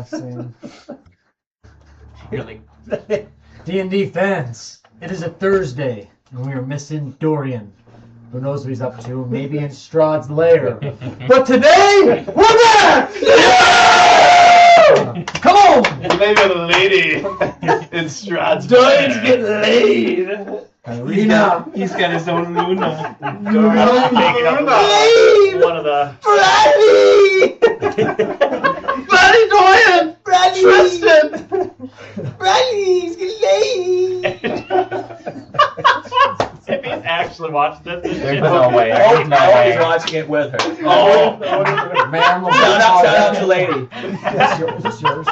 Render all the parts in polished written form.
I've seen. You're like, D&D fans, it is a Thursday, and we are missing Dorian. Who knows what he's up to? Maybe in Strahd's lair. But today, we're back! Yeah! Come on! Maybe a lady in Strahd's Dorian's getting laid. Arena. He's got his own Luna. Dorian's taking up one of the... Bradley Dorian! Bradley! Tristan! Bradley's getting laid! If he's actually watching this, there's no way. There's no He's way. watching it with her. Oh! Man, Shout out to lady. Is this yours?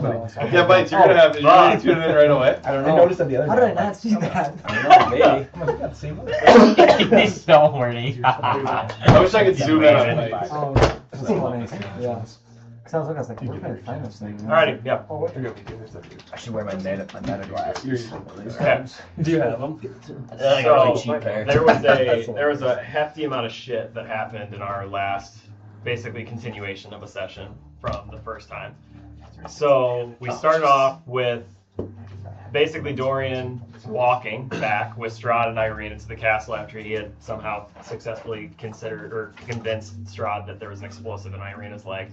No. Yeah, Bites, you're gonna have... You're gonna tune in right away. I don't know. I noticed that the other How did I not see that? I don't know, maybe. Come on, we got the same one. He's so horny. I wish I could zoom in on Bites. Oh, that's funny. Yeah. Sounds like I was like, where did I find this thing? Alrighty, yeah. Oh, what? I should wear my meta glasses. Okay. Do you have them? I got a really So, cheap pair. there was a hefty amount of shit that happened in our last, basically, continuation of a session from the first time. So we started off with basically Dorian walking back with Strahd and Ynryll into the castle after he had somehow successfully convinced Strahd that there was an explosive in Ynryll's leg.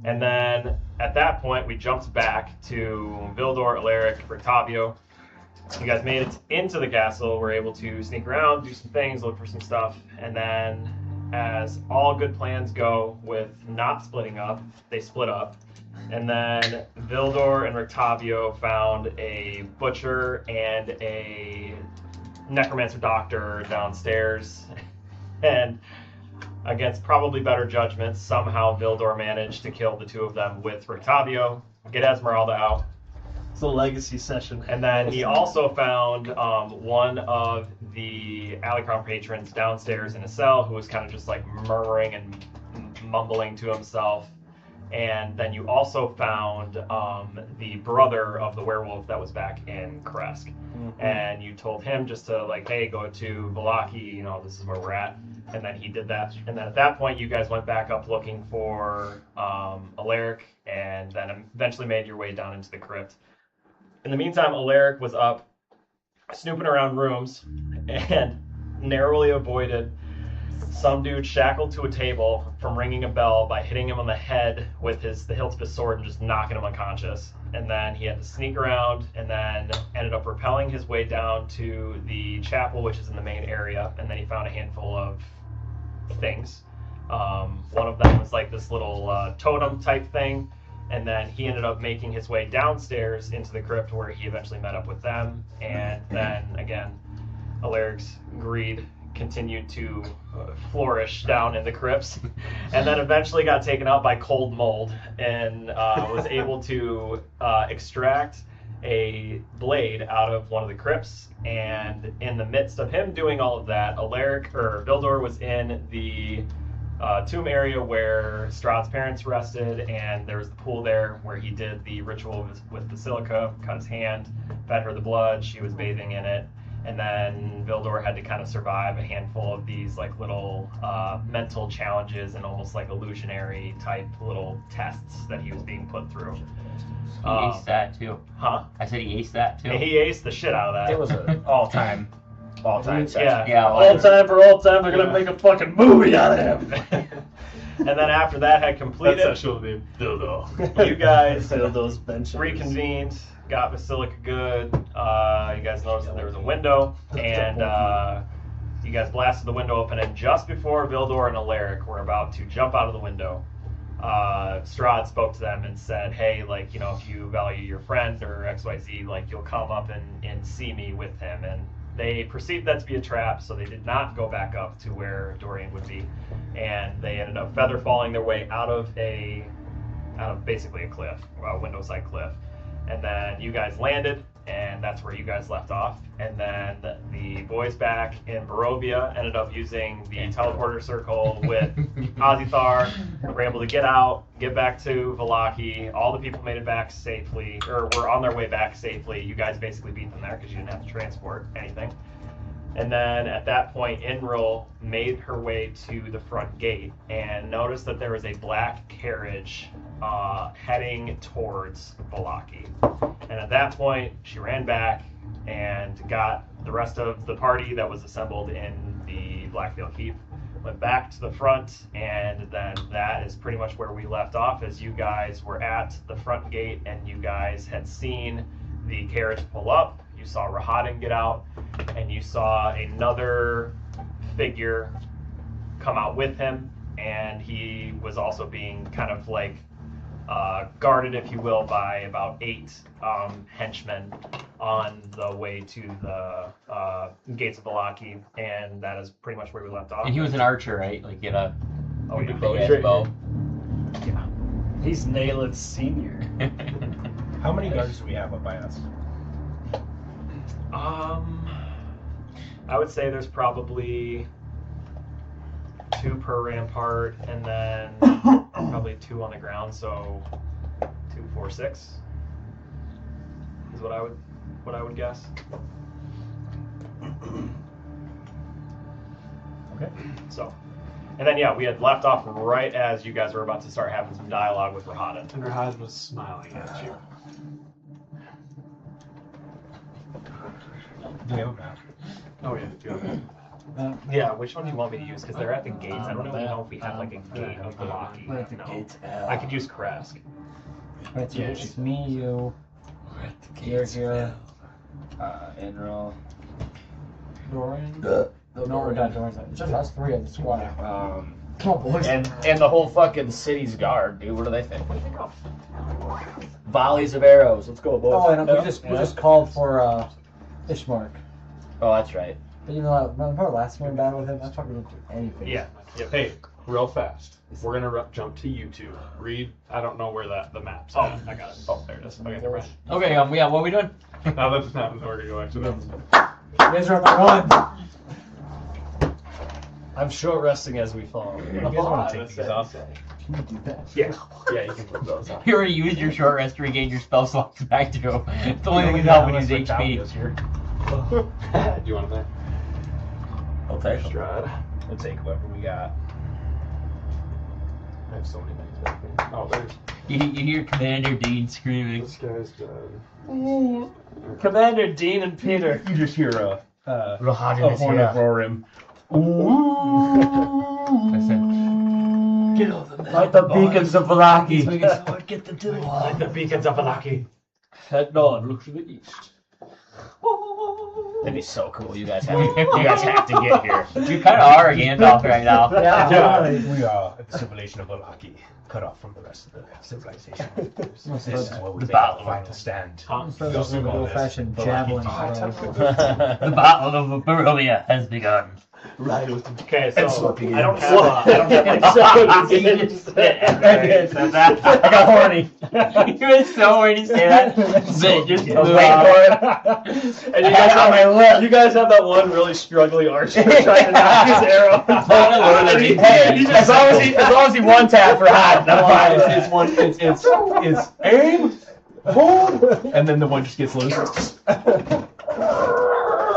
And then at that point we jumped back to Vildor, Vaelric, Rictavio. You guys made it into the castle, were able to sneak around, do some things, look for some stuff, and then as all good plans go with not splitting up, they split up. And then Vildor and Rictavio found a butcher and a necromancer doctor downstairs. And against probably better judgment, somehow Vildor managed to kill the two of them with Rictavio, get Esmeralda out. It's a legacy session. And then he also found one of the Alicron patrons downstairs in a cell who was kind of just like murmuring and mumbling to himself. And then you also found the brother of the werewolf that was back in Kresk. Mm-hmm. And you told him just to like, hey, go to Vallaki, you know, this is where we're at. And then he did that. And then at that point, you guys went back up looking for Vaelric, and then eventually made your way down into the crypt. In the meantime, Vaelric was up snooping around rooms and narrowly avoided some dude shackled to a table from ringing a bell by hitting him on the head with the hilt of his sword and just knocking him unconscious. And then he had to sneak around and then ended up rappelling his way down to the chapel, which is in the main area. And then he found a handful of things. One of them was like this little totem type thing. And then he ended up making his way downstairs into the crypt where he eventually met up with them. And then again, Alaric's greed continued to flourish down in the crypts, and then eventually got taken out by cold mold and was able to extract a blade out of one of the crypts. And in the midst of him doing all of that, Vildor was in the tomb area where Strahd's parents rested, and there was the pool there where he did the ritual with Basilica, cut his hand, fed her the blood, she was bathing in it. And then Vildor had to kind of survive a handful of these like little mental challenges and almost like illusionary type little tests that he was being put through. He aced that too. Huh? I said he aced that too. He aced the shit out of that. It was an all-time session. Yeah. All time for all time, they're gonna make a fucking movie out of him. And then after that had completed, That's actually name Dildo. you guys Dildo's benches. reconvened, got Basilica good. You guys noticed that there was a window, and you guys blasted the window open. And just before Vildor and Vaelric were about to jump out of the window, Strahd spoke to them and said, hey, like, you know, if you value your friend or XYZ, like, you'll come up and see me with him. And they perceived that to be a trap, so they did not go back up to where Dorian would be. And they ended up feather falling their way out of basically a cliff, a window-side cliff. And then you guys landed, and that's where you guys left off. And then the boys back in Barovia ended up using the teleporter circle with Azithar. Were able to get out, get back to Vallaki. All the people made it back safely, or were on their way back safely. You guys basically beat them there because you didn't have to transport anything. And then at that point, Ynryll made her way to the front gate and noticed that there was a black carriage heading towards Vallaki. And at that point, she ran back and got the rest of the party that was assembled in the Blackfield Keep, went back to the front, and then that is pretty much where we left off, as you guys were at the front gate and you guys had seen the carriage pull up. You saw Rahadin get out, and you saw another figure come out with him, and he was also being kind of like guarded, if you will, by about 8 henchmen on the way to the gates of Vallaki, and that is pretty much where we left off. And he was an archer, right? Like, get a yeah. big ass bow. Yeah. He's Nailed Senior. How many guards do we have up by us? I would say there's probably 2 per rampart, and then probably 2 on the ground, so 2, 4, 6 is what I would guess. Okay. So, and then yeah, we had left off right as you guys were about to start having some dialogue with Rahadin. And Rahadin was smiling at you. Do we have a map? Oh yeah, you have it. Yeah, which one do you want me to use? Because they're at the gates. I don't really know if we have like a gate of Vallaki. We're at the No. gates. I could use Kresk. Right, so Yes. it's me, you. We're at the You're gates here. Ynryll. Dorian? No, we're not Dorian. It's just us 3 of the squad. Come on, boys. And the whole fucking city's guard, dude. What do they think? Volleys of arrows. Let's go, boys. Oh, and we just called for Ishmark. Oh, that's right. But you know, remember last time we battled with him? I fucking didn't do anything. Yeah. Yep. Hey, real fast. We're gonna jump to YouTube. Read. I don't know where the map's. Oh, at. I got it. Oh, there it is. Okay, never mind. Okay, yeah, what are we doing? Now that just happened, we're gonna go back to them. You guys are on my one. I'm short resting as we fall. You guys want to take these off? Can you do that? Yeah. Yeah, you can put those on. You already used your short rest to regain your spell slots back to. It's the only thing that's helping is HP. Here. Do you want them I'll there? take them. Strahd. We'll take whoever we got. I have so many things back there. Oh, there's You hear Commander Dean screaming. this guy's dead. Commander Dean and Peter. You just hear a Rahadin is hornet here. roar him. Listen, Get over there. Light the beacons of Vallaki. Get them to the Like the beacons of Vallaki. Head nod, look to the east. That'd be so cool. You guys have to get here. you kind of are a Gandalf right now. Yeah. We are at the civilization of Vallaki, cut off from the rest of the civilization. This is what we The make battle. our final stand. So just an old-fashioned javelin throw. The Battle of Barovia has begun. Right with the Okay, so slipping I don't in. have. I got horny. He was so ready to say that. But just I was waiting for it. And I had it on my lip. you guys have that one really struggling archer trying to knock his arrow. Hey, as long as he one tap for hot, that's fine. It's aim, hold, and then the one just gets loose.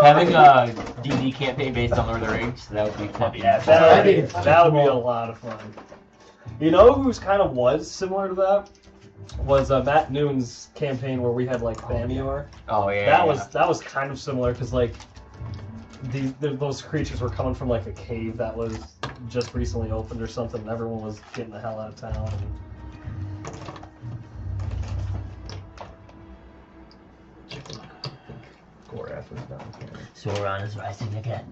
having a D&D campaign based on Lord of the Rings, that would be fun. Yeah, That would be a lot of fun. You know who's kind of was similar to that? Was Matt Noon's campaign where we had like Bamior. Oh yeah. That was kind of similar because like those creatures were coming from like a cave that was just recently opened or something, and everyone was getting the hell out of town. Sauron is rising again.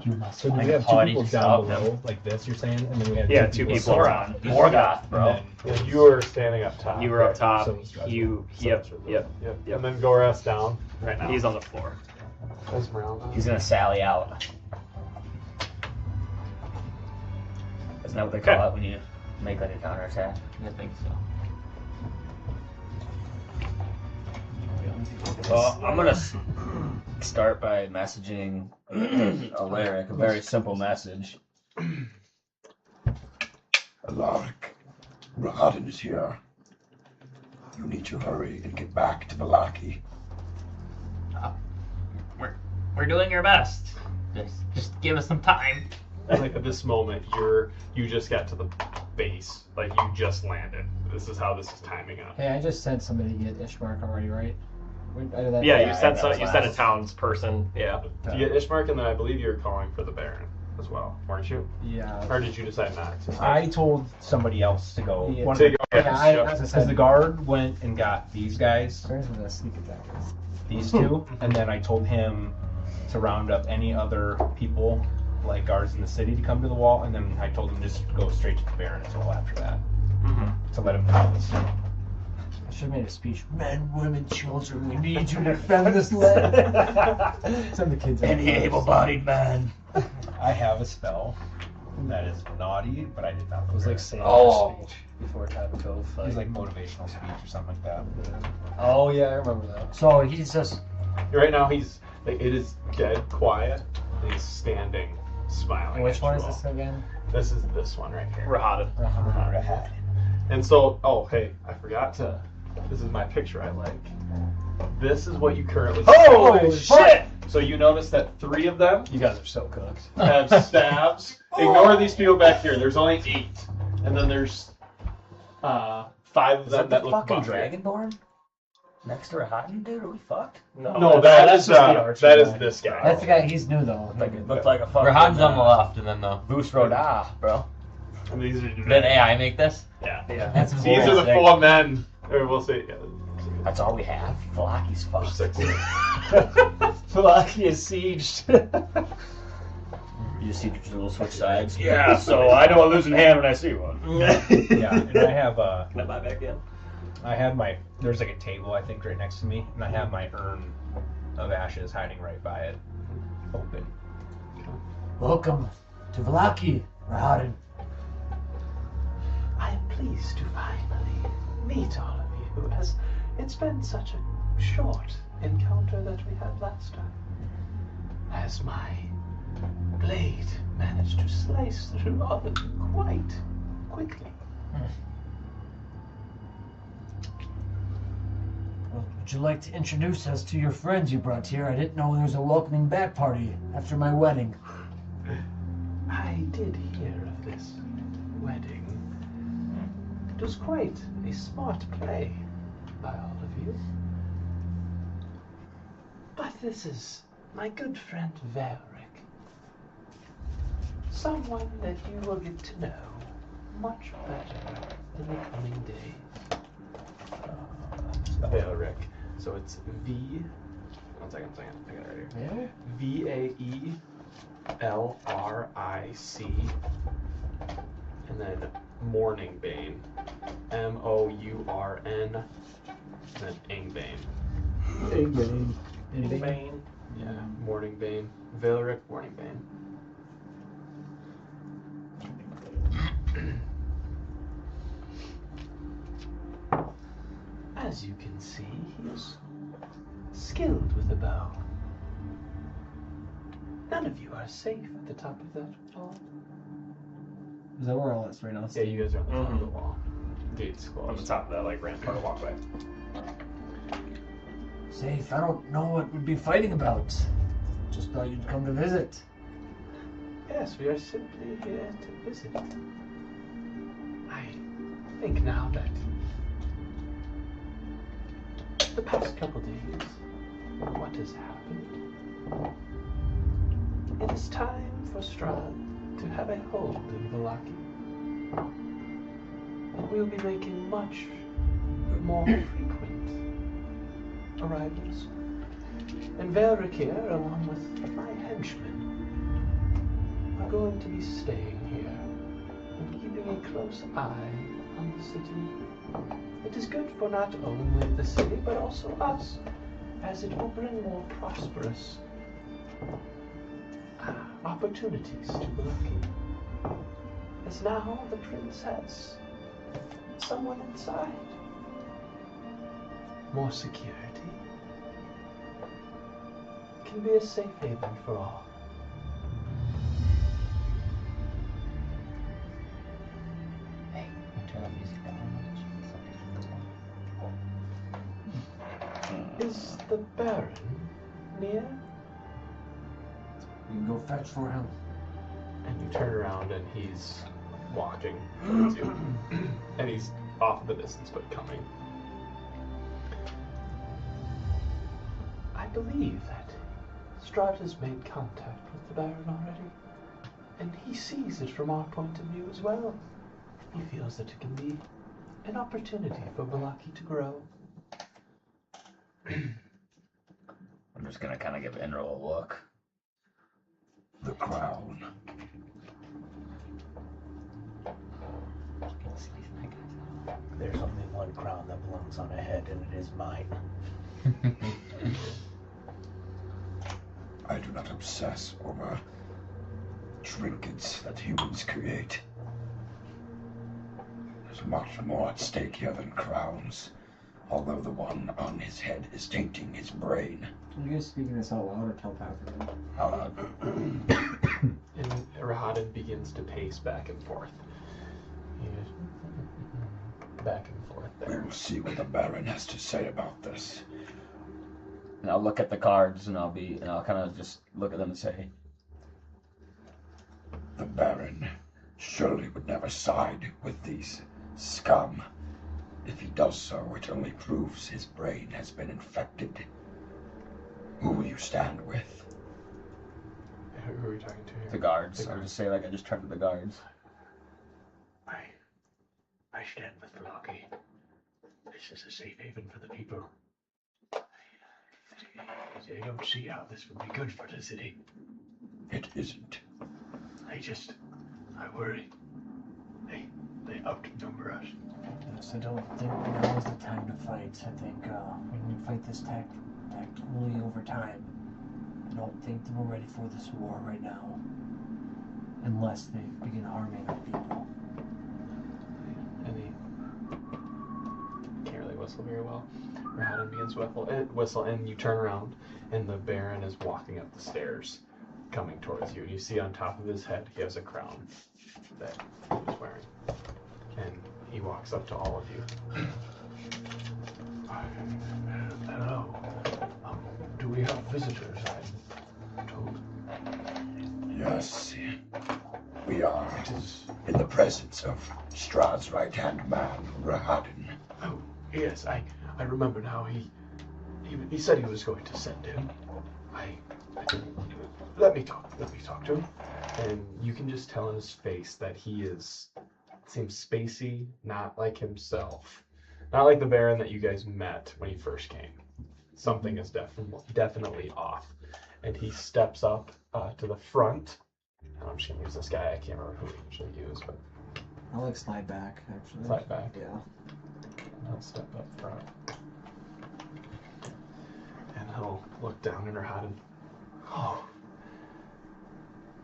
You must So do find we a have 2 party people to down stop below, them. like this, you're saying? And then we have Yeah, 2 people Sauron. around. Morgoth, bro. And then, Yeah, you were standing up top. You were up top. So it's Dra-Zhul. Yep. Yep. And then Gorath's down right now. He's on the floor. Esmeralda. He's gonna sally out. Isn't that what they call Okay. it when you make like a counterattack? I think so. Well, I'm gonna start by messaging Vaelric, a very simple message. Vaelric, Rahadin is here. You need to hurry and get back to Vallaki. We're doing your best. Just give us some time. Like at this moment, you just got to the base. Like you just landed. This is how this is timing up. Hey, I just sent somebody to get Ishmark already, right? I did that. Yeah, Yeah, you sent that was you sent a last. townsperson. Yeah. You get Ishmark, and then I believe you were calling for the Baron as well, weren't you? Yeah. Or did you decide not to? I told somebody else to go. Yeah. One Take of it. Yeah, as I because said, the guard went and got these guys, Where's the sneak attack? these two, and then I told him to round up any other people, like guards in the city, to come to the wall, and then I told him just to go straight to the Baron until after that, to let him know. I should have made a speech. Men, women, children, we need you to defend this land. Send the kids out. Any able-bodied man. I have a spell that is naughty, but I did not. It was like saying. Sanders' speech before Tabitha fight. It was like motivational speech or something like that. Oh yeah, I remember that. So he says, Right now, he's like, it is dead quiet. And he's standing, smiling. which at one you is all. this again? This is this one right here. Rahadin. Rahadin. And so, oh hey, I forgot to. This is my picture I like. This is what you currently. Holy shit! So you notice that 3 of them You guys are so cooked. have stabs. Ignore these people back here. There's only 8, and then there's 5 of Is them that that the look fucking buffy. Dragonborn? Next to Rahadin, dude? Are we fucked? No, that's just the archer that is guy. this guy. That's the guy. He's new though. Looked like a fucking... Rahadin's on the left, and then the. Vus Roda, bro. And these are Did AI make this? yeah. That's These are the Sick. 4 men. Or we'll see. Yeah, That's all we have? Vallaki's fucked. 6. Vallaki is sieged. You just see Dra-Zhul switch sides. Yeah, so I know a losing hand when I see one. Yeah, and I have Can I buy back in? I have my, there's like a table I think right next to me, and I have my urn of ashes hiding right by it, open. Welcome to Vallaki, Rahadin. I am pleased to finally meet all of you, as it's been such a short encounter that we had last time. As my blade managed to slice through all of you quite quickly. Well, would you like to introduce us to your friends you brought here? I didn't know there was a welcoming back party after my wedding. I did hear of this wedding. It was quite a smart play by all of you. But this is my good friend Vaelric. Someone that you will get to know much better in the coming days. Vaelric. So it's V. One second. I got it right here. Vaelric. And then Mourningbane. Mourn. And then Yngbane. Yngbane. Yeah, Mourningbane. Vaelric Mourningbane. As you can see, he is skilled with a bow. None of you are safe at the top of that wall. Is that where all that's right now? Yeah, you guys are on the top of the wall. Gates On the closed. top of that like rampart walkway. Safe. I don't know what we'd be fighting about. Just thought you'd come to visit. Yes, we are simply here to visit. I think now that the past couple days, what has happened, it is time for Strahd to have a hold in Vallaki. And we'll be making much more frequent arrivals. And Vaelric here, along with my henchmen, are going to be staying here and keeping a close eye on the city. It is good for not only the city, but also us, as it will bring more prosperous opportunities to Vallaki. As now the prince has someone inside. More security can be a safe haven for all. Hey, turn that music down. Is the Baron near? You can go fetch for him. And you turn around and he's walking towards you. And he's off in the distance, but coming. I believe that Strahd has made contact with the Baron already. And he sees it from our point of view as well. He feels that it can be an opportunity for Vallaki to grow. I'm just gonna kind of give Ynryll a look. The crown. There's only one crown that belongs on a head, and it is mine. I do not obsess over trinkets that humans create. There's much more at stake here than crowns, although the one on his head is tainting his brain. Are you guys speaking this out loud or telepathically? Out loud. And Rahadin begins to pace back and forth. Back and forth We there. will see what the Baron has to say about this. And I'll look at the cards and I'll kind of just look at them and say, The Baron surely would never side with these scum. If he does so, it only proves his brain has been infected. Who will you stand with? Who are we talking to here? the guards. The I'll guards. just say, like, I just turned to the guards. I stand with Vallaki. This is a safe haven for the people. I don't see how this would be good for the city. It isn't. I worry. They outnumber us. Yes, I don't think now is the time to fight. I think we need to fight this tactically over time. I don't think that we're ready for this war right now. Unless they begin harming our people. And he can't really whistle very well. Rahadin begins to whistle, and you turn around, and the Baron is walking up the stairs, coming towards you. And you see on top of his head, he has a crown that he was wearing. And he walks up to all of you. Hello. Do we have visitors? I'm told. Yes, we are in the presence of Strahd's right-hand man, Rahadin. Oh, yes, I remember now. He said he was going to send him. Let me talk to him. And you can just tell in his face that he seems spacey, not like himself. Not like the Baron that you guys met when he first came. Something is definitely off. And he steps up to the front. And I'm just going to use this guy. I can't remember who we usually use, but I'll like slide back, actually. slide back. Yeah. And he'll step up front. And he'll look down at Rahadin. Oh,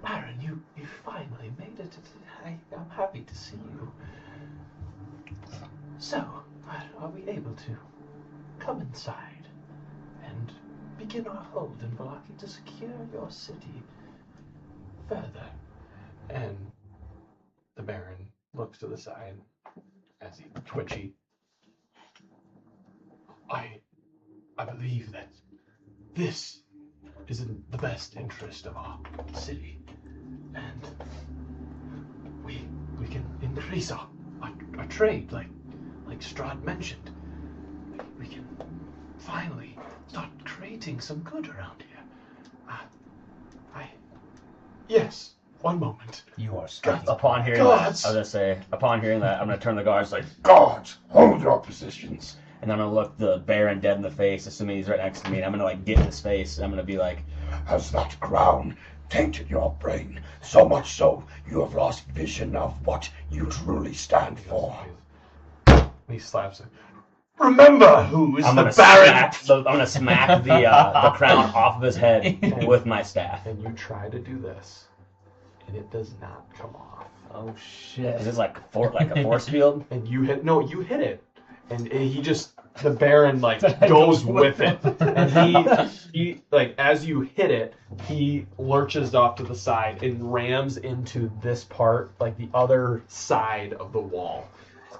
Baron, you finally made it. I'm happy to see you. So, are we able to come inside and begin our hold in Vallaki to secure your city further? And the Baron looks to the side as he's twitchy. I believe that this is in the best interest of our city, and we can increase our trade, like Strahd mentioned. We can finally start creating some good around here. Yes. One moment. You are God. Upon hearing Gods. that, I was gonna say, upon hearing that, I'm gonna turn to the guards like, Guards, hold your positions. and I'm gonna look the Baron dead in the face, assuming he's right next to me, and I'm gonna like get in his face, and I'm gonna be like, Has that crown tainted your brain so much so you have lost vision of what you truly stand for? And he slaps it. Remember who is I'm the gonna Baron. smack the crown off of his head with my staff. And you try to do this, and it does not come off. Oh shit. Is this like a force field? And you hit it, and the Baron like goes with it, and he like as you hit it, he lurches off to the side and rams into this part, like the other side of the wall,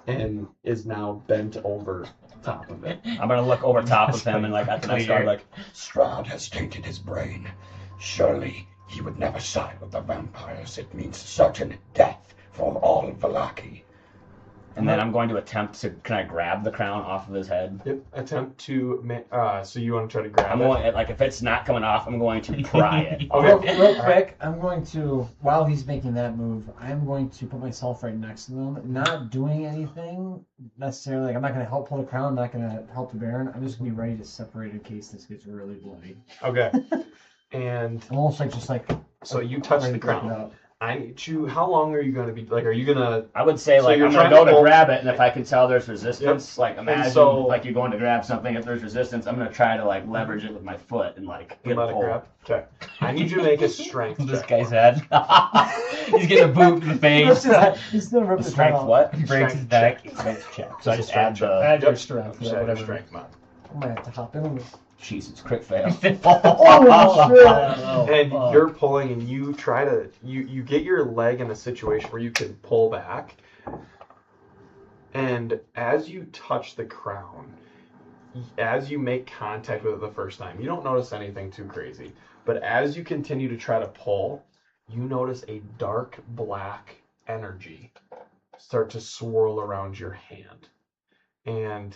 and is now bent over top of it. I'm gonna look over top of him and like at the next guard like, Strahd has tainted his brain. Surely He would never side with the vampires. It means certain death for all Vallaki. And then I'm going to attempt to. Can I grab the crown off of his head? Yep. Attempt to. So you want to try to grab I'm it? going. Like if it's not coming off, I'm going to pry it. Okay. Real quick, I'm going to, while he's making that move, I'm going to put myself right next to them, not doing anything necessarily. Like I'm not going to help pull the crown. I'm not going to help the Baron. I'm just going to be ready to separate in case this gets really bloody. Okay. And I'm almost like just like. so you touch ready the to break it crown. up. I need you. How long are you going to be? Like, are you going to? I would say So like you're I'm gonna trying go to to pull- grab it, and if I can tell there's resistance, like imagine so- like you're going to grab something. If there's resistance, I'm gonna try to like leverage it with my foot and like get a Let it pull. grab. Okay. I need you to make a strength This check. guy's head. He's getting a boot to the face. He's still ripping The the strength crown off. what? He breaks his back. Strength check. So I Just just a add strength the. Add your Yep. strength. Just add your Whatever. strength mod. I might have to hop in on this. Jesus, crit fail. Oh, shit! And you're pulling, and you try to you get your leg in a situation where you can pull back, and as you touch the crown, as you make contact with it the first time, you don't notice anything too crazy, but as you continue to try to pull, you notice a dark black energy start to swirl around your hand. And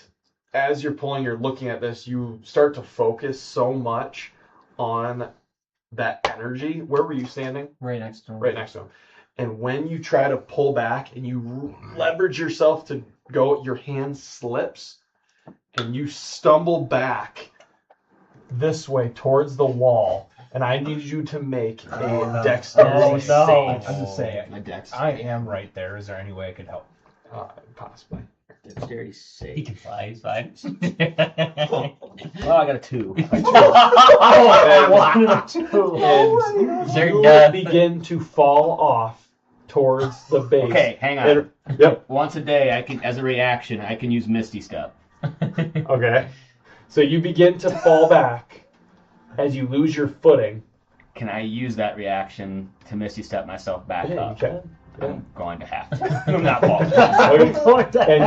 as you're pulling, you're looking at this, you start to focus so much on that energy. Where were you standing? Right next to him. Right next to him. And when you try to pull back and you leverage yourself to go, your hand slips and you stumble back this way towards the wall. And I need you to make a dexterity save. I was gonna say, My dex. I am right there. Is there any way I could help? Possibly. Dexterity He save. can fly. He's fine. Well, I got a 2. And They're you done. begin to fall off towards the base. Okay, hang on. Yep. Once a day, I can, as a reaction, I can use Misty Step. Okay. So you begin to fall back as you lose your footing. Can I use that reaction to Misty Step myself back Yeah, you up? can. I'm going to have to. I'm not falling. Okay.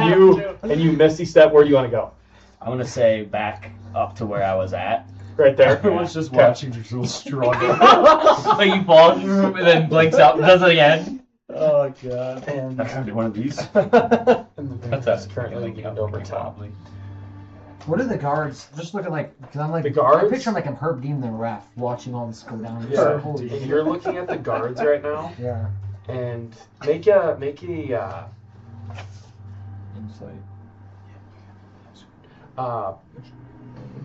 And you Misty Step. Where do you want to go? I'm gonna say back up to where I was at. Right there. Everyone's just watching Dra-Zhul struggle. Like he falls and then blinks out and does it again. Oh god. And I'm trying to do one of these. That's that's currently leaned over top. What are the guards? Just looking like, because I'm like, The guards? I picture him like I'm Herb Dean the ref watching all this go down. Yeah. Holy And shit. you're looking at the guards right now, Yeah. and make a Insight.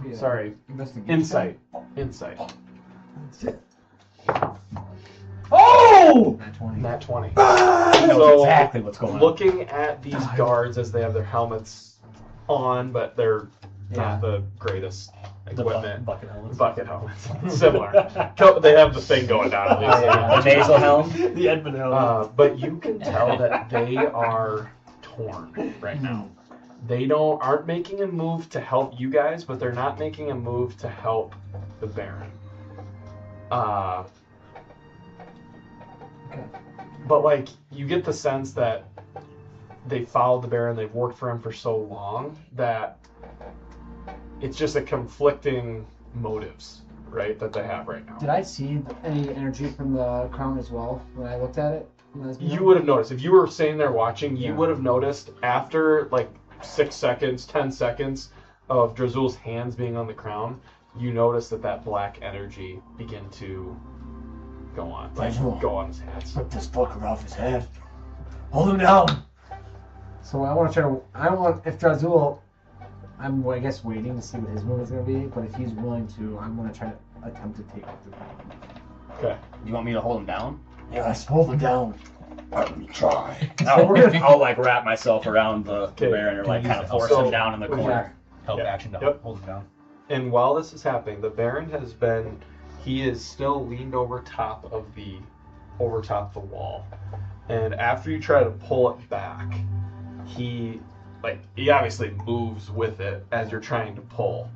Maybe a sorry, investigation. insight. Oh! Nat 20. Nat 20. He knows So, exactly what's going on. looking at these guards as they have their helmets on, but they're not the greatest equipment. Bucket helmets. Bucket helmets. Similar. They have the thing going down at least. The nasal helm. The Edmund helmet. But you can tell that they are torn right now. They aren't making a move to help you guys, but they're not making a move to help the Baron. Okay. But like you get the sense that they followed the Baron, they've worked for him for so long that it's just a conflicting motives, right, that they have right now. Did I see any energy from the crown as well when I looked at it? You would have noticed if you were sitting there watching. You Yeah. would have noticed after like 6 seconds, 10 seconds of Dra-Zhul's hands being on the crown, you notice that black energy begin to go on, like Dra-Zhul. go on his hands. Rip this fucker off his head. Hold him down. So I want to try to. I want if Dra-Zhul. I'm I guess waiting to see what his move is going to be, but if he's willing to, I'm going to try to attempt to take out the crown. Okay. You want me to hold him down? Yes, hold him down. Let me try. I'll like wrap myself around the Okay. Baron or like kind of force So- him down in the corner. Help Yep. action to Yep. hold him down. And while this is happening, the Baron he is still leaned over top of the wall. And after you try to pull it back, he obviously moves with it as you're trying to pull.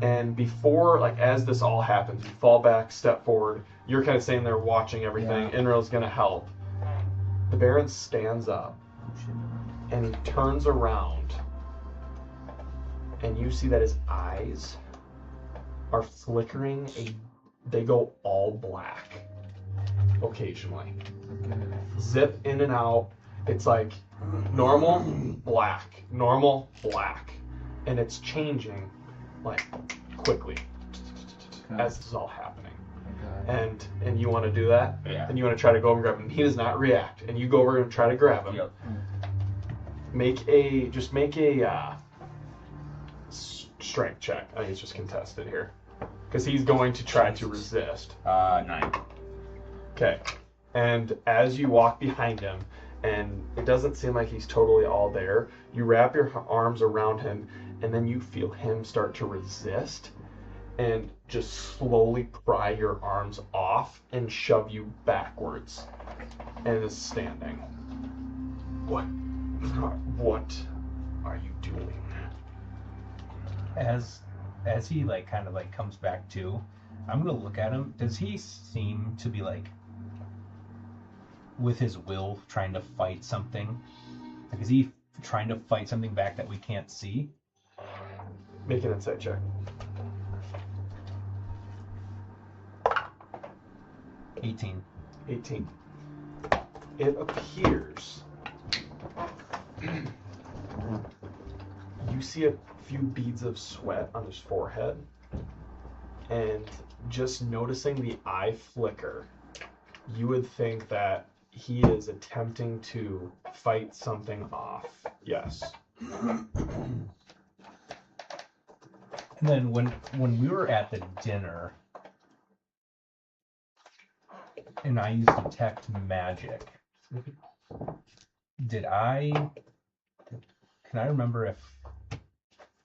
And before, as this all happens, you fall back, step forward. You're kind of sitting there watching everything. Ynryl's going to help. The Baron stands up and he turns around. And you see that his eyes are flickering a they go all black occasionally. Zip in and out. It's like normal, black, normal, black. And it's changing like quickly as this is all happening. And you want to do that? Yeah. And you want to try to go over and grab him. He does not react. And you go over and try to grab him. Yep. Make a strength check. I think it's just contested here. Because he's going to try to resist. 9. Okay. And as you walk behind him, and it doesn't seem like he's totally all there, you wrap your arms around him, and then you feel him start to resist, and just slowly pry your arms off and shove you backwards, and is standing. What are you doing? As he like kind of like comes back to, I'm gonna look at him. Does he seem to be like with his will trying to fight something? Like, is he trying to fight something back that we can't see? Make an insight check. 18. 18. It appears you see a few beads of sweat on his forehead, and just noticing the eye flicker, you would think that he is attempting to fight something off. Yes. And then when we were at the dinner, and I used detect magic, can I remember if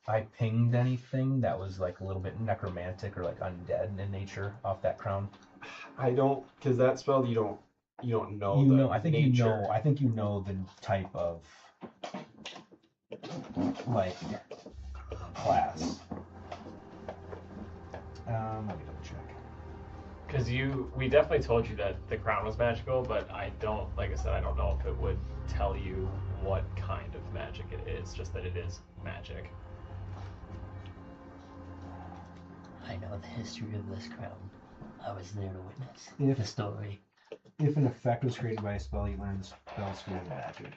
I pinged anything that was like a little bit necromantic or like undead in nature off that crown? I don't, because that spell you don't know. I think nature. I think you know the type of like class. Let me double check. Because we definitely told you that the crown was magical, but I don't, like I said, I don't know if it would tell you what kind of magic it is, just that it is magic. I know the history of this crown. I was there to witness the story. If an effect was created by a spell, you learn the spell's created magic.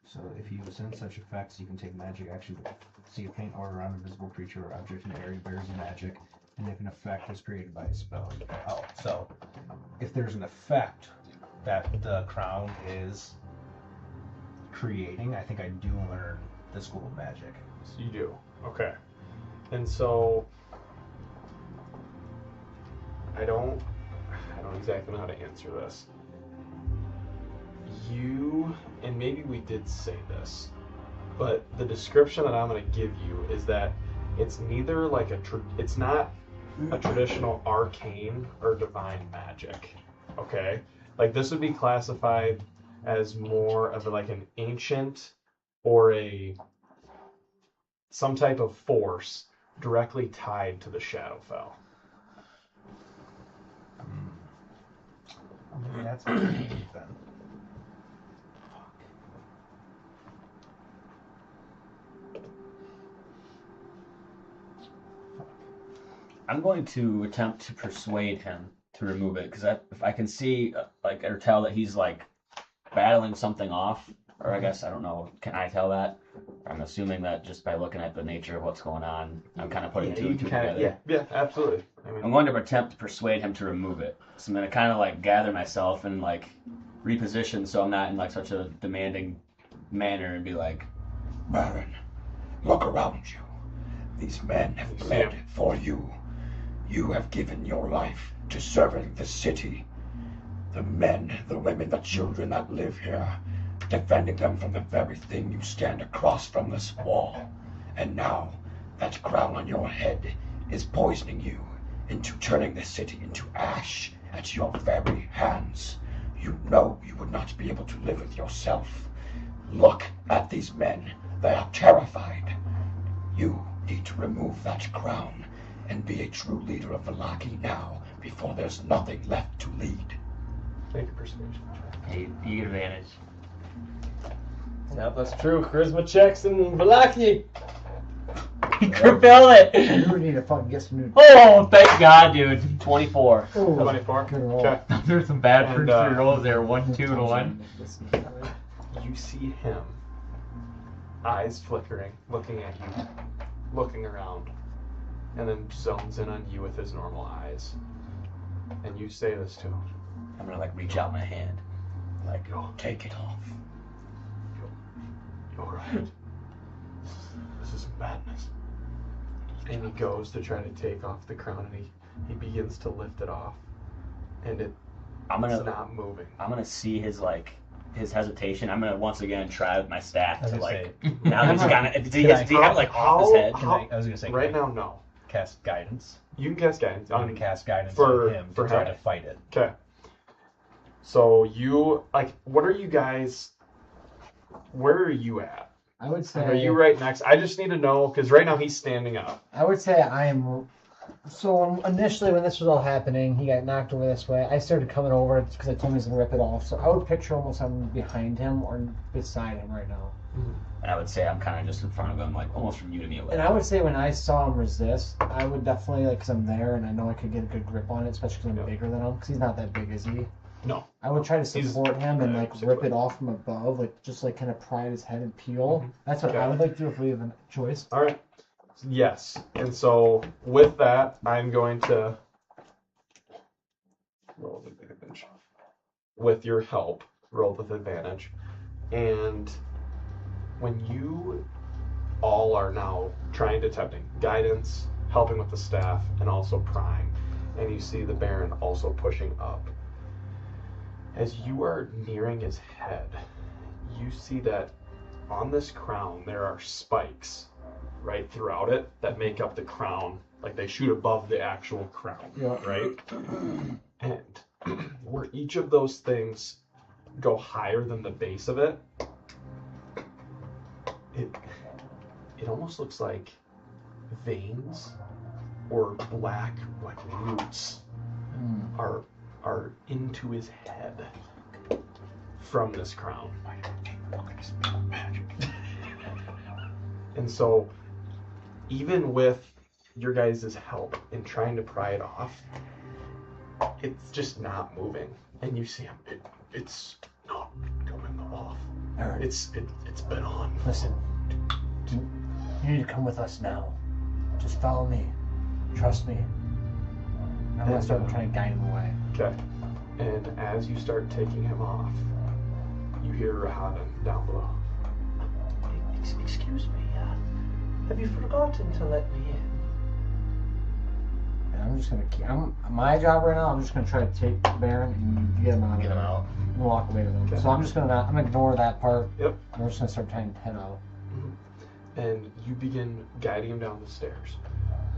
So if you sense such effects, you can take magic action to see a faint aura around a visible creature or object in the area bears magic. And if an effect was created by a spell, you can help. So if there's an effect that the crown is creating, I think I do learn the school of magic. So you do. Okay. And so I don't exactly know how to answer this. And maybe we did say this, but the description that I'm going to give you is that it's neither like it's not a traditional arcane or divine magic. Okay? Like this would be classified as more of like an ancient or some type of force directly tied to the Shadowfell. That's what I think then. I'm going to attempt to persuade him to remove it, because if I can see, or tell that he's like battling something off, or I guess I don't know. Can I tell that? I'm assuming that just by looking at the nature of what's going on, I'm kind of putting two and two together. Yeah, absolutely. I'm going to attempt to persuade him to remove it. So I'm going to kind of like gather myself and like reposition so I'm not in like such a demanding manner and be like, Baron, look around you. These men have bled for you. You have given your life to serving the city. The men, the women, the children that live here, defending them from the very thing you stand across from this wall. And now, that crown on your head is poisoning you into turning this city into ash at your very hands. You know you would not be able to live with yourself. Look at these men. They are terrified. You need to remove that crown and be a true leader of Vallaki now, before there's nothing left to lead. Make a persuasion check. hey, you get advantage. Yep, that's true. Charisma checks in Vallaki. He filled it. You need to fucking get some new. Oh, thank God, dude. 24. Ooh, 24. good roll. Okay. There's some bad And, first three rolls there. 1, 2, and 1. You see him, eyes flickering, looking at you, looking around, and then zones in on you with his normal eyes. And you say this to him. I'm gonna like reach out my hand. Like, Yo, take it off. You're right. This is madness. And he goes to try to take off the crown, and he begins to lift it off, and it's not moving. I'm gonna see his hesitation. I'm gonna once again try with my staff I was to gonna like. say, Now he's kind of. Does he have it like How- off his head? I was gonna say, Right can I now, no. cast guidance. You can cast guidance I'm on gonna cast guidance for- on him for to try him. to fight it. Okay. So you what are you guys? Where are you at? I would say. Are you right next? I just need to know because right now he's standing up. I would say I am. So initially, when this was all happening, he got knocked over this way. I started coming over because I told him he was gonna rip it off. So I would picture almost I'm behind him or beside him right now. And I would say I'm kind of just in front of him, like almost from you to me. And I would say when I saw him resist, I would definitely because I'm there and I know I could get a good grip on it, especially because I'm bigger than him. Because he's not that big, is he? No. I would try to support him and like 6 rip foot. it off from above, like just like kind of pry at his head and peel. Mhm. That's what Okay. I would like to do if we have a choice. All right. Yes. And so with that, I'm going to roll with advantage. With your help, roll with advantage. And when you all are now trying to attempting guidance, helping with the staff, and also prying, and you see the Baron also pushing up. As you are nearing his head, you see that on this crown there are spikes right throughout it that make up the crown, like they shoot above the actual crown, Yeah. right? And where each of those things go higher than the base of it, it almost looks like veins or black like roots are into his head from this crown. And so even with your guys' help in trying to pry it off, it's just not moving. And you see him, it's not coming off. Alright. It's been on. Listen, you need to come with us now. Just follow me. Trust me. I'm gonna start trying to guide him away. Okay. And as you start taking him off, you hear Rahadin down below. Excuse me, have you forgotten to let me in? And I'm just gonna keep. My job right now. I'm just gonna try to take the Baron and get him out. Get him out. And walk away with him. Okay. So I'm just gonna ignore that part. Yep. I'm just gonna start trying to head out. And you begin guiding him down the stairs.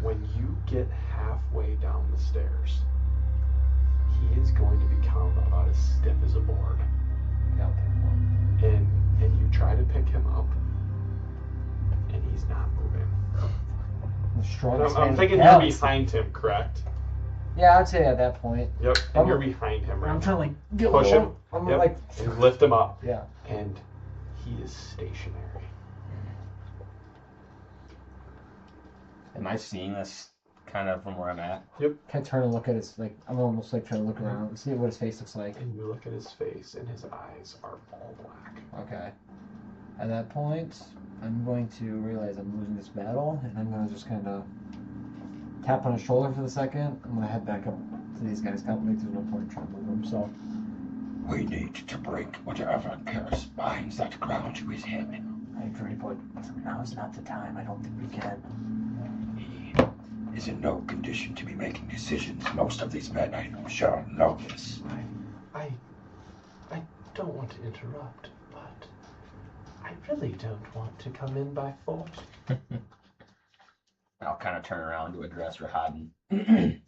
When you get halfway down the stairs, he is going to become about as stiff as a board. Yeah, okay. And you try to pick him up, and he's not moving. The And strongest I'm man thinking in you're hell. behind him, correct? Yeah, I'd say at that point. Yep. And I'm- you're behind him, right? I'm trying to like get Push low. him. I'm Yep. like, And lift him up. yeah. And he is stationary. Am I seeing this kind of from where I'm at? Can I turn and look at his like? I'm almost like trying to look around and see what his face looks like. And you look at his face, and his eyes are all black. Okay. At that point, I'm going to realize I'm losing this battle, and I'm gonna just kind of tap on his shoulder for the second. I'm gonna head back up to these guys. Help me. There's no point in trying to move them. So We need to break whatever curse binds that crown to his head. I agree, but now is not the time. I don't think we can. He is in no condition to be making decisions. Most of these men, I'm sure, know this. I don't want to interrupt, but I really don't want to come in by force. I'll kind of turn around to address Rahadin.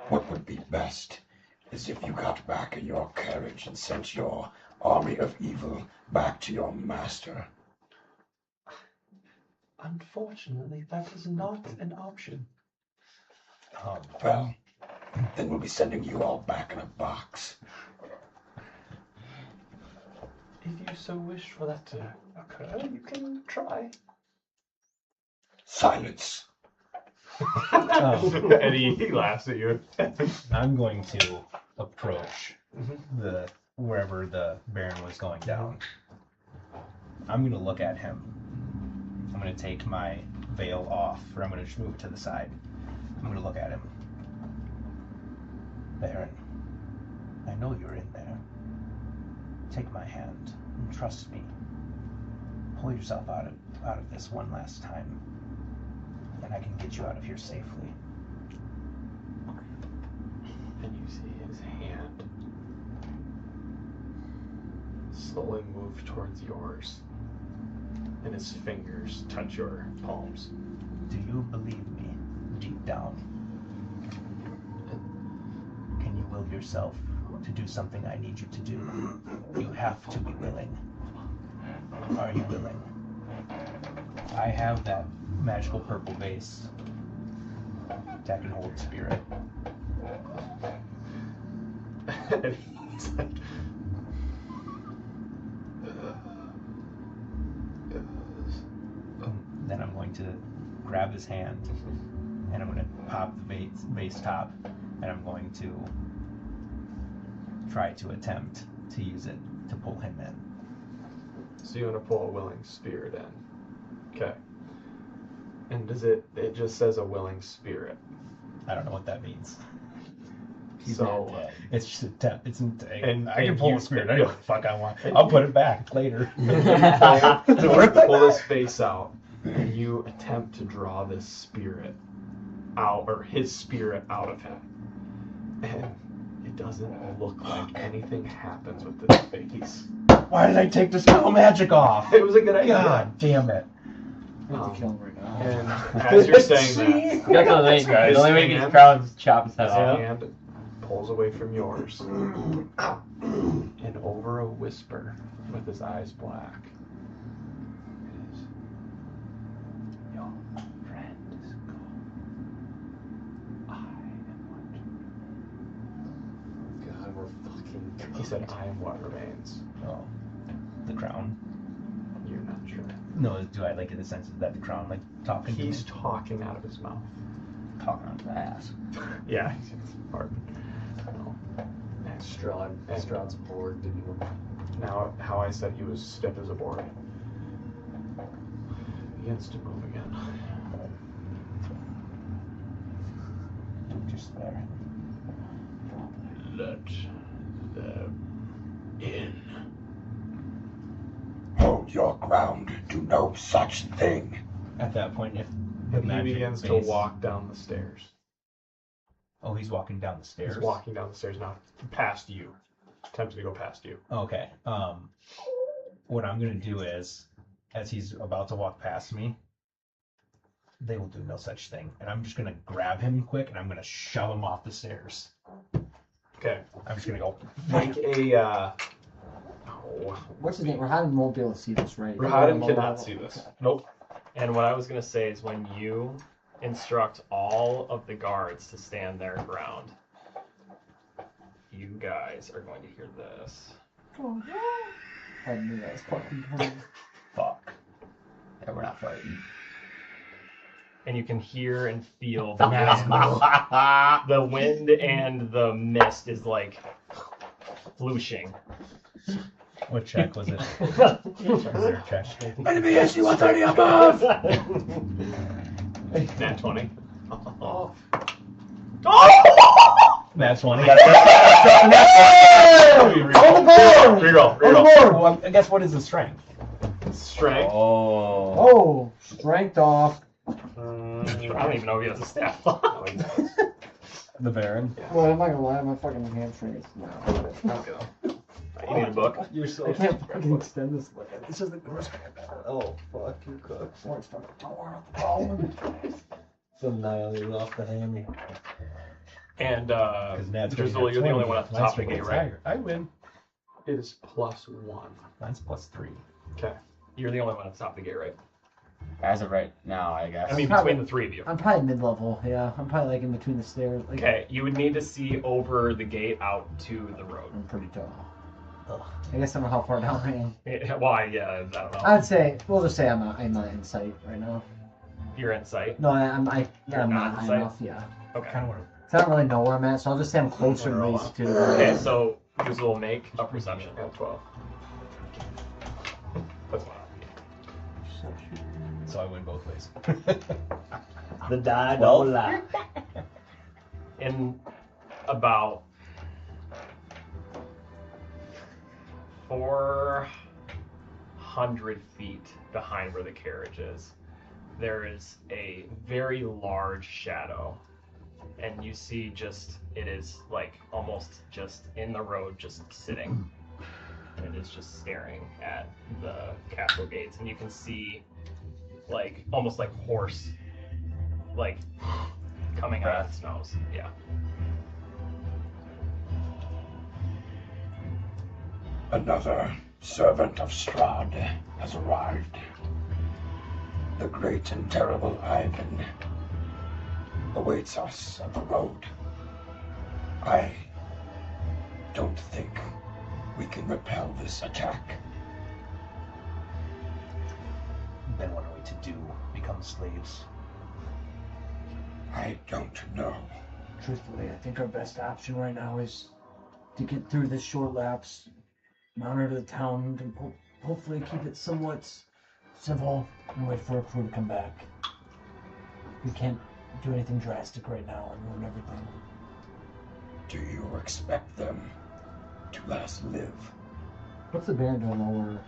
What would be best is if you got back in your carriage and sent your army of evil back to your master. Unfortunately, that is not an option. Well, then we'll be sending you all back in a box. If you so wish for that to occur, you can try. Silence. And he laughs at you. I'm going to approach the wherever the Baron was going down. I'm going to look at him. I'm going to take my veil off, or I'm going to just move it to the side. I'm going to look at him. Baron, I know you're in there. Take my hand and trust me. Pull yourself out of this one last time, and I can get you out of here safely. And you see his hand slowly move towards yours, and his fingers touch your palms. Do you believe me deep down? Can you will yourself to do something I need you to do? You have to be willing. Are you willing? I have that magical purple vase that can hold spirit. And he's like, Then I'm going to grab his hand and I'm going to pop the vase top and I'm going to try to attempt to use it to pull him in. so you want to pull a willing spirit in. Okay. And does it just says a willing spirit. I don't know what that means. So It's just a attempt. It's an And- I can and pull you- a spirit any way the fuck I want. I'll put it back later. Does it work? Pull this face out, and you attempt to draw this spirit out, or his spirit out of him. And it doesn't look like anything happens with this face. Why did I take the spell magic off? It was a good idea. God damn it. We have to kill him right now. And as you're saying that, You gotta kill the main guy. The only way he His gets crowned is chop his head his off. hand pulls away from yours, and over a whisper, with his eyes black, it is, your friend is gone. I am what. God, we're fucking. He said, "I am what remains." Oh, the crown. You're not sure. No, do I like in the sense of that the crown like talking He's to me? talking out of his mouth. Talking on his ass. Yeah. Pardon. No. And Strahd's bored, dude. now, how I said he was stiff as a board. Begins to move again. Just spare him. Let them in. Hold your ground. Do no such thing. At that point, if the And he magic begins to vase- walk down the stairs. Oh, he's walking down the stairs. He's walking down the stairs now, past you. Attempting to go past you. Okay. What I'm gonna do is, as he's about to walk past me, they will do no such thing, and I'm just gonna grab him quick and I'm gonna shove him off the stairs. Okay. I'm just gonna go. Make a. What's his name? Rahadin won't be able to see this, right? Rahadin cannot see this. Nope. And what I was going to say is when you instruct all of the guards to stand their ground, you guys are going to hear this. I knew that was fucking funny. Fuck. Yeah, we're not fighting. And you can hear and feel the wind. The wind and the mist is like flooshing. What check was it? Was there a check? Enemy SC 130 above! Nat 20. That's one. Reroll. Well, I guess what is the strength? Strength. Oh. Oh, strength off. I don't even know if he has a staff. The Baron. Well, I'm not gonna lie, my fucking hamstring is now. You need a book. You're so. I can't fucking extend this leg. It's just like Oh, fuck, you're cooked. oh, it's fucking door off the bone. It's annihilated off the hammy. And Because Nad's gonna Dra-Zhul, have you're the only 20. one at the My top of the strength gate, is right? higher. I win. It is +1. Mine's +3. Okay. You're the only one at the top of the gate, right? As of right now, I guess. I mean, between the three of you. I'm probably mid-level, yeah. I'm probably like in between the stairs. Like, Okay, you would need to see over the gate out to the road. I'm pretty tall. I guess I don't know how far down I am. Why? Yeah, I don't know. I'd say, we'll just say I'm not in sight right now. You're in sight. No, I'm You're not in high sight? enough. Yeah. Okay. Kind of want So I don't really know where I'm at, so I'll just say I'm closer at least to the. Okay, so Dra-Zhul will make a perception. Yeah, 12. That's fine. So I win both ways. the die 12? double lie. In about 400 feet behind where the carriage is, there is a very large shadow. And you see it is like almost just in the road, just sitting. It is just staring at the castle gates. And you can see like almost like horse like coming out of its nose. Yeah. Another servant of Strahd has arrived. The great and terrible Ivan awaits us on the road. I don't think we can repel this attack. Then what are we to do? Become slaves? I don't know. Truthfully, I think our best option right now is to get through this short lapse, monitor the town, and hopefully keep it somewhat civil, and wait for a crew to come back. We can't do anything drastic right now and ruin everything. Do you expect them to last live? What's the bear doing while we're...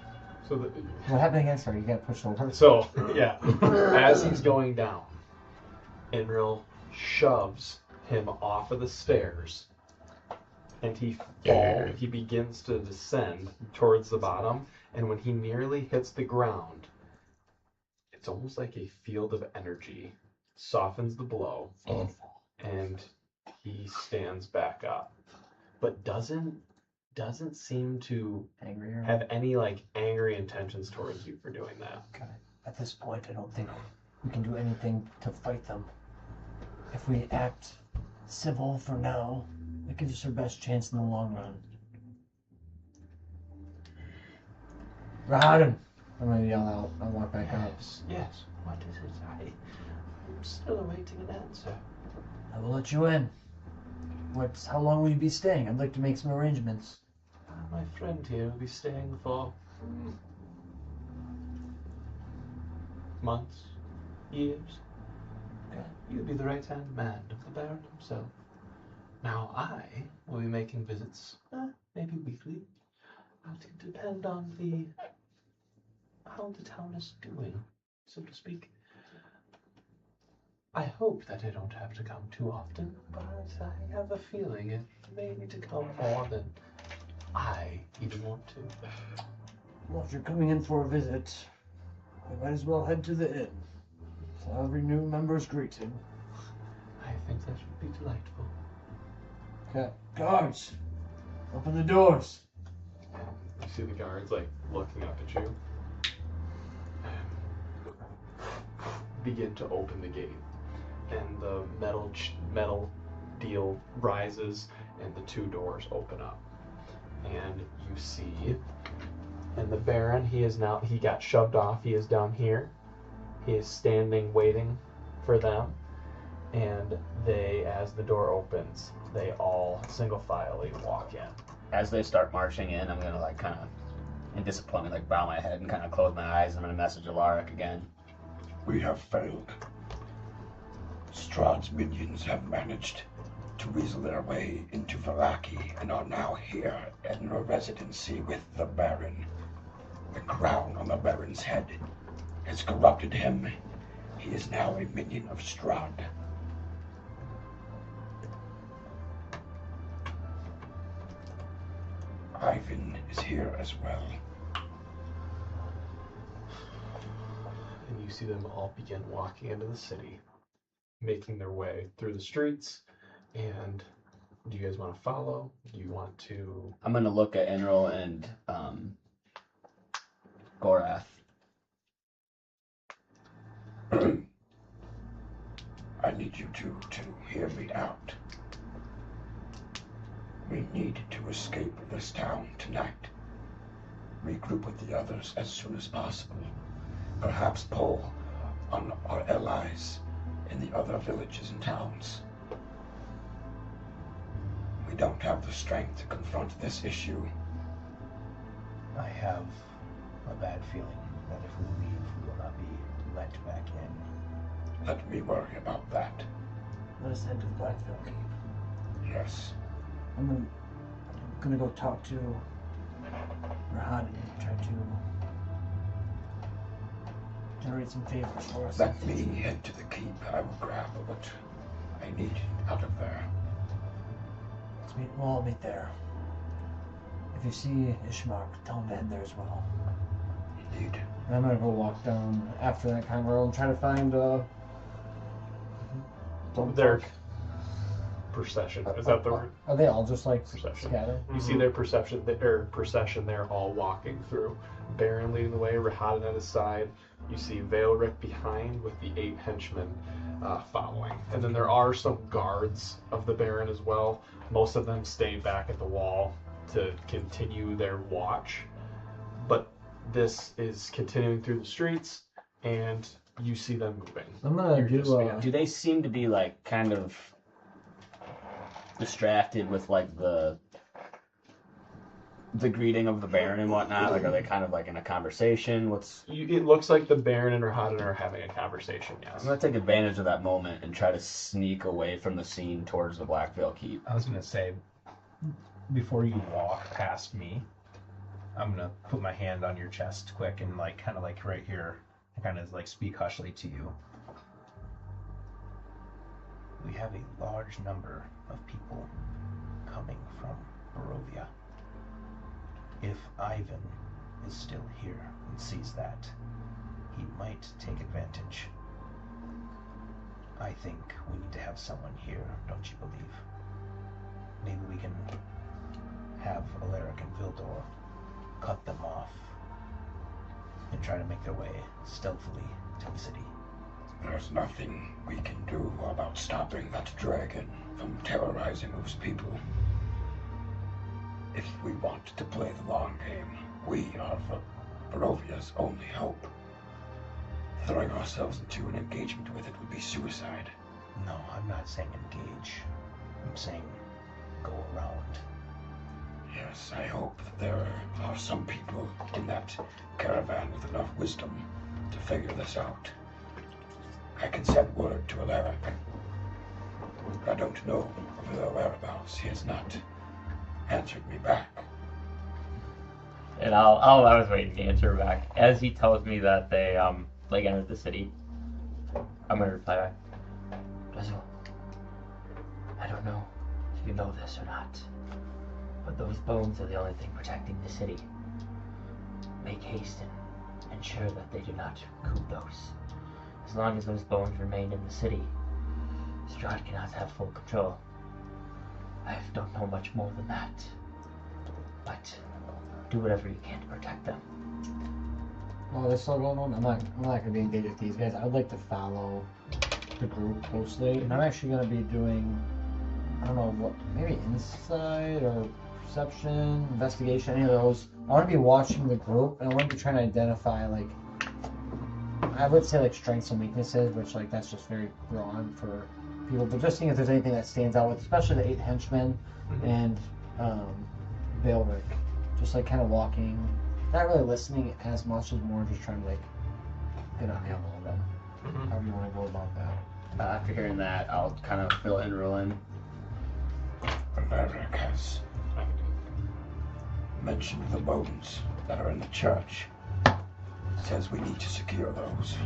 So, What happened again? Sorry, you got pushed over. so yeah, as he's going down, Ynryll shoves him off of the stairs, and he begins to descend towards the bottom, and when he nearly hits the ground, it's almost like a field of energy softens the blow, and he stands back up, but doesn't seem to Angrier? have any like angry intentions towards you for doing that. Okay. At this point, I don't think we can do anything to fight them. If we act civil for now, it gives us our best chance in the long run. Rahadin! I'm gonna yell out. I'll walk back up. Yes. What is it? I'm still awaiting an answer. I will let you in. How long will you be staying? I'd like to make some arrangements. My friend here will be staying for months, years. Okay. You'll be the right-hand man of the Baron himself. Now I will be making visits, maybe weekly. It'll depend on how the town is doing, so to speak. I hope that I don't have to come too often, but I have a feeling it may need to come more than I even want to. Well, if you're coming in for a visit, we might as well head to the inn. So every new member's greeting. I think that would be delightful. Okay. Guards! Open the doors! You see the guards like looking up at you and begin to open the gate, and the metal deal rises, and the two doors open up, and you see, and the Baron, he got shoved off. He is down here. He is standing waiting for them, and as the door opens, they all single filely walk in. As they start marching in, I'm gonna like kind of, in disappointment, like bow my head and kind of close my eyes. I'm gonna message Vaelric again. We have failed. Strahd's minions have managed to weasel their way into Vallaki and are now here in a residency with the Baron. The crown on the Baron's head has corrupted him. He is now a minion of Strahd. Ivan is here as well. And you see them all begin walking into the city, making their way through the streets. And do you guys want to follow? Do you want to? I'm gonna look at Ynryll and Gorath. I need you two to hear me out. We need to escape this town tonight. Regroup with the others as soon as possible. Perhaps pull on our allies in the other villages and towns. We don't have the strength to confront this issue. I have a bad feeling that if we leave, we will not be let back in. Let me worry about that. Let us head to the Blackville Keep. Yes. I'm gonna go talk to Rahadin and try to generate some favors for us. Let me head to the keep. I will grab what I need out of there. We'll all meet there. If you see Ishmak, tell him to head there as well. Indeed. I'm gonna go walk down after that kind of road and try to find Their procession. Is that the word? Are they all just like Procession. scattered? You see their procession they're all walking through. Baron leading the way, Rahadin at his side. You see Vaelric behind with the 8 henchmen following. And then there are some guards of the Baron as well. Most of them stay back at the wall to continue their watch. But this is continuing through the streets, and you see them moving. I'm gonna Do they seem to be like kind of distracted with like the greeting of the Baron and whatnot? Like, are they kind of like in a conversation? It looks like the Baron and Rahadin are having a conversation, yes. I'm gonna take advantage of that moment and try to sneak away from the scene towards the Blackville Keep. I was gonna say, before you walk past me, I'm gonna put my hand on your chest quick and like kind of like right here, kind of like speak hushly to you. We have a large number of people coming from Barovia. If Ivan is still here and sees that, he might take advantage. I think we need to have someone here, don't you believe? Maybe we can have Vaelric and Vildor cut them off and try to make their way stealthily to the city. There's nothing we can do about stopping that dragon from terrorizing those people. If we want to play the long game, we are Barovia's only hope. Throwing ourselves into an engagement with it would be suicide. No, I'm not saying engage. I'm saying go around. Yes, I hope that there are some people in that caravan with enough wisdom to figure this out. I can send word to Vaelric. I don't know of their whereabouts. He has not answered me back. And I was waiting to answer back. As he tells me that they entered the city, I'm gonna reply back. Dra-Zhul, I don't know if you know this or not, but those bones are the only thing protecting the city. Make haste and ensure that they do not coup those. As long as those bones remain in the city, Strahd cannot have full control. I don't know much more than that, but do whatever you can to protect them. While this is all going on, I'm not gonna be engaged with these guys. I'd like to follow the group closely, and I'm actually gonna be doing, I don't know what, maybe insight or perception, investigation, any of those. I want to be watching the group, and I want to be trying to identify, like, I would say like strengths and weaknesses, which like that's just very broad for people, but just seeing if there's anything that stands out with, especially the 8 henchmen and Vaelric. Just like kind of walking, not really listening as much as more just trying to like get an eye on all of them. How do you want to go about that? After hearing that, I'll kind of fill Ynryll in. Vaelric has mentioned the bones that are in the church. Says we need to secure those,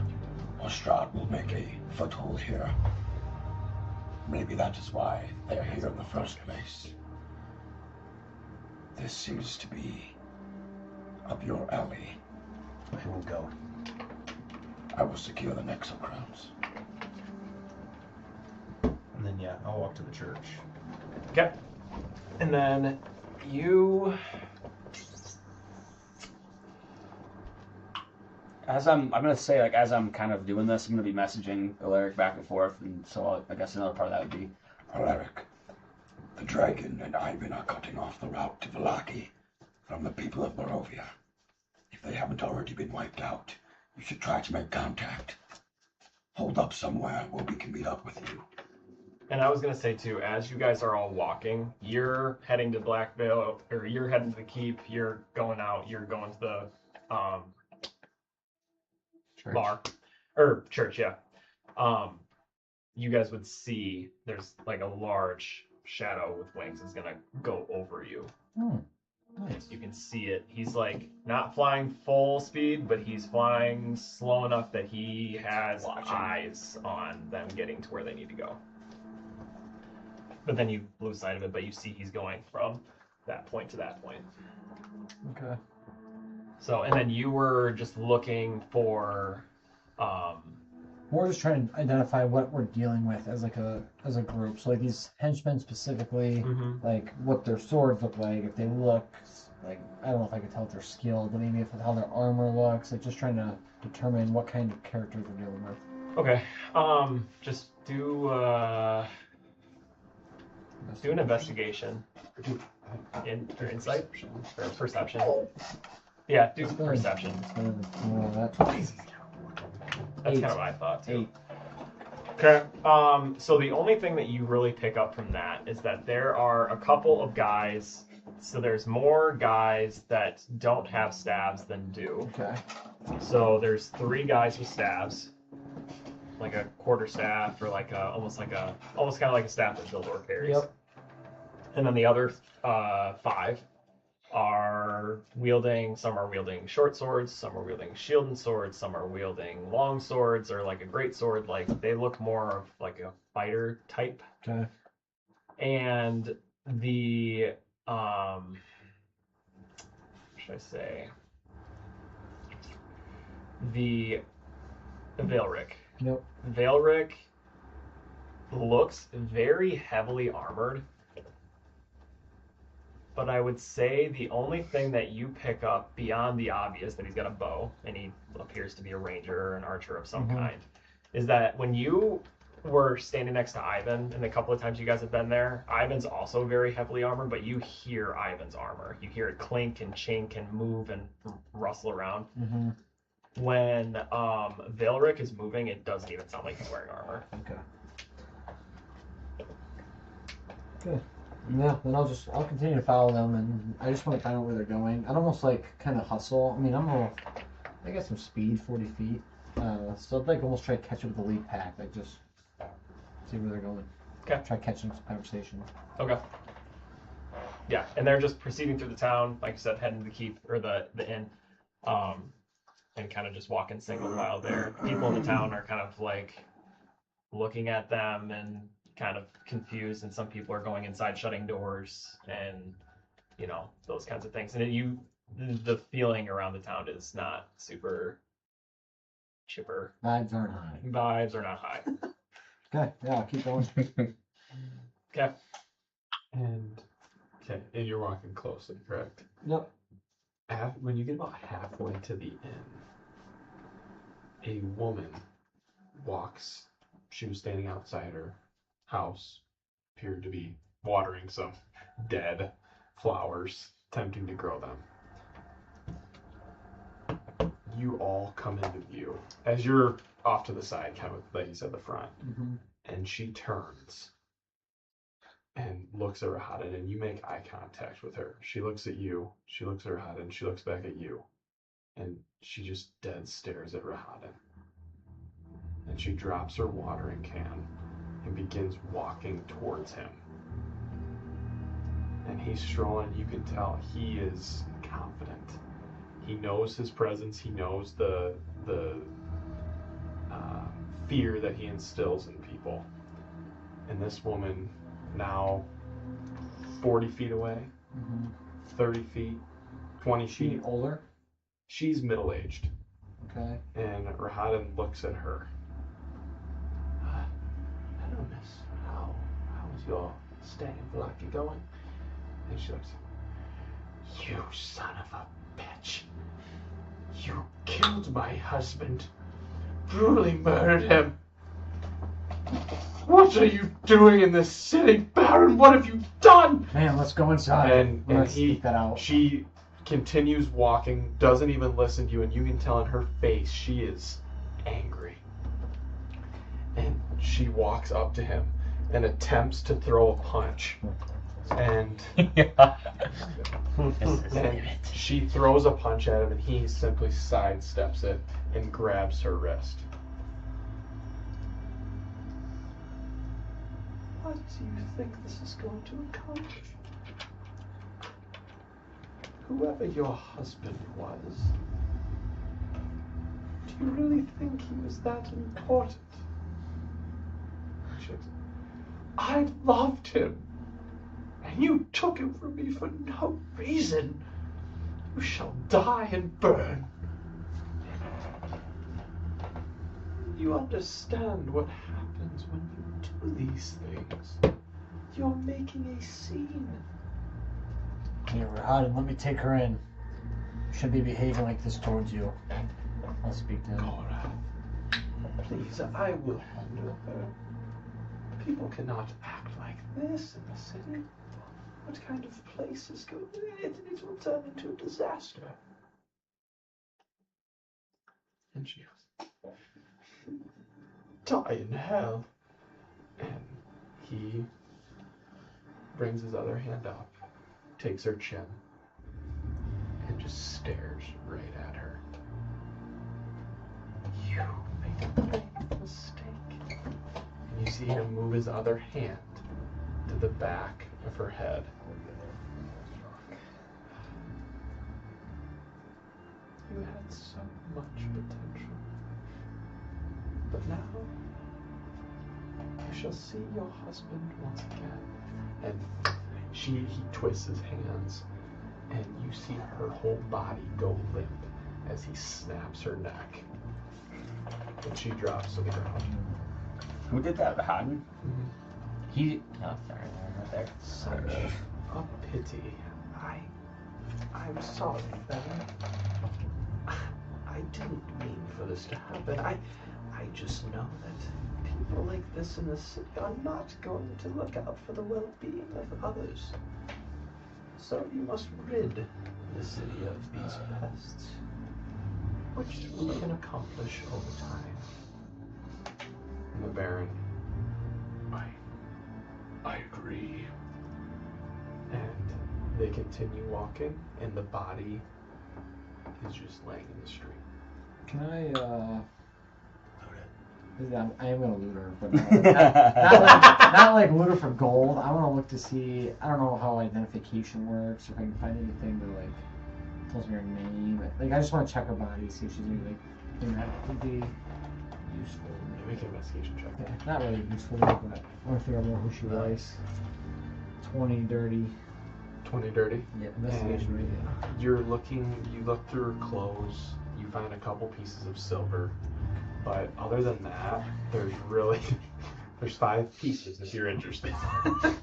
or Strahd will make a foothold here. Maybe that is why they're here in the first place. This seems to be up your alley. I will go. I will secure the Nexo crowns. And then yeah, I'll walk to the church. Okay. And then you... As I'm gonna say, like, as I'm kind of doing this, I'm gonna be messaging Vaelric back and forth, and so I guess another part of that would be, Vaelric, the dragon and Ivan are cutting off the route to Vallaki from the people of Barovia. If they haven't already been wiped out, you should try to make contact. hold up somewhere where we can meet up with you. And I was gonna say too, as you guys are all walking, you're heading to Black Veil, or you're heading to the keep. You're going out. You're going to the Church. bar or church. Yeah. You guys would see there's like a large shadow with wings is gonna go over you. Nice. You can see it. He's like not flying full speed, but he's flying slow enough that he has eyes on them getting to where they need to go. But then you lose sight of it, but you see he's going from that point to that point. Okay. So, and then you were just looking for, We're just trying to identify what we're dealing with as like a group. So like these henchmen specifically, like what their swords look like, if they look like, I don't know if I could tell if they're skilled, but maybe if how their armor looks, like just trying to determine what kind of characters we're dealing with. okay, just do an investigation. Or insight? Or perception. Yeah, do perception. That's kind of what I thought too. 8. Okay. So the only thing that you really pick up from that is that there are a couple of guys. So there's more guys that don't have staves than do. Okay. So there's 3 guys with staves, like a quarter staff or like almost kind of like a staff that Vildor carries. Yep. And then the other 5 are wielding. Some are wielding short swords. Some are wielding shield and swords. Some are wielding long swords or like a great sword. Like they look more of like a fighter type. Okay. And the what should I say? The Vaelric. Yep. Vaelric looks very heavily armored. But I would say the only thing that you pick up beyond the obvious, that he's got a bow and he appears to be a ranger or an archer of some kind, is that when you were standing next to Ivan, and a couple of times you guys have been there, Ivan's also very heavily armored, but you hear Ivan's armor. You hear it clink and chink and move and rustle around. When Vaelric is moving, it doesn't even sound like he's wearing armor. Okay. Good. Yeah, then I'll continue to follow them, and I just want to find out where they're going. I'd almost like kind of hustle. I mean, I got some speed, 40 feet. So I'd like almost try to catch up with the lead pack, like just see where they're going. Okay. Try catching some conversation. Okay. Yeah, and they're just proceeding through the town, like I said, heading to the keep or the inn, and kind of just walking single file there. People in the town are kind of like looking at them and kind of confused, and some people are going inside shutting doors and those kinds of things. And the feeling around the town is not super chipper. Vibes aren't high. Vibes are not high. Okay, yeah, I'll keep going. Okay. And you're walking closely, correct? Yep. When you get about halfway to the inn, a woman walks. She was standing outside her house, appeared to be watering some dead flowers, attempting to grow them. You all come into view as you're off to the side, kind of like you said, the front. And she turns and looks at Rahadin, and you make eye contact with her. She looks at you, she looks at Rahadin, she looks back at you, and she just dead stares at Rahadin. And she drops her watering can and begins walking towards him. And he's strolling. You can tell he is confident. He knows his presence. He knows the fear that he instills in people. And this woman, now 40 feet away, 30 feet, 20 feet. Older? She's middle-aged. Okay. And Rahadin looks at her. Hello, miss. How's your stay in Vallaki going? And she looks, you son of a bitch. You killed my husband. Brutally murdered him. What are you doing in this city, Baron? What have you done? Man, let's go inside. And Let's speak that out. She continues walking, doesn't even listen to you, and you can tell in her face she is angry. And she walks up to him and attempts to throw a punch. And she throws a punch at him, and he simply sidesteps it and grabs her wrist. What do you think this is going to accomplish? Whoever your husband was, do you really think he was that important? I loved him, and you took him from me for no reason. You shall die and burn. You understand what happens when you do these things. You're making a scene. Here, Rahadin, let me take her in. You shouldn't be behaving like this towards you. I'll speak to him. Cora, please, I will handle her. People cannot act like this in the city. What kind of place is going? It will turn into a disaster. And she goes, die in hell. And he brings his other hand up, takes her chin, and just stares right at her. You made a great mistake. And you see him move his other hand to the back of her head. You had so much potential. But now, you shall see your husband once again. And he twists his hands, and you see her whole body go limp as he snaps her neck. And she drops to the ground. Who did that, Rahadin? He. Oh, sorry, right there. Such a pity. I'm sorry, Ben. I didn't mean for this to happen. I just know that people like this in the city are not going to look out for the well-being of others. So you must rid the city of these pests, which we can accomplish over time. And the Baron, I agree. and they continue walking, and the body is just laying in the street. Can I I am gonna loot her, but not like loot her for gold. I want to look to see. I don't know how identification works. If I can find anything that like tells me her name. Like I just want to check her body, see if she's maybe like thing that would be useful. Make an investigation check. Yeah, not really useful, but I want to figure out more who she was. 20 dirty. 20 dirty. Yeah, investigation rate. Yeah. You're looking, you look through her clothes, you find a couple pieces of silver, but other than that, there's 5 pieces if you're interested.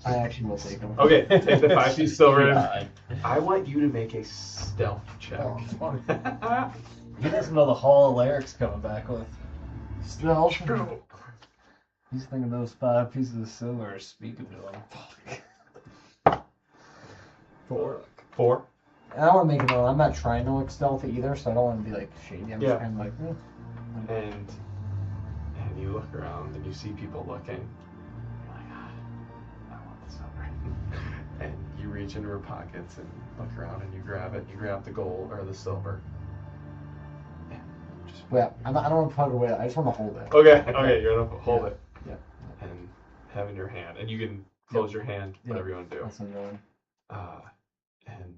I actually will take them. Okay, take the 5 pieces silver. I want you to make a stealth check. Oh, He doesn't know the Hall of Vaelric's coming back with. Stealth. He's thinking those 5 pieces of silver are speaking to him. 4. And I want to make it known, I'm not trying to look stealthy either, so I don't want to be like shady. I'm just kind of like, And you look around and you see people looking. You're like, I want the silver. And you reach into her pockets and look around and you grab it. You grab the gold or the silver. And just well, I don't want to plug away. I just want to hold it. Okay, you're gonna hold it. Yeah. And have in your hand, and you can close your hand, whatever you want to do. That's what I'm doing. And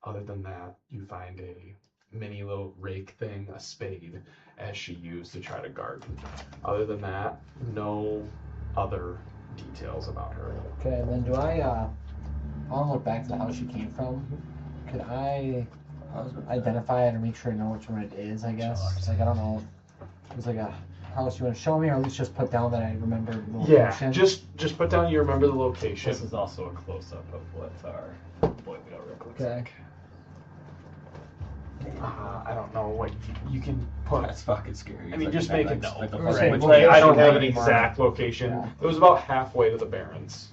other than that, you find a mini little rake thing, a spade, as she used to try to garden. Other than that, no other details about her. Okay, and then do I want to look back to the house she came from. Could I identify it or make sure I know which one it is, I guess? It's like, I don't know. It's like a house you want to show me, or at least just put down that I remember the location? Yeah, just put down you remember the location. This is also a close-up of what our boy Vaelric looks like. I don't know what you can put. That's fucking scary. I mean, just make it. like the Okay, first well, Like, I don't Yeah. have an exact location. Yeah. It was about halfway to the Barrens,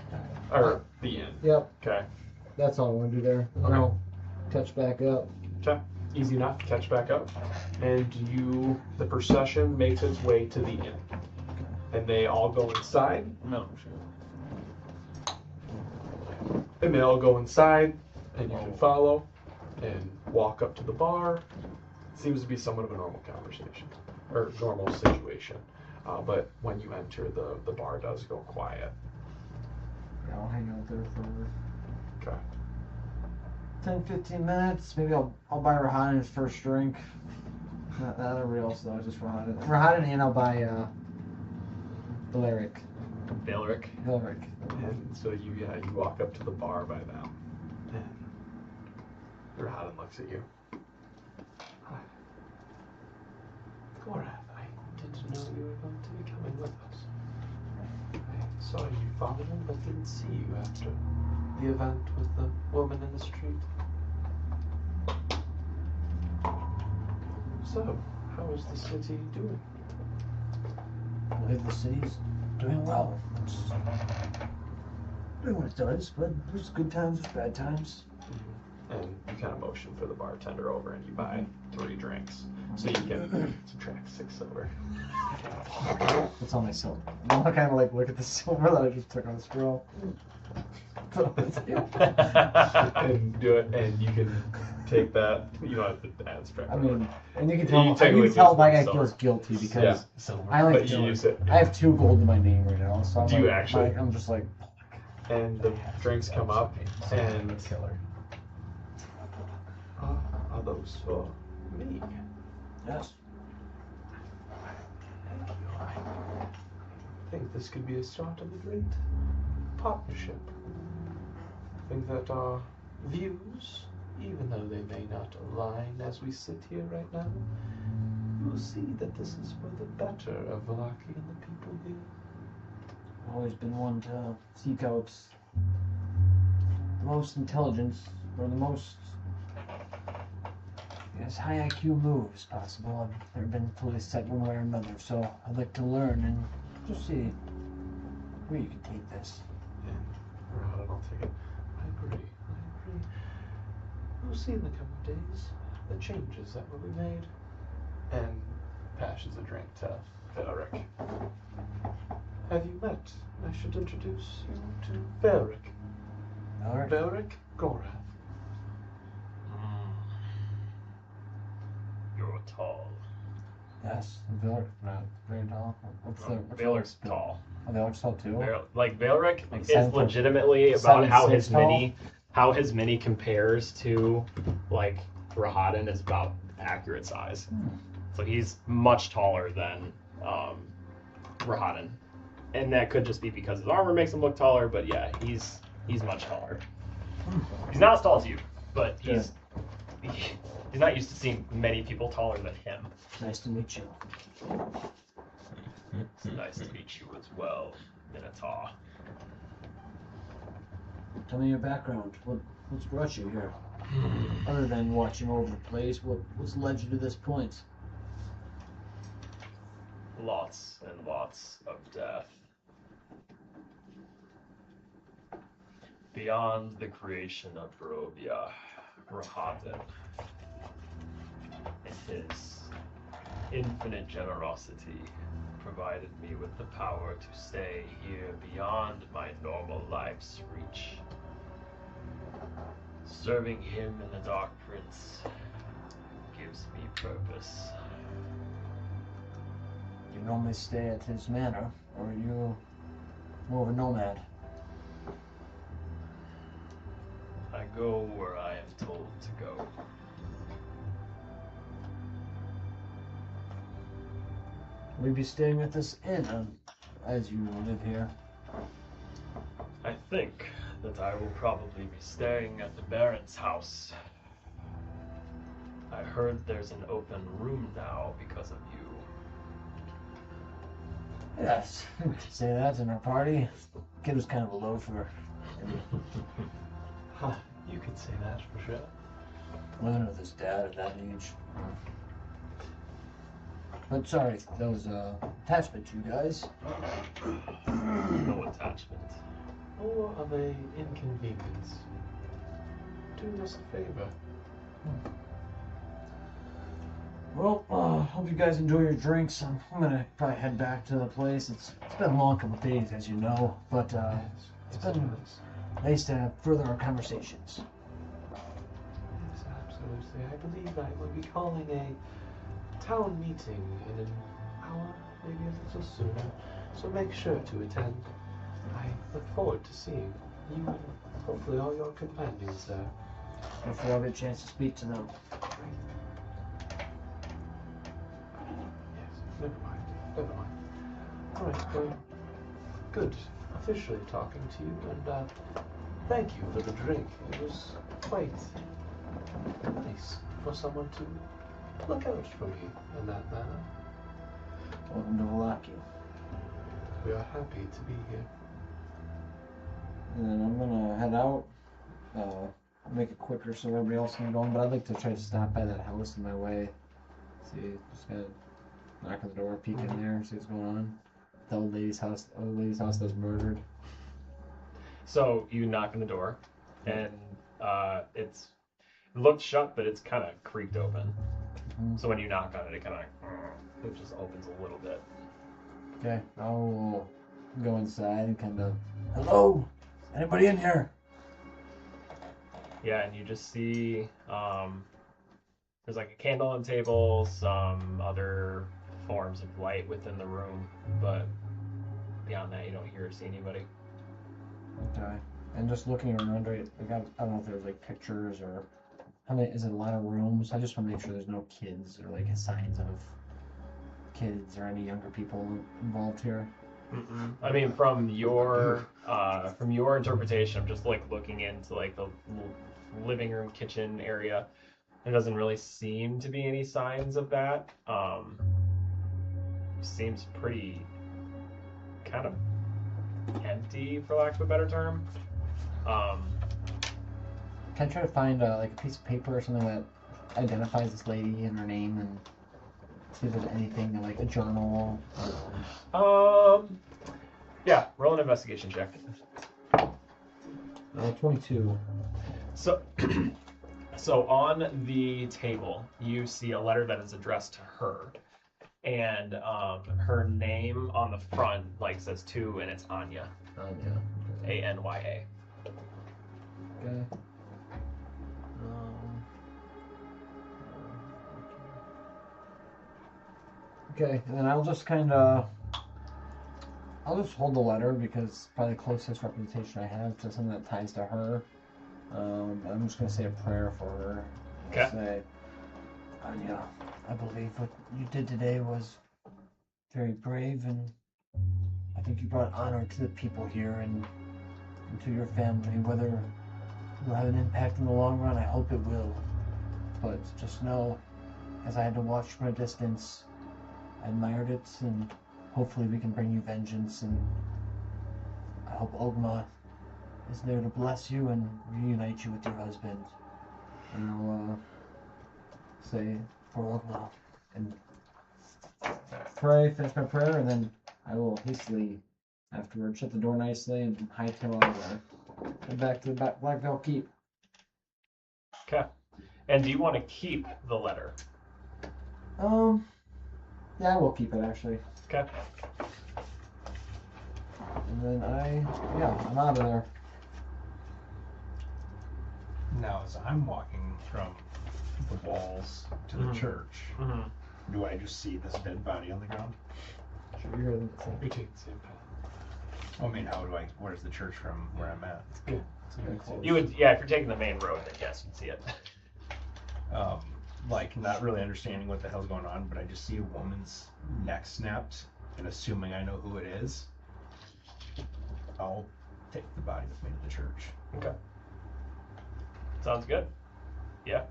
or the inn. Yep, Okay. that's all I want to do there. Okay. I'll catch back up. Okay. Easy enough. Catch back up, and the procession makes its way to the inn, and they all go inside. No. And they all go inside, and you can follow and walk up to the bar. Seems to be somewhat of a normal conversation or normal situation, but when you enter, the bar does go quiet. Yeah, I'll hang out there for Okay. 10-15 minutes. Maybe I'll buy Rahadin his first drink. Not everybody else though, just Rahadin. Rahadin, and I'll buy Vaelric. Vaelric. Vaelric. And so you walk up to the bar by them, and Rahadin looks at you. Hi. Gorath, I didn't know you were going to be coming with us. I saw you following, but didn't see you after the event with the woman in the street. So, how is the city doing? I believe the city's doing well. It's doing what it does, but there's good times, there's bad times. And you kind of motion for the bartender over, and you buy 3 drinks, so you can subtract 6 silver. What's on my silver? I kind of like look at the silver that I just took on the scroll. And do it, and you can take that. You don't have to add subtract. I mean, and you can You tell, technically my guy lose 1 feels guilty because Yeah. Silver. I like But you use it. I have 2 gold in my name right now, so I'm Do you like, actually? I'm just like, And the drinks come up, and Killer. are those for me? Yes. Thank you. I think this could be a start of a great partnership. I think that our views, even though they may not align as we sit here right now, you'll see that this is for the better of Vallaki and the people here. I've always been one to seek out the most intelligence or the most, high IQ moves possible. I've never been fully set one way or another, so I'd like to learn and just see where you can take this. And I'll take it. I agree. We'll see in the coming days the changes that will be made. And passes a drink to Vaelric. Have you met? I should introduce you to Vaelric. Alright. Vaelric Gorath. You're tall. Yes, Vaelric, not very tall. What's the Vaelric's tall. Oh, Vaelric's tall too? Vaelric Like is 7 foot- legitimately about 7'6" how his tall? mini compares to like Rahadin is about accurate size. So he's much taller than Rahadin. And that could just be because his armor makes him look taller, but yeah, he's much taller. He's not as tall as you, but he's not used to seeing many people taller than him. Nice to meet you. It's nice to meet you as well, Minotaur. Tell me your background. What's brought you here? Other than watching over the place, what's led you to this point? Lots and lots of death. Beyond the creation of Barovia, Rahadin, in his infinite generosity, provided me with the power to stay here beyond my normal life's reach. Serving him in the Dark Prince gives me purpose. You normally stay at his manor, or are you more of a nomad? I go where I am told to go. Will you be staying at this inn as you live here? I think that I will probably be staying at the Baron's house. I heard there's an open room now because of you. Yes, we could say that in our party. Kid was kind of a loafer. Huh, you could say that for sure. Living with his dad at that age. But sorry, that was attachment to you guys. No attachment. More of a inconvenience. Do us a favor. Well, hope you guys enjoy your drinks. I'm gonna probably head back to the place. It's been a long couple of days, as you know, but it's been nice to have further our conversations. Yes, absolutely. I believe I will be calling a town meeting in an hour, maybe a little sooner. So make sure to attend. I look forward to seeing you and hopefully all your companions there. Hopefully I'll get a chance to speak to them. Yes, never mind. Never mind. Alright, well, good officially talking to you, and thank you for the drink. It was quite nice for someone to look out for me in that manner. Welcome to Vallaki. We are happy to be here. And then I'm gonna head out. Make it quicker so everybody else can go on, but I'd like to try to stop by that house on my way. See, just gotta knock on the door, peek in there, see what's going on. The old lady's house that was murdered. So you knock on the door, and it looked shut, but it's kind of creaked open. Mhm. So when you knock on it, it just opens a little bit. Okay, I'll go inside and kind of. Hello? Anybody in here? Yeah, and you just see there's like a candle on the table, some other forms of light within the room, but beyond that, you don't hear or see anybody. Okay, and just looking around, right? Like I don't know if there's like pictures or how many. Is it a lot of rooms? I just want to make sure there's no kids or like signs of kids or any younger people involved here. Mm-mm. I mean, from your interpretation, I'm just like looking into like the living room, kitchen area. There doesn't really seem to be any signs of that. Seems pretty kind of empty, for lack of a better term. Can I try to find like a piece of paper or something that identifies this lady and her name and see if there's anything like a journal? Yeah, roll an investigation check. 22. So, so on the table, you see a letter that is addressed to her, and her name on the front like says to, and it's Anya. Anya. Anya. Okay. Okay, and then I'll just I'll just hold the letter because it's probably the closest representation I have to something that ties to her. I'm just gonna say a prayer for her. Okay. Say, Anya, I believe what you did today was very brave, and I think you brought honor to the people here and to your family. Whether it will have an impact in the long run, I hope it will. But just know, as I had to watch from a distance, I admired it, and hopefully we can bring you vengeance, and I hope Ogma is there to bless you and reunite you with your husband. and I'll say for Ogma and pray, finish my prayer, and then I will hastily afterward shut the door nicely and hightail out of there. Head back to the Black Veil Keep. Okay. And do you want to keep the letter? Yeah, I will keep it actually. Okay. And then I'm out of there. Now, as I'm walking from the walls to the church, do I just see this dead body on the ground? Sure, you're in We take the same path. I mean, where's the church from where I'm at? okay, close. You would, yeah. If you're taking the main road, then yes, you'd see it. Like, not really understanding what the hell's going on, but I just see a woman's neck snapped, and assuming I know who it is, I'll take the body with me to the church. Okay. Sounds good. Yeah.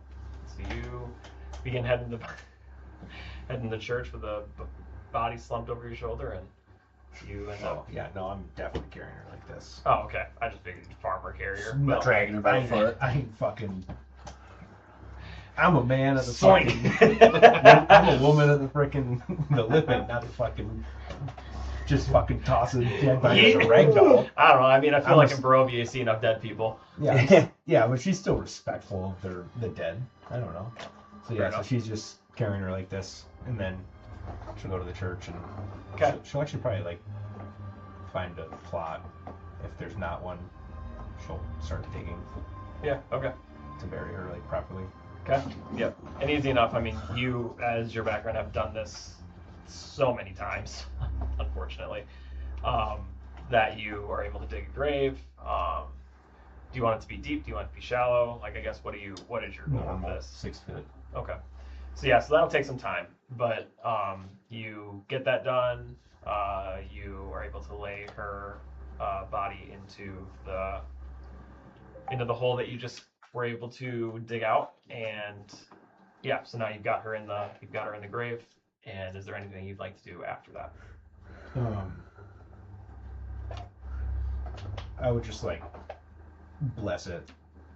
So you begin heading to church with a body slumped over your shoulder, and you end up. Yeah, no, I'm definitely carrying her like this. Oh, okay. I just figured farmer carrier. No, dragging her by the foot. I ain't fucking. I'm a man of the Soink. fucking. I'm a woman of the freaking the living, not the fucking. Just fucking toss a dead body as a ragdoll. I don't know. I mean, I feel I'm like a- in Barovia you see enough dead people. Yeah, yeah, but she's still respectful of the dead. I don't know. So Fair yeah, so enough. she's just carrying her like this, and then she'll go to the church, and Okay. she'll actually probably like find a plot. If there's not one, she'll start digging Yeah. Okay. to bury her like properly. Okay. Yep. And easy enough. I mean, you, as your background, have done this so many times, unfortunately, that you are able to dig a grave. Do you want it to be deep? Do you want it to be shallow? Like, I guess, what is your goal with Normal, this? 6 foot. Okay. So yeah, so that'll take some time, but you get that done. You are able to lay her body into the hole that you just were able to dig out, and yeah. So now you've got her in the grave. And is there anything you'd like to do after that? I would just like bless it.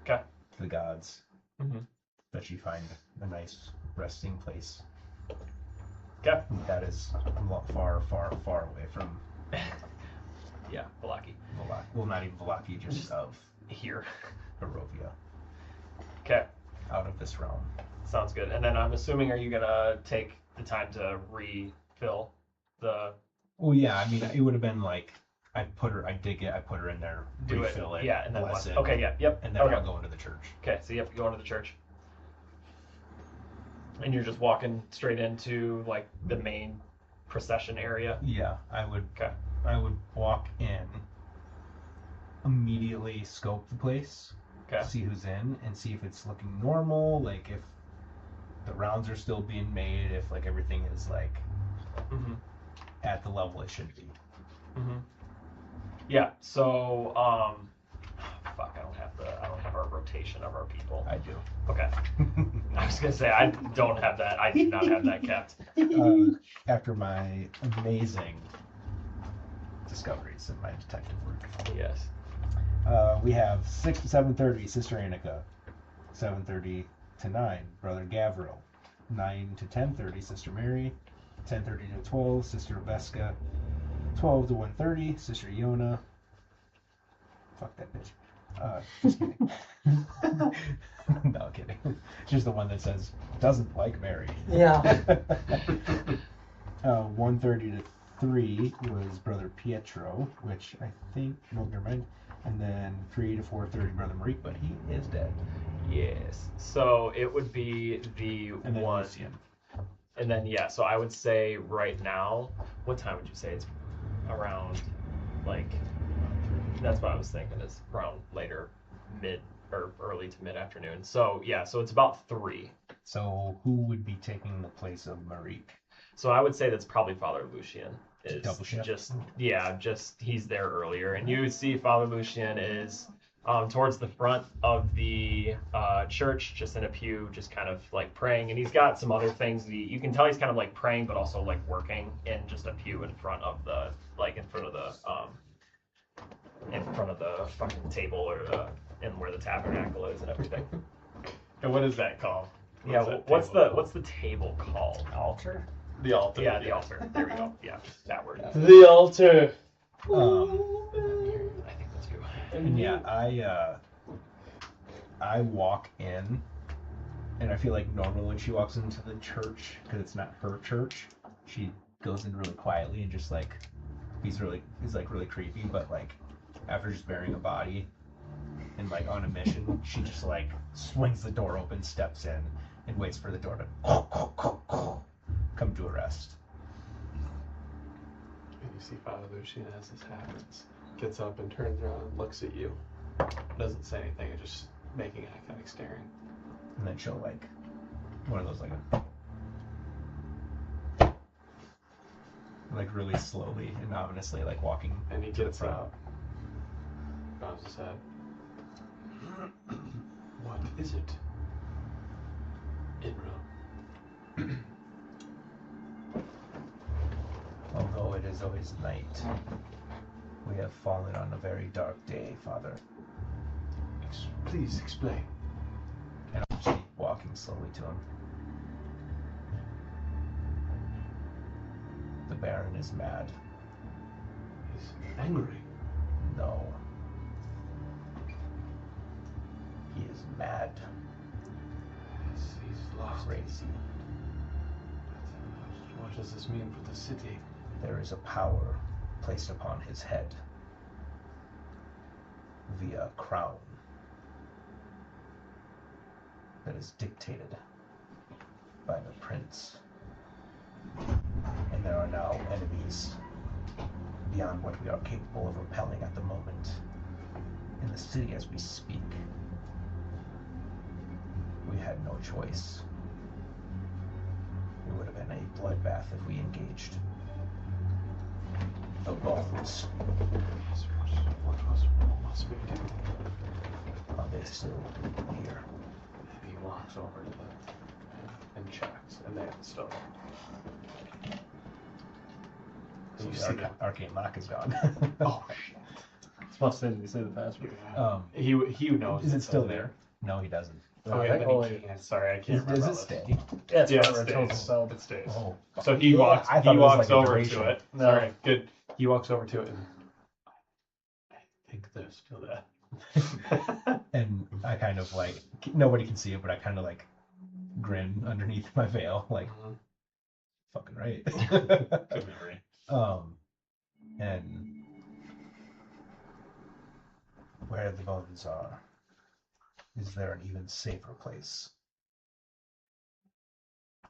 Okay. To the gods. Mhm. That she find a nice resting place. Okay. That is far, far, far away from Yeah, Vallaki. Vallaki. Well, not even Vallaki, just of Here. Barovia. Okay. Out of this realm. Sounds good. And then I'm assuming, are you gonna take the time to refill the? Well, yeah. I mean, it would have been like I dig it, I put her in there, Do refill it, yeah, and then bless it. Okay, yeah, yep. And then okay. I'll go into the church. Okay, so you have to go into the church. And you're just walking straight into like the main procession area. Yeah, I would. Okay. I would walk in, immediately scope the place, Okay. see who's in, and see if it's looking normal. Like if the rounds are still being made, if like everything is like Mm-hmm. at the level it should be. Mm-hmm. Yeah. So fuck, I don't have our rotation of our people. I do. Okay. I was gonna say I don't have that. I do not have that kept. After my amazing discoveries in my detective work. Yes. We have 6 to 7:30, Sister Annika. 7:30 to 9, Brother Gavril. 9 to 10:30, Sister Mary. 10:30 to 12, Sister Veska. 12 to 1:30, Sister Iona. Fuck that bitch. Just kidding. No, kidding. She's the one that says doesn't like Mary. Yeah. 1:30 to 3 was Brother Pietro, which I think, no, never mind. And then 3 to 4:30, Brother Marik, but he is dead. Yes. So it would be the And then one. Lucian. And then yeah. So I would say right now. What time would you say it's around? Like that's what I was thinking is around later, mid or early to mid afternoon. So yeah. So it's about 3. So who would be taking the place of Marik? So I would say that's probably Father Lucian. Is Double shift? just he's there earlier, and you would see Father Lucian is towards the front of the church, just in a pew, just kind of like praying, and he's got some other things. You can tell he's kind of like praying, but also like working in just a pew in front of the fucking table or and where the tabernacle is and everything. And what is that called? What's the table called? Altar? The altar. Yeah, the altar. There we go. Yeah, that word. The altar. I think that's you. And yeah, I walk in, and I feel like normally when she walks into the church, because it's not her church, she goes in really quietly and just like is really creepy. But like after just burying a body and like on a mission, she just like swings the door open, steps in, and waits for the door to come to a rest. And you see Father Lucian as this happens. Gets up and turns around and looks at you. Doesn't say anything, just making eye contact, staring. And then she'll like one of those like really slowly and ominously like walking. And he to the gets front. up. Bows his head. What is it? Ynryll. Although it is always night, we have fallen on a very dark day, Father. Please explain. And I'll just keep walking slowly to him. The Baron is mad. He's angry. No. He is mad. He's lost. Crazy. What does this mean for the city? There is a power placed upon his head via a crown that is dictated by the prince. And there are now enemies beyond what we are capable of repelling at the moment in the city as we speak. We had no choice. It would have been a bloodbath if we engaged. The bones. What must we do? Are they still here? He walks over to them and checks, and they are still. So You the see them. arcane lock is gone. Oh shit. It's supposed to say the password. He knows. Is it it's still there? No, he doesn't. Okay, then he can't. Sorry, I can't remember. Does all it this. stay? Yeah, it's Yeah, whatever it it tells stays. us. It stays. Oh. So he walks. I He thought it was walks like a over duration. to it. No. Sorry, good. He walks over to it, and I think they're still there. And I kind of like, nobody can see it, but I kind of like grin underneath my veil, like, fucking right. Good memory. And where the bones are, is there an even safer place?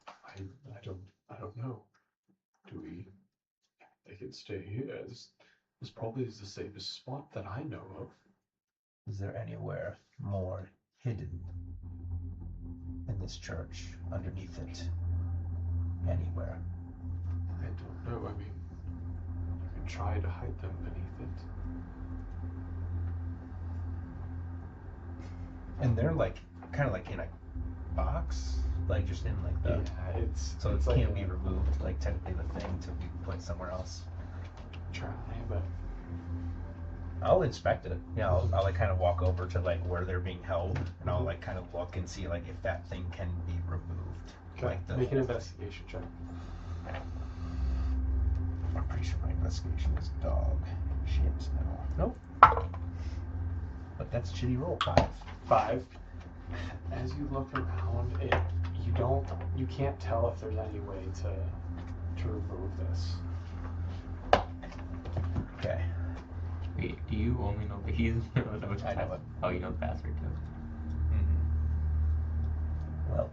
I don't know. Do we? They can stay here. This probably is the safest spot that I know of. Is there anywhere more hidden in this church, underneath it? Anywhere? I don't know. I mean, you can try to hide them beneath it. And they're like, kind of like in a box, like just in like the. Yeah, it's So it like can't be removed, like technically the thing to be put somewhere else. try, but I'll inspect it. Yeah, I'll like kind of walk over to like where they're being held, and I'll like kind of look and see like if that thing can be removed. okay. Like the. Make an investigation check. I'm pretty sure my investigation is dog shit now. Nope. But that's a shitty roll. 5. As you look around, you can't tell if there's any way to remove this. Okay. Wait, do you only know the keys? I know it. Oh, you know the password too. Well,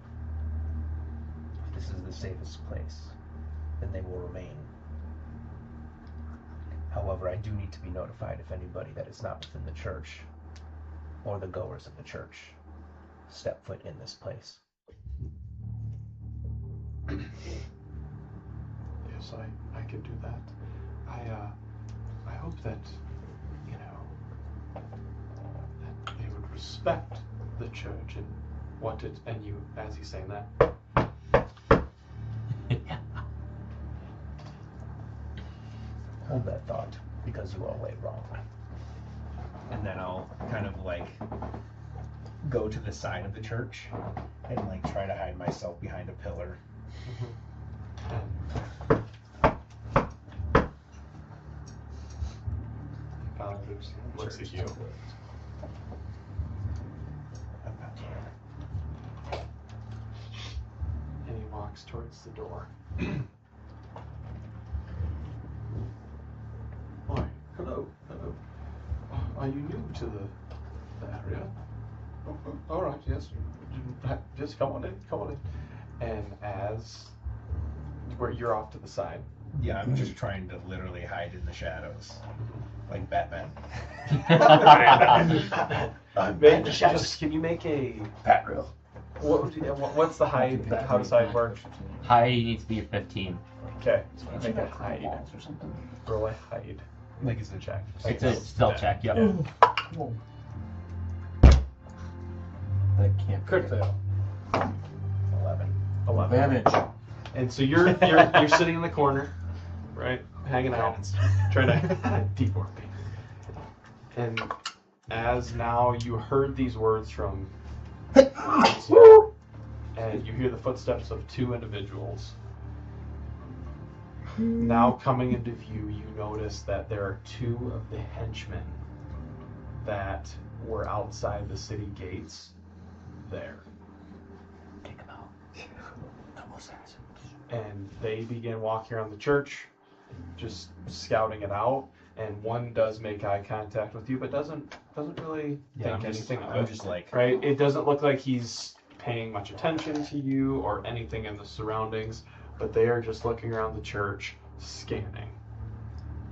if this is the safest place, then they will remain. However, I do need to be notified if anybody that is not within the church or the goers of the church step foot in this place. Yes, I can do that. I hope that, that they would respect the church and what it, and you, as he's saying that, Hold that thought, because you are way wrong. And then I'll kind of like go to the side of the church and like try to hide myself behind a pillar. Vaelric looks at you. And he walks towards the door. Why, hello. Are you new to the area? All right, yes. Just come on in. And as where you're off to the side. Yeah, I'm just trying to literally hide in the shadows, like Batman. Can you make a Pat real. what's the hide? How does hide work? High needs to be a 15. Okay, make a hide. Or something. Roll a hide. Like it's a check. It's a stealth check, yep. That can't be Crit good. fail. 11. Advantage. And so you're sitting in the corner, right, hanging out, trying to dework. And as now you heard these words from, and you hear the footsteps of 2 individuals. Now coming into view, you notice that there are 2 of the henchmen that were outside the city gates there. Take him out. Double assassins. and they begin walking around the church, just scouting it out. And one does make eye contact with you, but doesn't really think anything of it. I'm just like, right? It doesn't look like he's paying much attention to you or anything in the surroundings, but they are just looking around the church, scanning.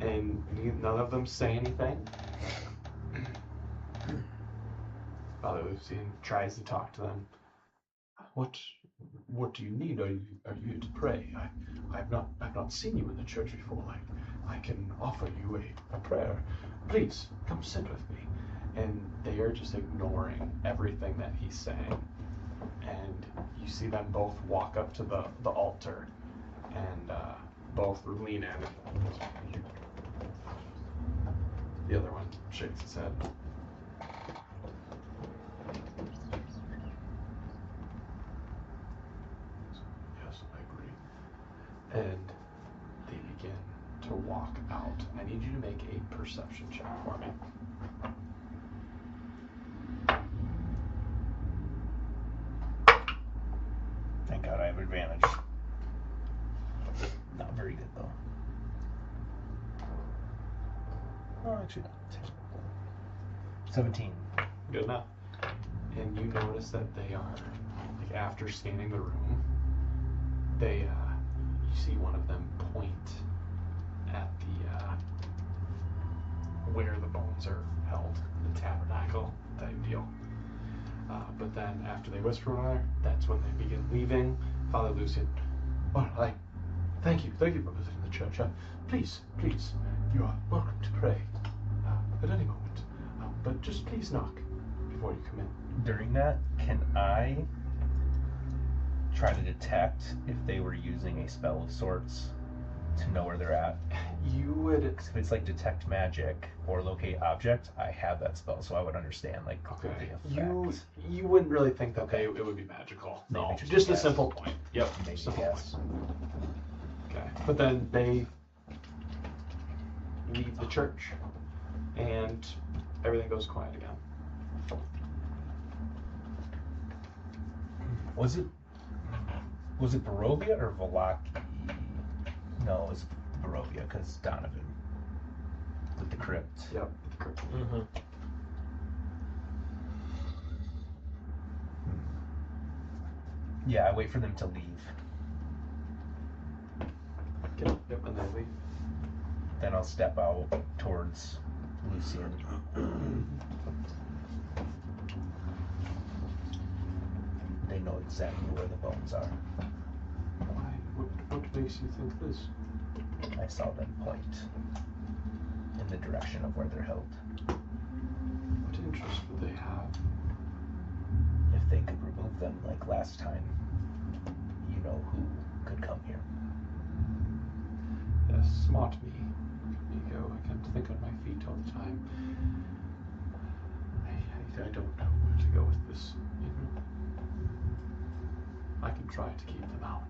And none of them say anything. Father Lucian tries to talk to them. What do you need? Are you here to pray? I've not seen you in the church before. I can offer you a prayer. Please come sit with me. And they are just ignoring everything that he's saying. And you see them both walk up to the altar and both lean in. The other one shakes his head. Yes, I agree. And they begin to walk out. I need you to make a perception check for me. thank God I have advantage. Not very good though. Oh, actually, 17. Good enough. And you notice that they are, like, after scanning the room, they, you see one of them point at the, where the bones are held, the tabernacle type deal. But then after they whisper one another, that's when they begin leaving. Father Lucian, Well, thank you for visiting the church. Please, you are welcome to pray at any moment. But just please knock before you come in. During that, can I try to detect if they were using a spell of sorts to know where they're at? you would, 'Cause if it's like detect magic or locate object, I have that spell, so I would understand like the effect. you wouldn't really think that Okay. it would be magical. Maybe No, just just a a guess. simple point. Yep, Maybe simple guess. point. Okay, but then they leave the church, and everything goes quiet again. Was it Barovia or Vallaki? No, it was Barovia because Donovan with the crypt. Yep. Yeah, I wait for them to leave. Yep, and they leave. Then I'll step out towards Lucian. They know exactly where the bones are. Why? What makes you think this? I saw them point in the direction of where they're held. What interest would they have? If they could remove them like last time, you know who could come here. Yes, smart me. Nico, I can't think on my feet all the time. I don't know where to go with this. I can try to keep them out.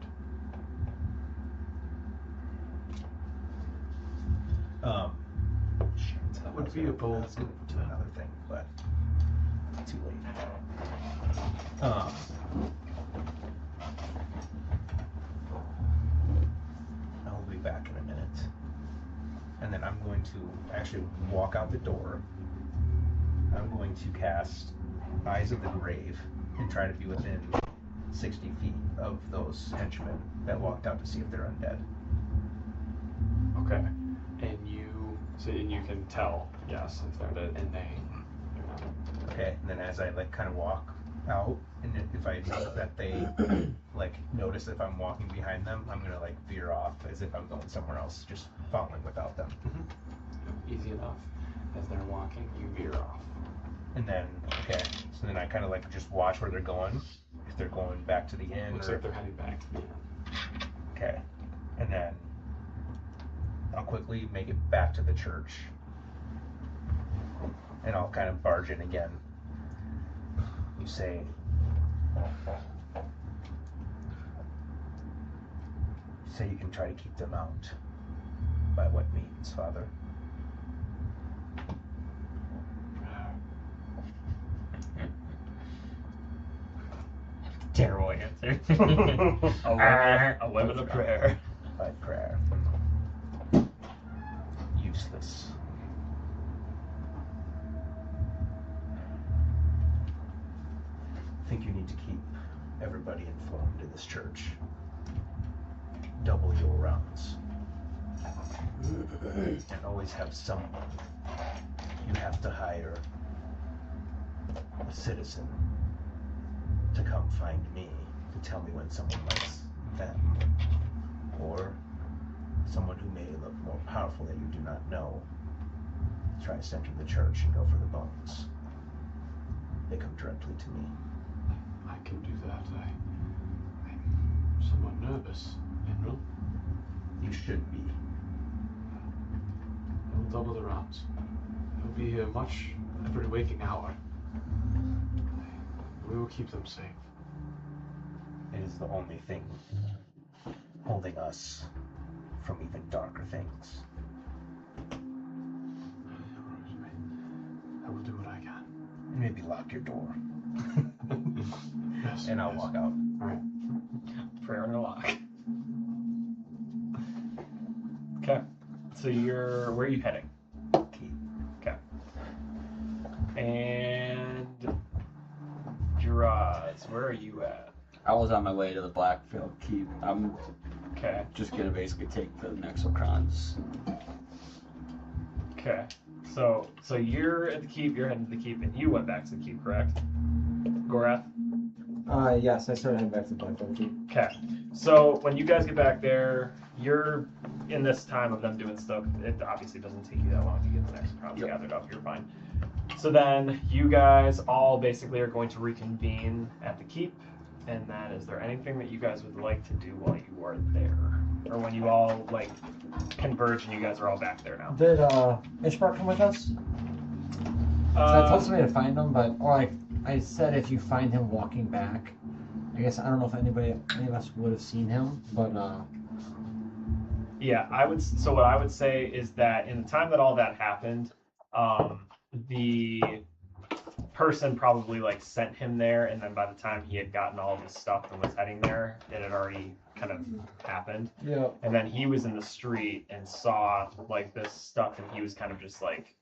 Shit, That would be a bold That's gonna do another thing, but too late. I'll be back in a minute, and then I'm going to actually walk out the door. I'm going to cast Eyes of the Grave and try to be within 60 feet of those henchmen that walked out to see if they're undead. Okay. And you can tell, yes, if they're dead, and they're not. Okay, and then as I like kind of walk out, and if I know that they like notice if I'm walking behind them, I'm gonna like veer off as if I'm going somewhere else, just following without them. Easy enough. As they're walking, you veer off. And then so then I kind of like just watch where they're going. If they're going back to the inn, Looks or, like they're heading back to the inn. okay, and then I'll quickly make it back to the church, and I'll kind of barge in again. You say, you can try to keep them out. By what means, Father? Terrible answer. A women of prayer. By prayer. Useless. I think you need to keep everybody informed in this church. Double your rounds. And always have someone. You have to hire a citizen to come find me to tell me when someone likes them. Or someone who may look more powerful that you do not know tries to enter the church and go for the bones. They come directly to me. I can do that. I'm somewhat nervous, Ynryll. You should be. I will double the rounds. I will be here much every waking hour. We will keep them safe. It is the only thing holding us from even darker things. I will do what I can. Maybe lock your door. Yes. And I'll yes. walk out. All right. Prayer and a lock. Okay. So where are you heading? Keep. Okay. And Dra-Zhul, where are you at? I was on my way to the Blackfield Keep. I'm Okay. just gonna basically take the Nexocrons. Okay. So you're at the keep, you're heading to the keep, and you went back to the keep, correct? Gorath? Yes, I started heading back to Blackfield Keep. Okay. So when you guys get back there, you're in this time of them doing stuff. It obviously doesn't take you that long to get the next crowds gathered up. You're fine. So then you guys all basically are going to reconvene at the keep. And then is there anything that you guys would like to do while you are there? Or when you all like converge and you guys are all back there now? Did Ishbar come with us? So I told somebody to find him, but I said if you find him walking back, I guess I don't know if any of us would have seen him, but Yeah, so what I would say is that in the time that all that happened, the person probably like sent him there, and then by the time he had gotten all of his stuff and was heading there, it had already kind of happened. yeah. And then he was in the street and saw like this stuff, and he was kind of just like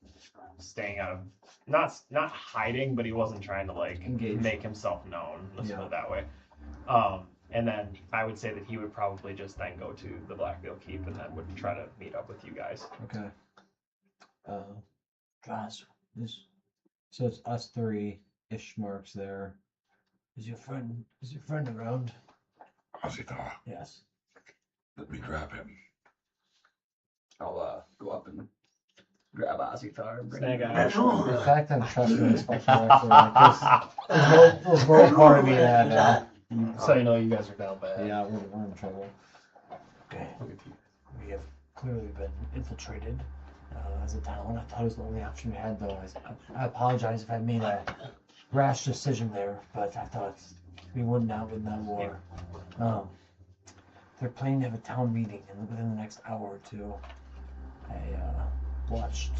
staying out of not hiding, but he wasn't trying to like Engage. make himself known. Let's put Yeah. it that way. And then I would say that he would probably just then go to the Blackfield Keep and then would try to meet up with you guys. Okay. Guys, so it's us three. Ishmark's there. Is your friend around? Azithar, Yes. let me grab him. I'll go up and grab Azithar and bring Snag him. eyes. The fact I'm trusting this fucking character, there's no part of me that. So you know you guys are down bad. Yeah, we're in trouble. Okay. We have clearly been infiltrated as a town. I thought it was the only option we had, though. I apologize if I made a rash decision there, but I thought we wouldn't win that war. They're planning to have a town meeting within the next hour or two. I watched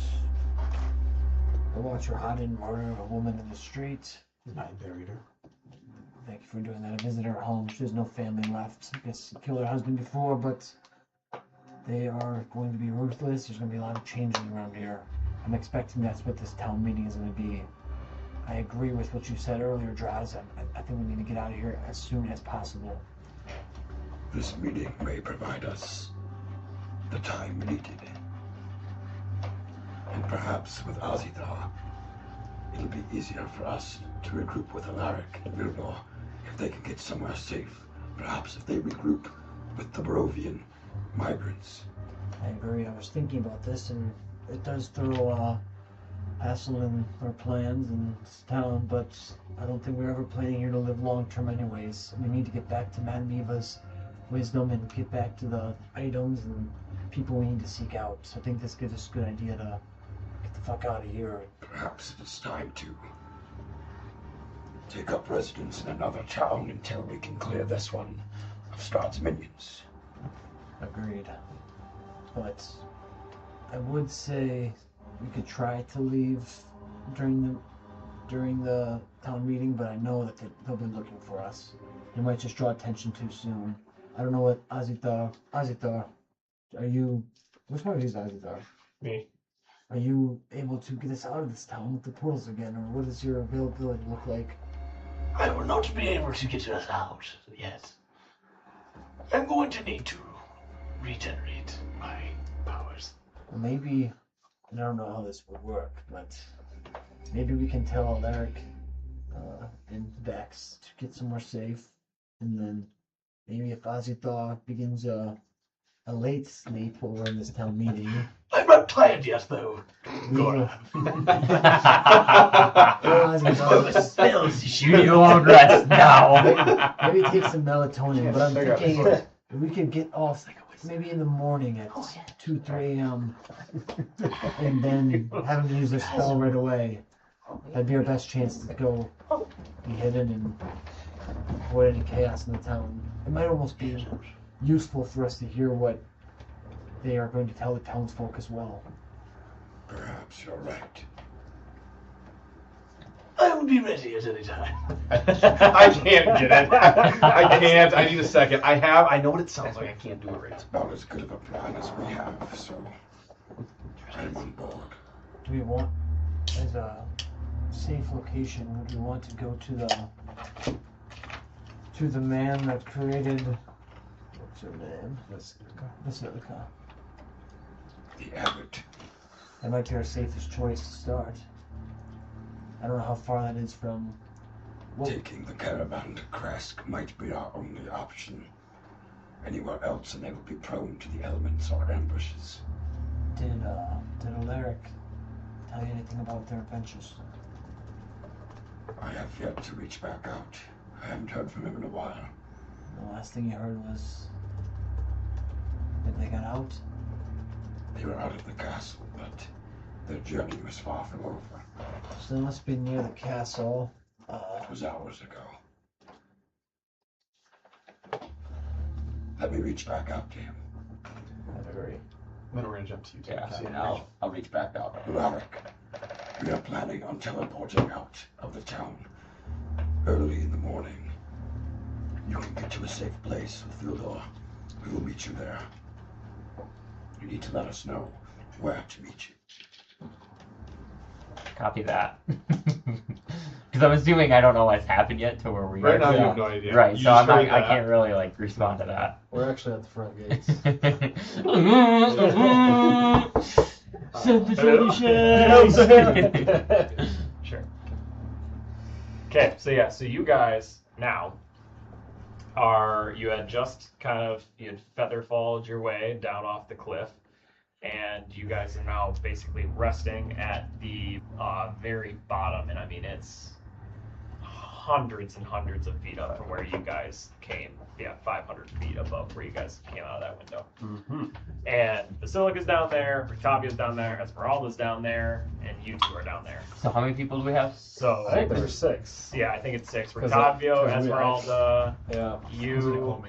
Rahadin murder a woman in the street. And I buried her. Thank you for doing that. I visited her home. She has no family left. I guess she killed her husband before, but they are going to be ruthless. There's going to be a lot of changing around here. I'm expecting that's what this town meeting is going to be. I agree with what you said earlier, Dra-Zhul. I think we need to get out of here as soon as possible. This meeting may provide us the time needed. And perhaps with Azithar, it'll be easier for us to regroup with Vaelric and Ynryll if they can get somewhere safe. Perhaps if they regroup with the Barovian migrants. I agree. I was thinking about this, and it does throw a hassle in our plans in this town, but I don't think we're ever planning here to live long term anyways. We need to get back to Madmeva's wisdom and get back to the items and people we need to seek out. So I think this gives us a good idea to get the fuck out of here. Perhaps it's time to take up residence in another town until we can clear this one of Strahd's minions. Agreed. But I would say we could try to leave during the town meeting, but I know that they'll be looking for us. You might just draw attention too soon. I don't know what Azitar, are you, which one of you is Azitar? Me. Are you able to get us out of this town with the portals again, or what does your availability look like? I will not be able to get us out yet. I'm going to need to regenerate my powers. Well, maybe, and I don't know how this would work, but maybe we can tell Vaelric and Vex to get somewhere safe, and then maybe if Azitar begins a late sleep while we're in this town meeting. I'm not tired yet, though. We'll, Spills, you need a long rest now. maybe take some melatonin, but I'm thinking if we could get off maybe in the morning at 2, 3 a.m. and then have him use a spell right away. That'd be our best chance to go be hidden and avoid any chaos in the town. It might almost be useful for us to hear what they are going to tell the townsfolk as well. Perhaps you're right. I will be ready at any time. I can't get it. I can't. I need a second. I know what it sounds like. I can't do it right. About as good of a plan as we have, so I'm on board. Do we want, as a safe location, would we want to go to the man that created, what's her name? Basilica. The abbot. That might be our safest choice to start. I don't know how far that is from... Taking the caravan to Kresk might be our only option. Anywhere else and they will be prone to the elements or ambushes. Did Vaelric tell you anything about their adventures? I have yet to reach back out. I haven't heard from him in a while. The last thing you heard was that they got out? They were out of the castle, but their journey was far from over. So they must be near the castle. It was hours ago. Let me reach back out to him. I agree. Then we're gonna jump to you. Yeah, and I'll reach back out. Rahadin, we are planning on teleporting out of the town early in the morning. You can get to a safe place with Vildor. We will meet you there. You need to let us know where to meet you. Copy that. Because I'm assuming I don't know what's happened yet to where we Right are. now, you have no idea. Right, You so just I'm not, heard I that. can't really like respond to that. We're actually at the front gates. Sure. Okay, so yeah, so you guys now you had just you had featherfalled your way down off the cliff, and you guys are now basically resting at the very bottom, and I mean it's hundreds and hundreds of feet up from where you guys came. Yeah, 500 feet above where you guys came out of that window. Mm-hmm. And Basilica's down there, Rictavio's down there, Esmeralda's down there, and you two are down there. So how many people do we have? So I think there were 6. yeah, I think it's 6. 'Cause Rictavio, we- Esmeralda, Yeah. you,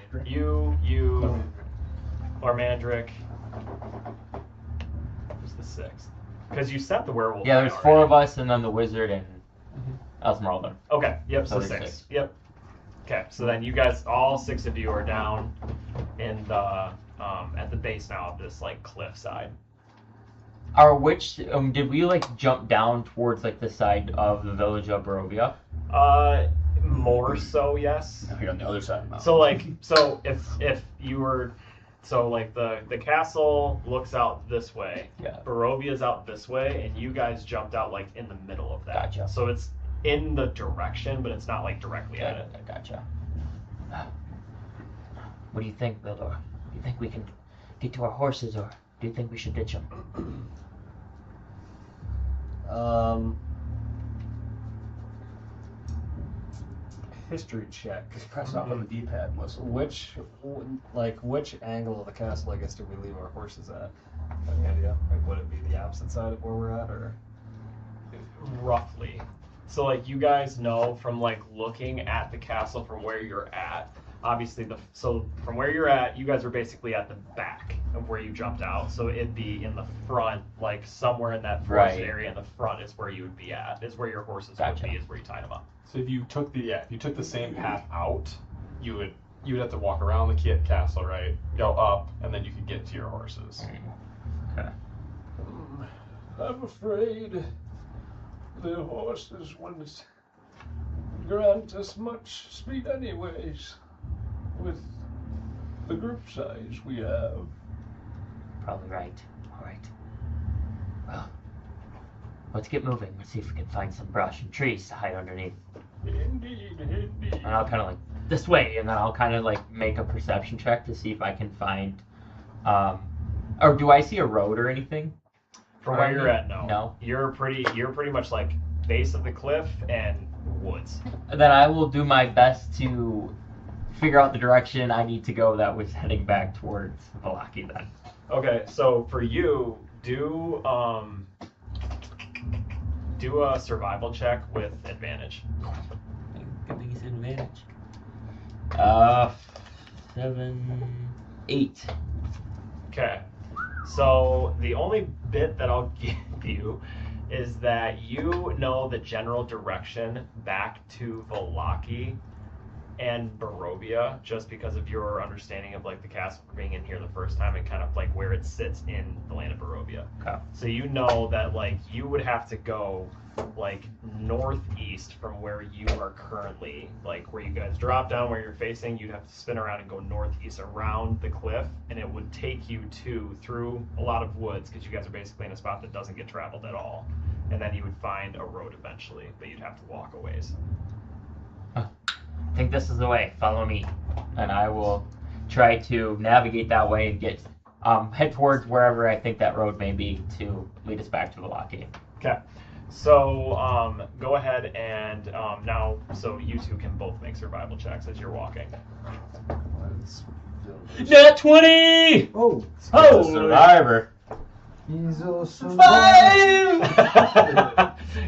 Lormandric. Who's the 6th? Because you sent the werewolf. Yeah, guy there's 4 of already. us and then the wizard and Esmeralda. Okay, yep, so So there's 6. 6. Yep. Okay, so then you guys, all 6 of you are down in the, at the base now of this, like, cliffside. Did we like jump down towards like the side of the village of Barovia? More so, yes. Now you're on the other side of the mountain. So like, so if you were, so like the castle looks out this way, Yeah. Barovia's out this way, and you guys jumped out like in the middle of that. Gotcha. So it's in the direction, but it's not like directly at it. Gotcha. What do you think, Vildor? Do you think we can get to our horses, or do you think we should ditch them? History check. Just press off on the D-pad and whistle. Which angle of the castle, I guess, do we leave our horses at? Any idea? Like, would it be the opposite side of where we're at, or? Roughly. So like you guys know from like looking at the castle from where you're at. Obviously so from where you're at, you guys are basically at the back of where you jumped out. So it'd be in the front, like somewhere in that forested Right. area in the front is where you would be at. Is where your horses Gotcha. would be, is where you tied them up. So if you took the same path out, you'd have to walk around the castle, right? Go up, and then you could get to your horses. Okay. I'm afraid the horses wouldn't grant us much speed anyways, with the group size we have. Probably right. All right. Well, let's get moving. Let's see if we can find some brush and trees to hide underneath. Indeed, indeed. And I'll kind of like this way, and then I'll kind of like make a perception check to see if I can find, or do I see a road or anything? From where you're at, no. No. You're pretty much like base of the cliff and woods. Then I will do my best to figure out the direction I need to go that was heading back towards Vallaki then. Okay, so for you, do a survival check with advantage. Good thing he's advantage. 7, 8. Okay. So the only bit that I'll give you is that you know the general direction back to Vallaki and Barovia just because of your understanding of like the castle being in here the first time and kind of like where it sits in the land of Barovia. Okay. So you know that like you would have to go like northeast from where you are currently, like where you guys drop down, where you're facing, you'd have to spin around and go northeast around the cliff, and it would take you through a lot of woods because you guys are basically in a spot that doesn't get traveled at all, and then you would find a road eventually, but you'd have to walk a ways. I think this is the way. Follow me, and I will try to navigate that way and get head towards wherever I think that road may be to lead us back to Vallaki. Okay. So go ahead and now, so you two can both make survival checks as you're walking. Nat 20! Oh, Oh, survivor. he's a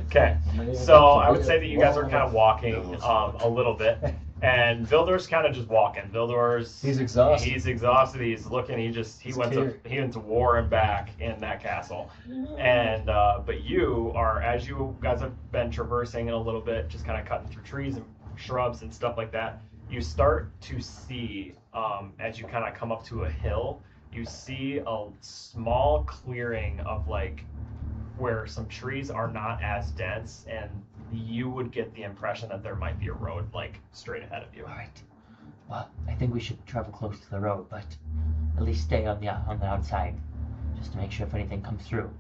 Okay. So I would say that you guys are kind of walking a little bit, and Vildor's kind of just walking. Vildor's He's exhausted. He's exhausted. He's looking. He went to war and back in that castle, and but you are, as you guys have been traversing it a little bit, just kind of cutting through trees and shrubs and stuff like that. You start to see as you kind of come up to a hill, you see a small clearing of like where some trees are not as dense, and you would get the impression that there might be a road like straight ahead of you. All right. Well, I think we should travel close to the road, but at least stay on the outside, just to make sure if anything comes through.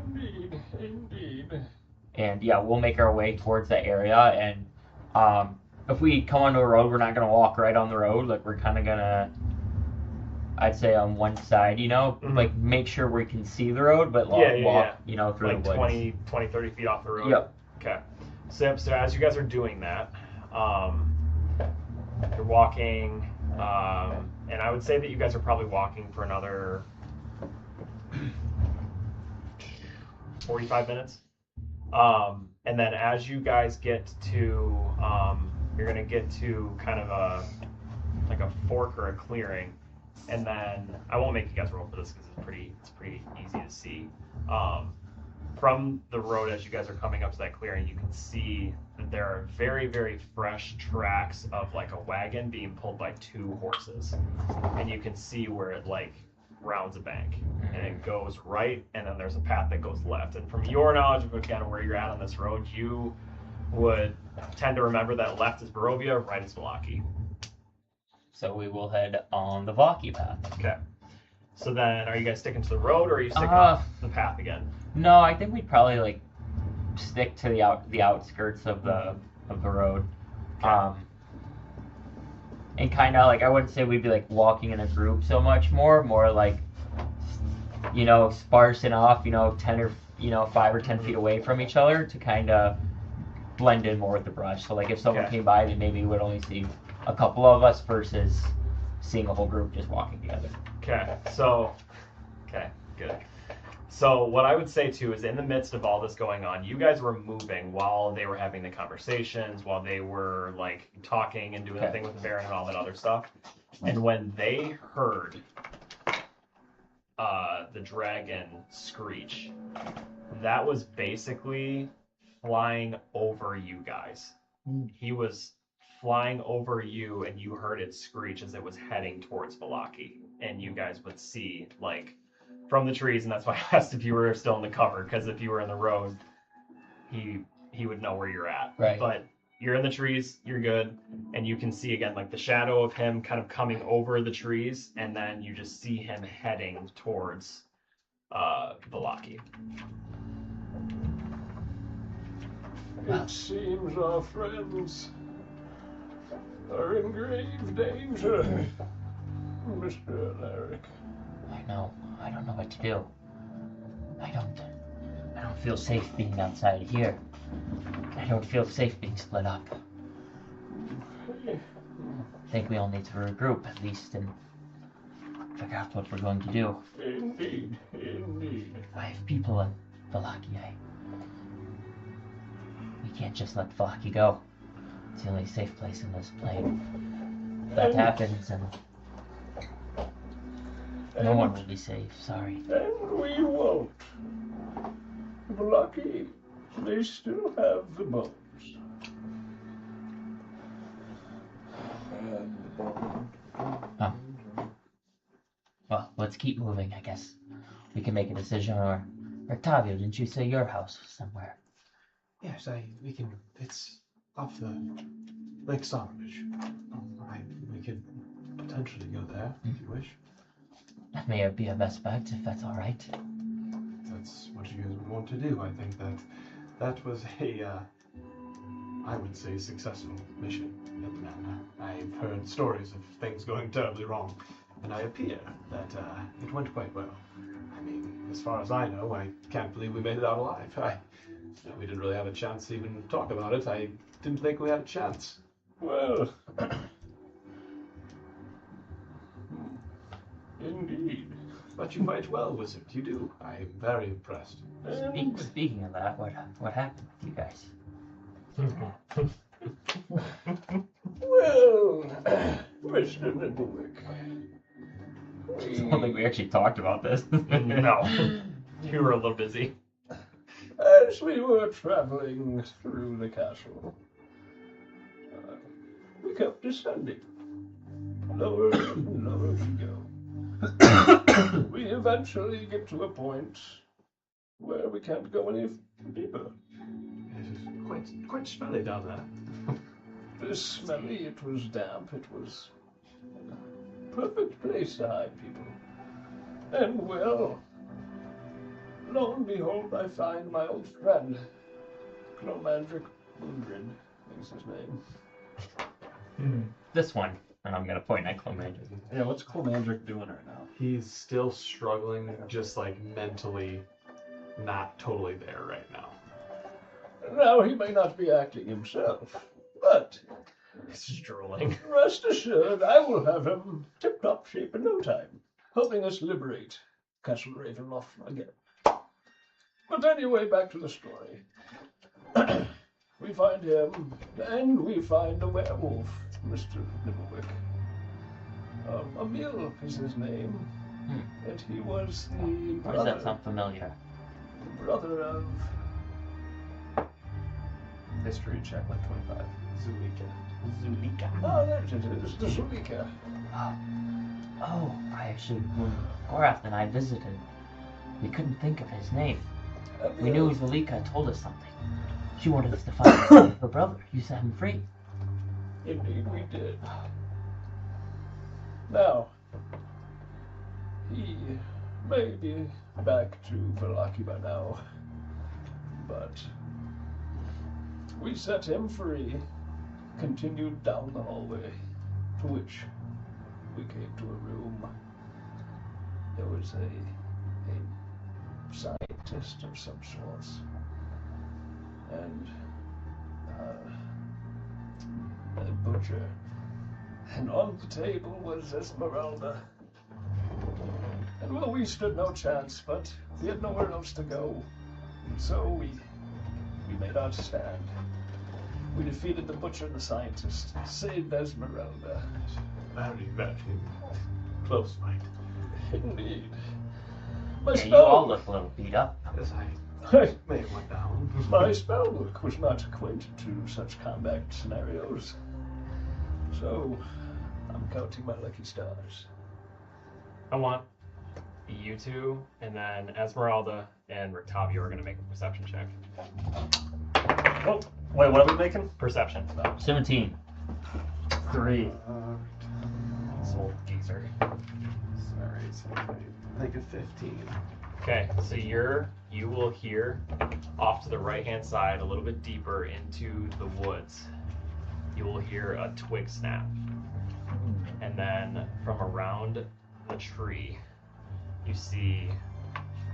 Indeed, indeed. And yeah, we'll make our way towards that area. And if we come onto a road, we're not gonna walk right on the road. Like we're kind of gonna, I'd say, on one side, you know, like make sure we can see the road, but walk, you know, through like the woods. 20, 30 feet off the road. Yep. Okay. So as you guys are doing that, you're walking, and I would say that you guys are probably walking for another 45 minutes. And then as you guys get to, you're gonna get to kind of a fork or a clearing, and then I won't make you guys roll for this because it's pretty easy to see. From the road, as you guys are coming up to that clearing, you can see that there are very, very fresh tracks of like a wagon being pulled by 2 horses, and you can see where it like rounds a bank and it goes right, and then there's a path that goes left. And from your knowledge of kind of where you're at on this road, you would tend to remember that left is Barovia, right is Vallaki. So we will head on the Vallaki path. Okay. So then, are you guys sticking to the road, or are you sticking on the path again? No, I think we'd probably like stick to the outskirts of the road. Okay. And kind of like, I wouldn't say we'd be like walking in a group so much, more like, you know, sparsing off, you know, 10 or 5 or 10 feet away from each other to kind of blend in more with the brush. So like if someone came by, then maybe we would only see a couple of us versus seeing a whole group just walking together. Okay, good. So what I would say too is, in the midst of all this going on, you guys were moving while they were having the conversations, while they were like talking and doing the thing with the Baron and all that other stuff. And when they heard the dragon screech, that was basically flying over you guys. He was flying over you, and you heard it screech as it was heading towards Vallaki. And you guys would see, like, from the trees, and that's why I asked if you were still in the cover, because if you were in the road, he would know where you're at. Right. But you're in the trees, you're good, and you can see again, like, the shadow of him kind of coming over the trees, and then you just see him heading towards Vallaki. It seems our friends are in grave danger, Mr. Vaelric. I know. I don't know what to do. I don't feel safe being outside here. I don't feel safe being split up. I think we all need to regroup at least and figure out what we're going to do. Indeed, indeed. I have people in Vallaki. We can't just let Vallaki go. It's the only safe place in this plane. If that happens, and no one will be safe. Sorry. And we won't. Vallaki, they still have the bones. Well, let's keep moving, I guess. We can make a decision, or Rictavio, didn't you say your house was somewhere? Yes, we can. It's off the Lake Sawbridge. We could potentially go there if you wish. That may be our best bet, if that's all right. That's what you guys would want to do. I think that was a, I would say, successful mission at the manor. I've heard stories of things going terribly wrong, and I appear that it went quite well. I mean, as far as I know, I can't believe we made it out alive. We didn't really have a chance to even talk about it. I didn't think we had a chance. Well, indeed. But you fight well, wizard. You do. I'm very impressed. Speaking of that, what happened with you guys? Well, Mr. Nibblewick, I don't think we actually talked about this. No. You were a little busy. as we were traveling through the castle, we kept descending. Lower and lower we go. We eventually get to a point where we can't go any deeper. It is quite smelly down there. It was smelly, it was damp, it was a perfect place to hide people. And well, lo and behold, I find my old friend, Vaelric Mourningbane, is his name. This one, and I'm gonna point at Clomandric. Yeah, what's Clomandric doing right now? He's still struggling, just like mentally not totally there right now. Now, he may not be acting himself, but He's drooling. rest assured, I will have him tip-top shape in no time, helping us liberate Castle Ravenloft again. But anyway, back to the story. We find him, and we find a werewolf, Mr. Nibblewick. Emil is his name, and he was the Why does that sound familiar? brother of... History check, like 25. Zulika. Oh, there it is, the Zulika. Oh, I actually, when Gorath and I visited, we couldn't think of his name. We knew Valika told us something. She wanted us to find her brother. You set him free. Indeed, we did. Now, he may be back to Vallaki by now, but we set him free, continued down the hallway, to which we came to a room. There was a scientist of some sorts, and a butcher. And on the table was Esmeralda. And well, we stood no chance, but we had nowhere else to go. And so we made our stand. We defeated the butcher and the scientist, saved Esmeralda. Very, very close fight. Indeed. My Yeah, you all spell, look a little beat up. Yes, I may have went down. my spellbook was not acquainted to such combat scenarios. So, I'm counting my lucky stars. I want you two, and then Esmeralda and Rictavio are going to make a perception check. Oh, wait, what are we making? Perception. 17. 3. This old geezer. Sorry, I think a 15. Okay, so you will hear off to the right-hand side, a little bit deeper into the woods, you will hear a twig snap. And then from around the tree, you see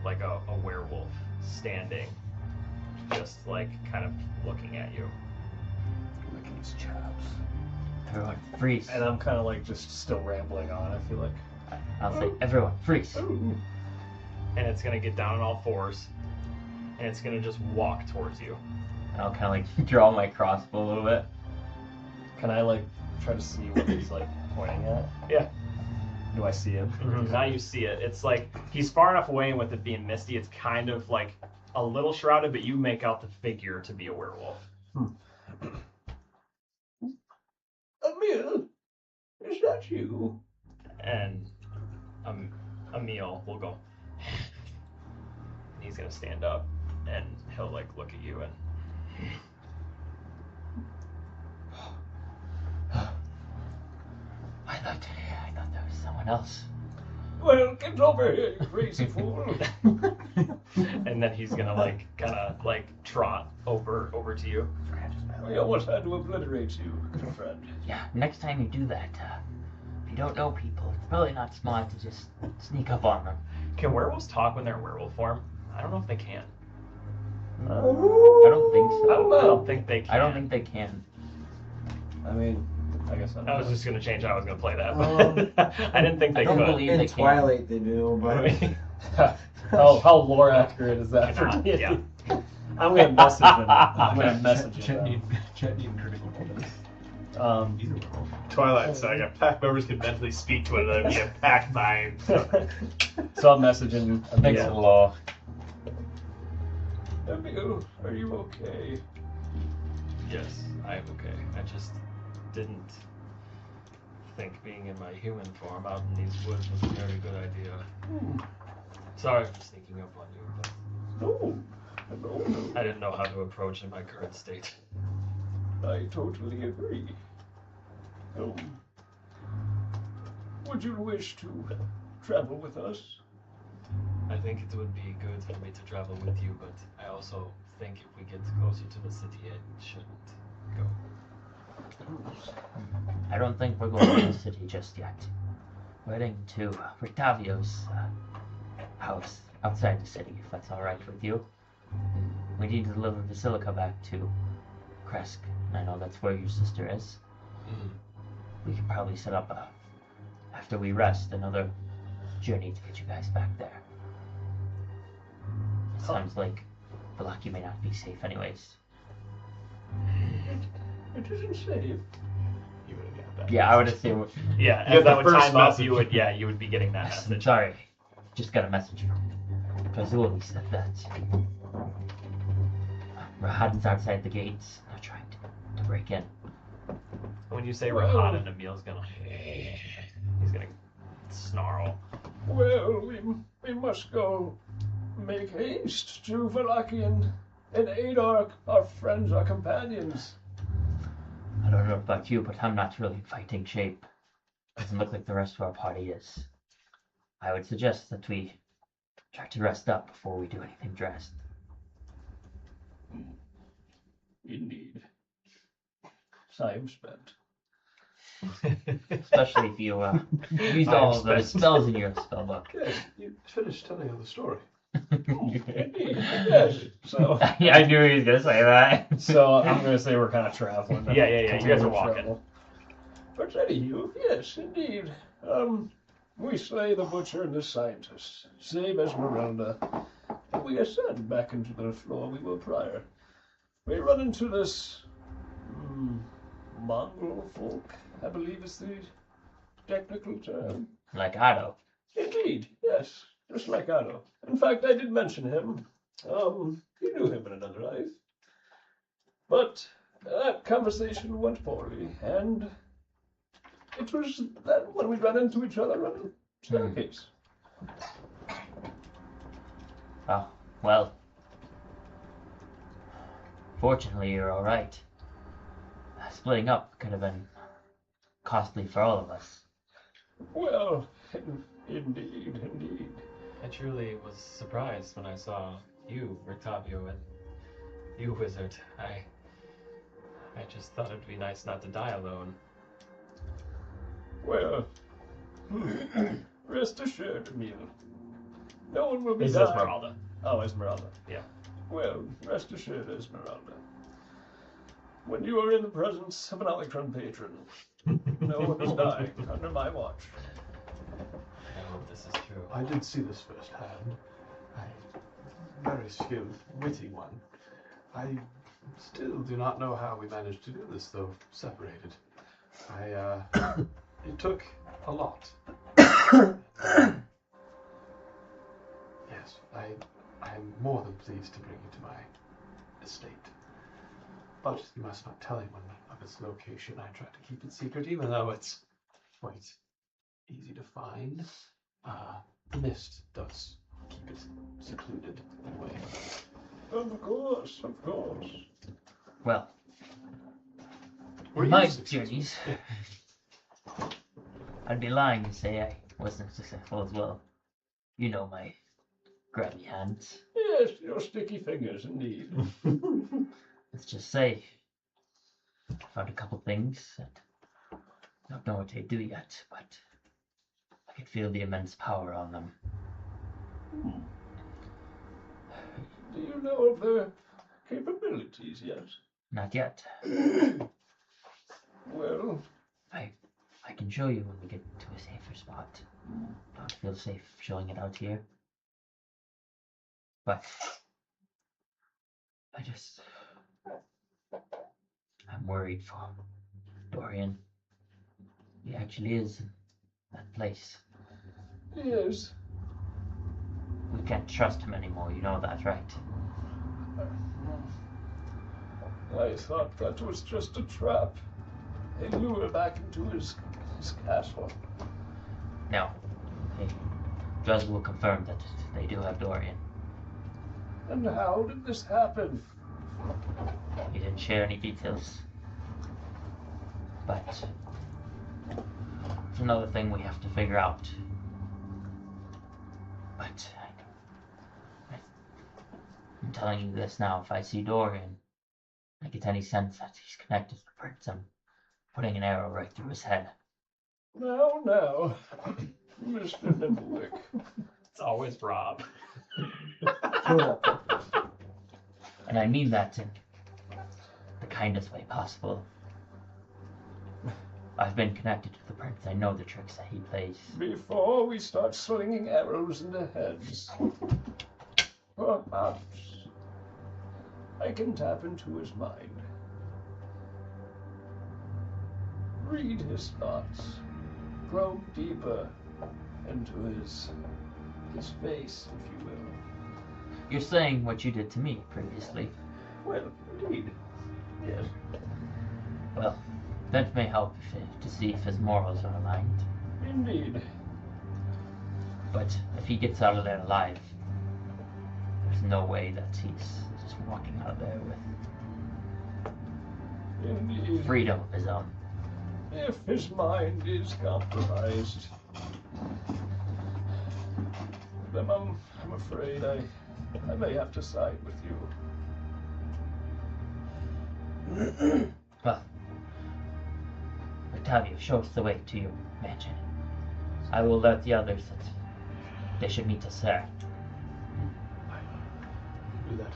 like a werewolf standing, just like kind of looking at you. Licking his chops. Everyone, freeze. And I'm kind of like just still rambling on. I feel like. I'll say, everyone, freeze. And it's gonna get down on all fours, and it's gonna just walk towards you. And I'll kind of like draw my crossbow a little bit. Can I like try to see what he's like pointing at? Yeah. Do I see him? Now you see it. It's like he's far enough away, and with it being misty, it's kind of like a little shrouded, but you make out the figure to be a werewolf. Emil, is that you? And Emil will go. And he's gonna stand up, and he'll like look at you and. I thought there was someone else. Well, get over here, you crazy fool. And then he's gonna like kind of like trot over to you. I almost had to obliterate you, good friend. Yeah, next time you do that, if you don't know people, it's probably not smart to just sneak up on them. Can werewolves talk when they're in werewolf form? I don't know if they can. I don't think so. I don't think they can. I don't think they can. I mean, I guess I was just gonna change how I was gonna play that, but I didn't think they I don't could. believe In they can. Twilight they do, but how lore accurate is that for Cannot, D&D? yeah. I'm gonna message him. I'm gonna message Chet him. need critical moments. Either way. Twilight Saga. Pack members can mentally speak to one another via pack mind. So I'm messaging Thanks Emil. to the law. Emil, are you okay? Yes, I am okay. I just didn't think being in my human form out in these woods was a very good idea. Sorry for sneaking up on you, but No. I didn't know how to approach in my current state. I totally agree. Would you wish to travel with us? I think it would be good for me to travel with you, but I also think if we get closer to the city, I shouldn't go. I don't think we're going to the city just yet. We're heading to Rictavio's house outside the city, if that's all right with you. We need to deliver Basilica back to Kresk, and I know that's where your sister is. We can probably set up after we rest, another journey to get you guys back there. It sounds like Vallaki may not be safe anyways. It isn't safe. You would have got that. Yeah, I would assume. Yeah, You as have that the would first time up, message. you would be getting that I'm message. sorry. Just got a message from Dra-Zhul. He said that Rahadin's outside the gates. They're trying to break in. When you say Rahadin, Emil's gonna. He's gonna snarl. Well, we must go make haste to Vallaki and aid our friends, our companions. I don't know about you, but I'm not really in fighting shape. Doesn't look like the rest of our party is. I would suggest that we try to rest up before we do anything drastic. Indeed. Time spent. Especially if you used all of those spells in your spellbook. Yes, you finished telling her the story. Indeed, yes. So, Yeah, I knew he was gonna say that. so I'm going to say we're kind of traveling. Yeah. You guys are walking. Travel. But anywho, yes, indeed. We slay the butcher and the scientist, save Esmeralda, and we ascend back into the floor we were prior. We run into this mongrel folk, I believe is the technical term. Like Otto. Indeed, yes, just like Otto. In fact, I did mention him. You knew him in another life. But that conversation went poorly, and It was then when we ran into each other on the staircase. Oh, well. Fortunately, you're alright. Splitting up could have been costly for all of us. Well, indeed, indeed. I truly was surprised when I saw you, Rictavio, and you, Wizard. I just thought it'd be nice not to die alone. Well, rest assured, Emil. No one will be It's dying. Esmeralda. Oh, Esmeralda. Yeah. Well, rest assured, Esmeralda. When you are in the presence of an Alicron patron, no one is dying under my watch. I hope this is true. I did see this firsthand. Very skilled, witty one. I still do not know how we managed to do this, though separated. It took a lot. Yes, I am more than pleased to bring you to my estate. But you must not tell anyone of its location. I try to keep it secret, even though it's quite easy to find. The mist does keep it secluded in a way. Of course, of course. Well, Were in you my successful? journeys, I'd be lying to say I wasn't successful as well. You know my grabby hands. Yes, your sticky fingers, indeed. Let's just say, I found a couple things and don't know what they do yet, but I can feel the immense power on them. Do you know of their capabilities yet? Not yet. Well, I can show you when we get to a safer spot. Don't feel safe showing it out here. But I'm worried for Dorian. He actually is in that place. yes. We can't trust him anymore, you know that, right? I thought that was just a trap. A lure back into his castle. No. Dra-Zhul confirmed that they do have Dorian. And how did this happen? He didn't share any details. But it's another thing we have to figure out. But I'm telling you this now, if I see Dorian, I get any sense that he's connected to the prince, I'm putting an arrow right through his head. Now, Mr. Nimblewick. It's always Rob. And I mean that in the kindest way possible. I've been connected to the prince. I know the tricks that he plays. Before we start slinging arrows into heads, perhaps I can tap into his mind. Read his thoughts. Probe deeper into his face, if you will. You're saying what you did to me previously. Well, indeed. Yes. Well, that may help to see if his morals are aligned. Indeed. But if he gets out of there alive, there's no way that he's just walking out of there with Indeed. freedom of his own. If his mind is compromised, then I'm afraid I may have to side with you. Well, Rictavio, show us the way to your mansion. I will alert the others that they should meet us there. Do that,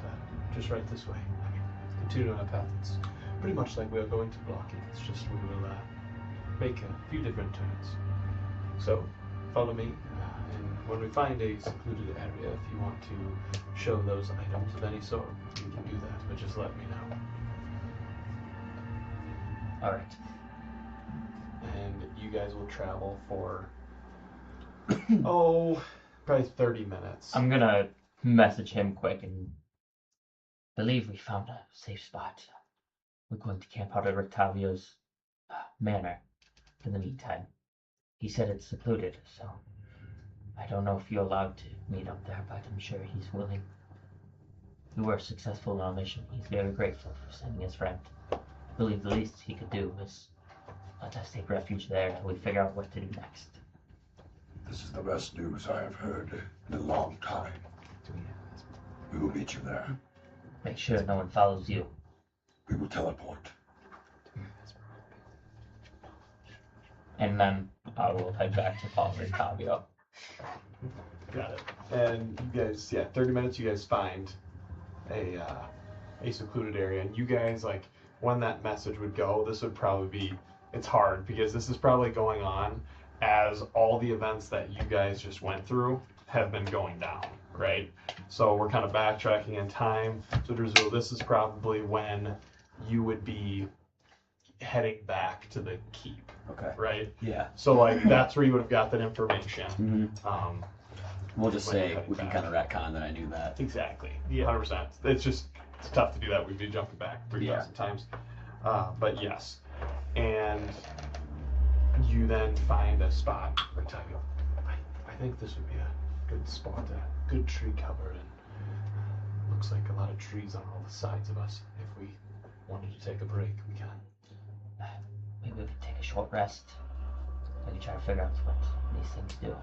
just right this way. I mean, continue on our path. It's pretty much like we're going to Vallaki. It's just we will make a few different turns. So, follow me, and when we find a secluded area, if you want to show those items of any sort, you can do that, but just let me know. Alright. And you guys will travel for, probably 30 minutes. I'm gonna message him quick and believe we found a safe spot. We're going to camp out at Rictavio's manor. in the meantime. He said it's secluded, so I don't know if you're allowed to meet up there, but I'm sure he's willing. We were successful in our mission. He's very grateful for sending his friend. I believe the least he could do is let us take refuge there until we figure out what to do next. This is the best news I have heard in a long time. We will meet you there. Make sure no one follows you. We will teleport. And then I will head back to follow Rictavio. Got it. And you guys, 30 minutes, you guys find a secluded area. And you guys, like, when that message would go, this would probably be, it's hard because this is probably going on as all the events that you guys just went through have been going down, right? So we're kind of backtracking in time. So Dra-Zhul, this is probably when you would be heading back to the keep. Okay. Right? Yeah. So, like, that's where you would have got that information. Mm-hmm. We'll just when you're say heading we can back. kind of retcon that I knew that. Exactly. 100%. It's tough to do that. We'd be jumping back 3,000 times. But yes. And you then find a spot. Rictavio, I think this would be a good spot, a good tree cover, and looks like a lot of trees on all the sides of us. If we wanted to take a break, we can. Maybe we could take a short rest. We can try to figure out what these things do.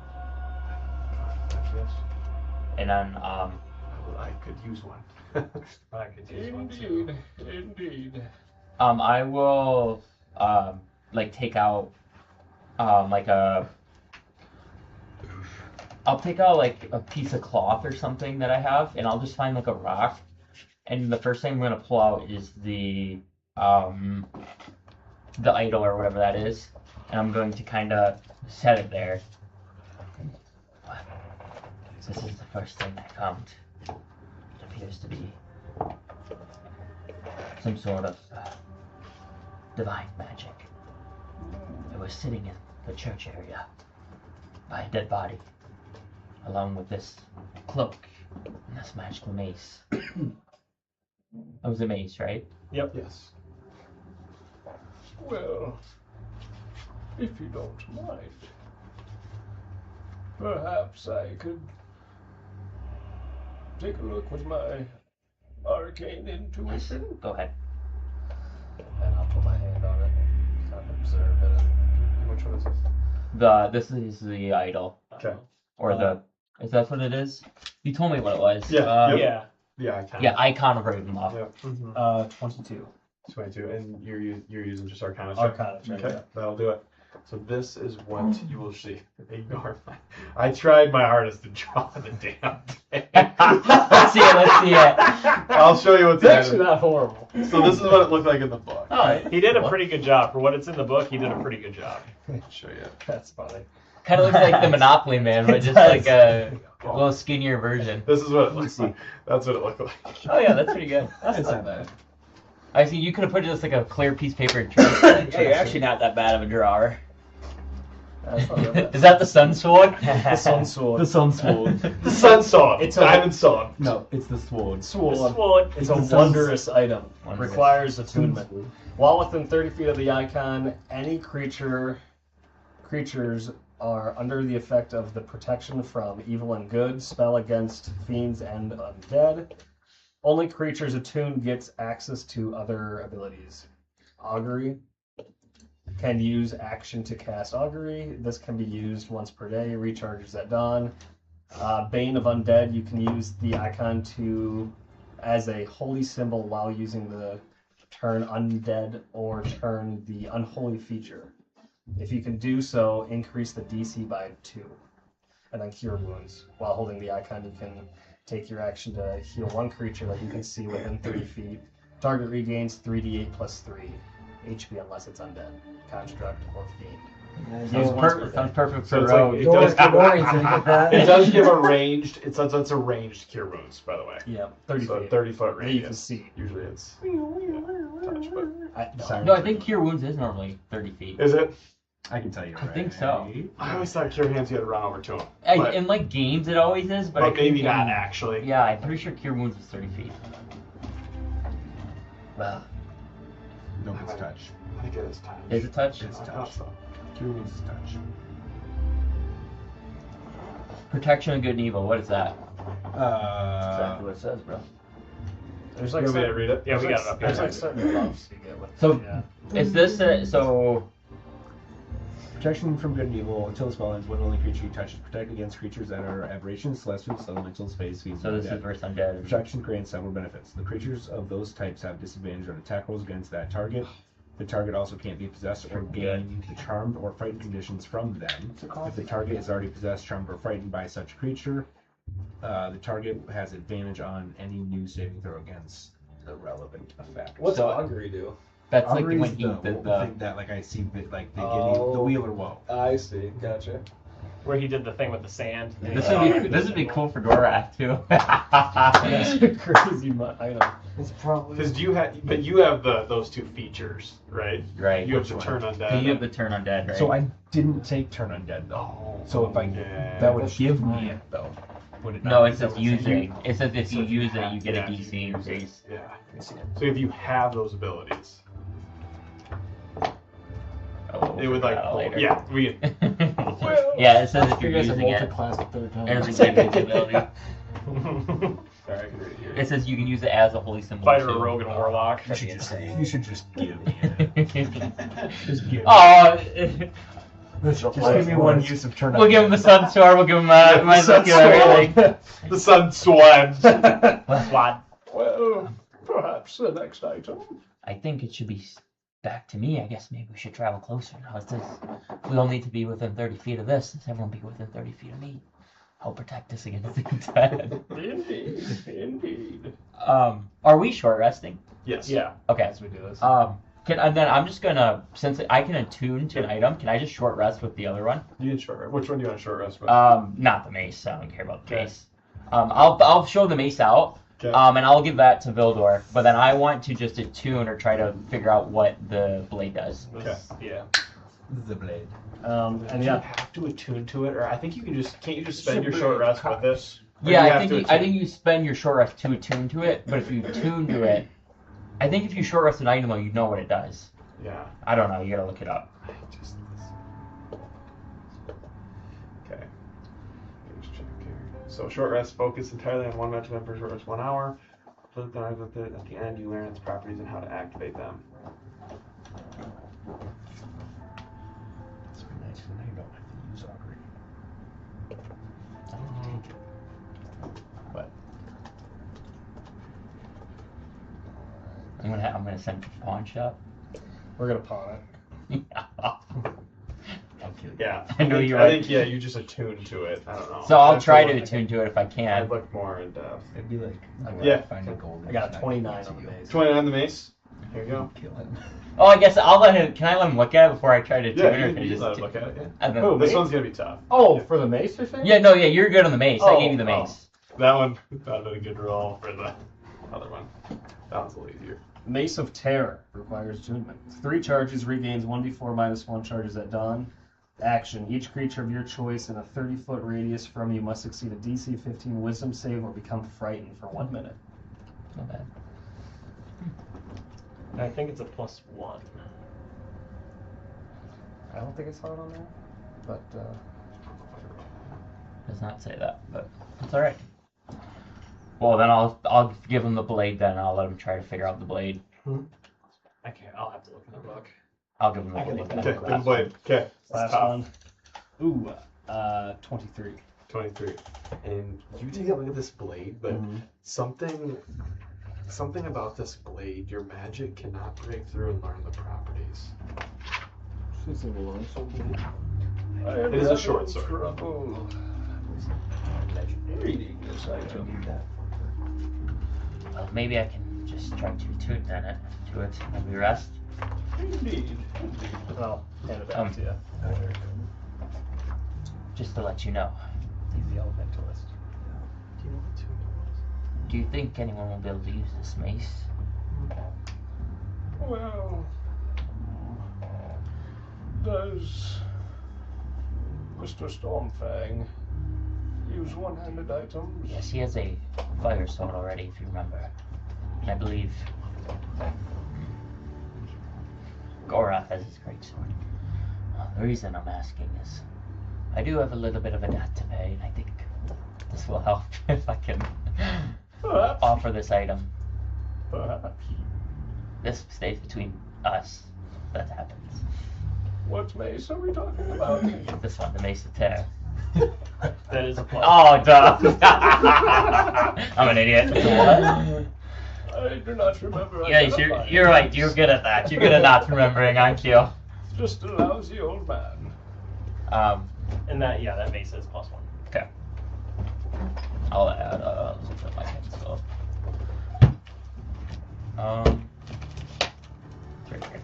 Yes. And then, I could use one. I could use one too. Indeed. I will, like, take out, I'll take out, like, a piece of cloth or something that I have, and I'll just find, like, a rock. And the first thing I'm gonna pull out is the idol or whatever that is. And I'm going to kind of set it there. This is the first thing that comes. It appears to be some sort of divine magic. It was sitting in the church area by a dead body, along with this cloak and this magical mace. That was a mace, right? Yep. Yes. Well, if you don't mind, perhaps I could take a look with my arcane intuition. Go ahead. And I'll put my hand on it, kind of observe it. Which one is this? This is the idol. Okay. Or is that what it is? You told me what it was. Yeah. Yeah. Yeah, I can. Yeah, icon of Ravenloft. Yeah. 22. 22, and you're using just Arcana. check? Arcana check, Okay, yeah. that'll do it. So this is what you will see. Ignore my. I tried my hardest to draw the damn thing. Let's see it. I'll show you what's It's actually in it. not horrible. So this is what it looked like in the book. Oh, He did a pretty good job. For what it's in the book, he did a pretty good job. I'll show you. That's funny. kind of looks like the Monopoly Man, but just like a little skinnier version. This is what it looks like. That's what it looked like. Oh yeah, that's pretty good. That's not bad. I see. You could have put just like a clear piece of paper and traced it. Yeah, you're actually not that bad of a drawer. That's not real bad. Is that the sun sword? The sun sword. The sun sword. The sun sword. It's a- diamond sword. No, it's the sword. Sword. It's a It's the wondrous item. Wondrous. Requires attunement. While within 30 feet of the icon, any creatures are under the effect of the protection from evil and good, spell against fiends and undead. Only creatures attuned gets access to other abilities. Augury can use action to cast augury. This can be used once per day, recharges at dawn. Bane of Undead, you can use the icon as a holy symbol while using the turn undead or turn the unholy feature. If you can do so, increase the DC by 2. And then cure wounds. While holding the icon, you can take your action to heal one creature that you can see within 30 feet. Target regains 3d8 plus 3 HP unless it's undead, construct, or fiend. Use once per day. Sounds perfect So for it's like, rogue. it does give that. it does give a ranged. It's a ranged cure wounds, by the way. Yeah, 30 So feet. 30-foot That you can radius. see. Usually it's touch, but No, I think cure wounds is normally 30 feet. is it? I can tell you. I think so. I always thought cure hands you had to run over to him, In like games, it always is, but, I but maybe think not in- actually. Yeah, I'm pretty sure cure wounds is 30 feet. Well, Nobody's touch. I think it is touch. is it touch? I thought so. Cure wounds is touch. Protection of good and evil. What is that? Exactly what it says, bro. There's You like want me to certain, read it? Yeah, we got it up here. there's like certain buffs you get with So- yeah. Is this so? Protection from good and evil until the spell ends. When only creature you touch is protected against creatures that are aberrations, celestials, elementals, fays, fiends, So this undead. is versus undead. Protection grants several benefits. The creatures of those types have disadvantage on attack rolls against that target. The target also can't be possessed or gain the charmed or frightened conditions from them. If the target is already possessed, charmed, or frightened by such creature, the target has advantage on any new saving throw against the relevant effect. What's So- Augury do? That's like Augury when is he the did thing that like I see like they give you the wheel or woe. I see. Gotcha. Where he did the thing with the sand. This would be cool for Dorak too. That's a crazy item. It's probably. Because you have those two features, right? Right. You have to turn undead. You have the turn undead, right? So I didn't take turn undead though. So if I yeah. that would give me it though. Would it not? No, it Is that says what it's saying? using. It says if you use it, you get a Yeah, DC increase. Yeah. So if you have those abilities, Oh, it would like we'll pull, figure yeah, we that out later. Yeah, it says if You you're guys have using it, multi-class the third time. and it's a good ability. Alright, I can read it here. It says you can use it as a holy symbol. Fighter, too. a rogue, and a warlock. You should just give me it. Just give me Oh, Just give me one use of turn we'll give him the sun sword. We'll give him my Sun everything. The sun swam. What? Well, perhaps the next item. I think it should be back to me. I guess maybe we should travel closer. Now it says we all need to be within 30 feet of this. Does everyone be within 30 feet of me? I'll protect us against the undead. Indeed, indeed. Are we short resting? Yes. Yeah, Okay. as we do this. And then I'm just gonna, since I can attune to an item, can I just short rest with the other one? You can short rest. Which one do you want to short rest with? Not the mace. I don't care about the Okay. mace. I'll show the mace out. Okay. And I'll give that to Vildor. But then I want to just attune or try to figure out what the blade does. Okay. Yeah. the blade. And Do you yeah, have to attune to it, or I think you can just can't you just spend your short rest with this? Or Yeah, do you I have to think you spend your short rest to attune to it. But if you tune to it, I think if you short rest an item, though, you know what it does. Yeah. I don't know. You gotta look it up. Just okay. Let me just check here. So short rest focus entirely on one match event for short rest 1 hour. Flip the knives with it. At the end, you learn its properties and how to activate them. It's nice when I don't have to use augury. But I'm gonna send it to pawn shop. we're gonna pawn it. Yeah. I know think, you're I right. think yeah, you just attune to it. I don't know. So I'll I'd try look- to attune to it if I I'd can. look more in depth. it'd be like Yeah. finding gold. I got a 29 on the base. 29 on the mace. Here you go. Kill him. Oh, I guess I'll let him. Can I let him look at it before I try to attune Yeah, it? Or you can I can just let it attune- look at it. Yeah. and then- Who? This Me? one's gonna be tough. Oh, for the mace, you're saying? Yeah, no, yeah, you're good on the mace. I Oh, gave you the mace. That one found a good roll for the other one. That one's a little easier. Mace of Terror requires attunement. 3 charges, regains 1d4 minus 1 charges at dawn. Action. Each creature of your choice in a 30-foot radius from you must succeed a DC 15 wisdom save or become frightened for 1 minute. Not bad. I think it's a +1. I don't think I saw it on there, but Does not say that, but it's all right. Well, then I'll give him the blade. Then I'll let him try to figure out the blade. I can't. I'll have to look in the book. I'll give him the I can blade. look at then. Okay, good blade. Okay. last Top. one. Ooh, 23. 23. And you take a look at this blade, but Mm-hmm. something about this blade, your magic cannot break through and learn the properties. It's a long sword. It is a short sword. Trouble. Reading this item. Well, maybe I can just try to attune then it to it when we rest. Indeed. I'll hand it back Um, to you. Just to let you know. He's the elementalist. Do you know what tuning was? Do you think anyone will be able to use this mace? Well, does Mr. Stormfang use one-handed items? Yes, he has a fire sword already, if you remember. And I believe Gorath has his great sword. The reason I'm asking is I do have a little bit of a debt to pay, and I think this will help if I can offer this item. Perhaps. This stays between us. That happens. What mace are we talking about? This one, the Mace of Terror. That is a plus. Oh, duh. I'm an idiot. I do not remember. Yes, you're right. You're good at that. You're good at not remembering, aren't you? Just a lousy old man. And that mace is +1. Okay. I'll add my hand spell. It's right here.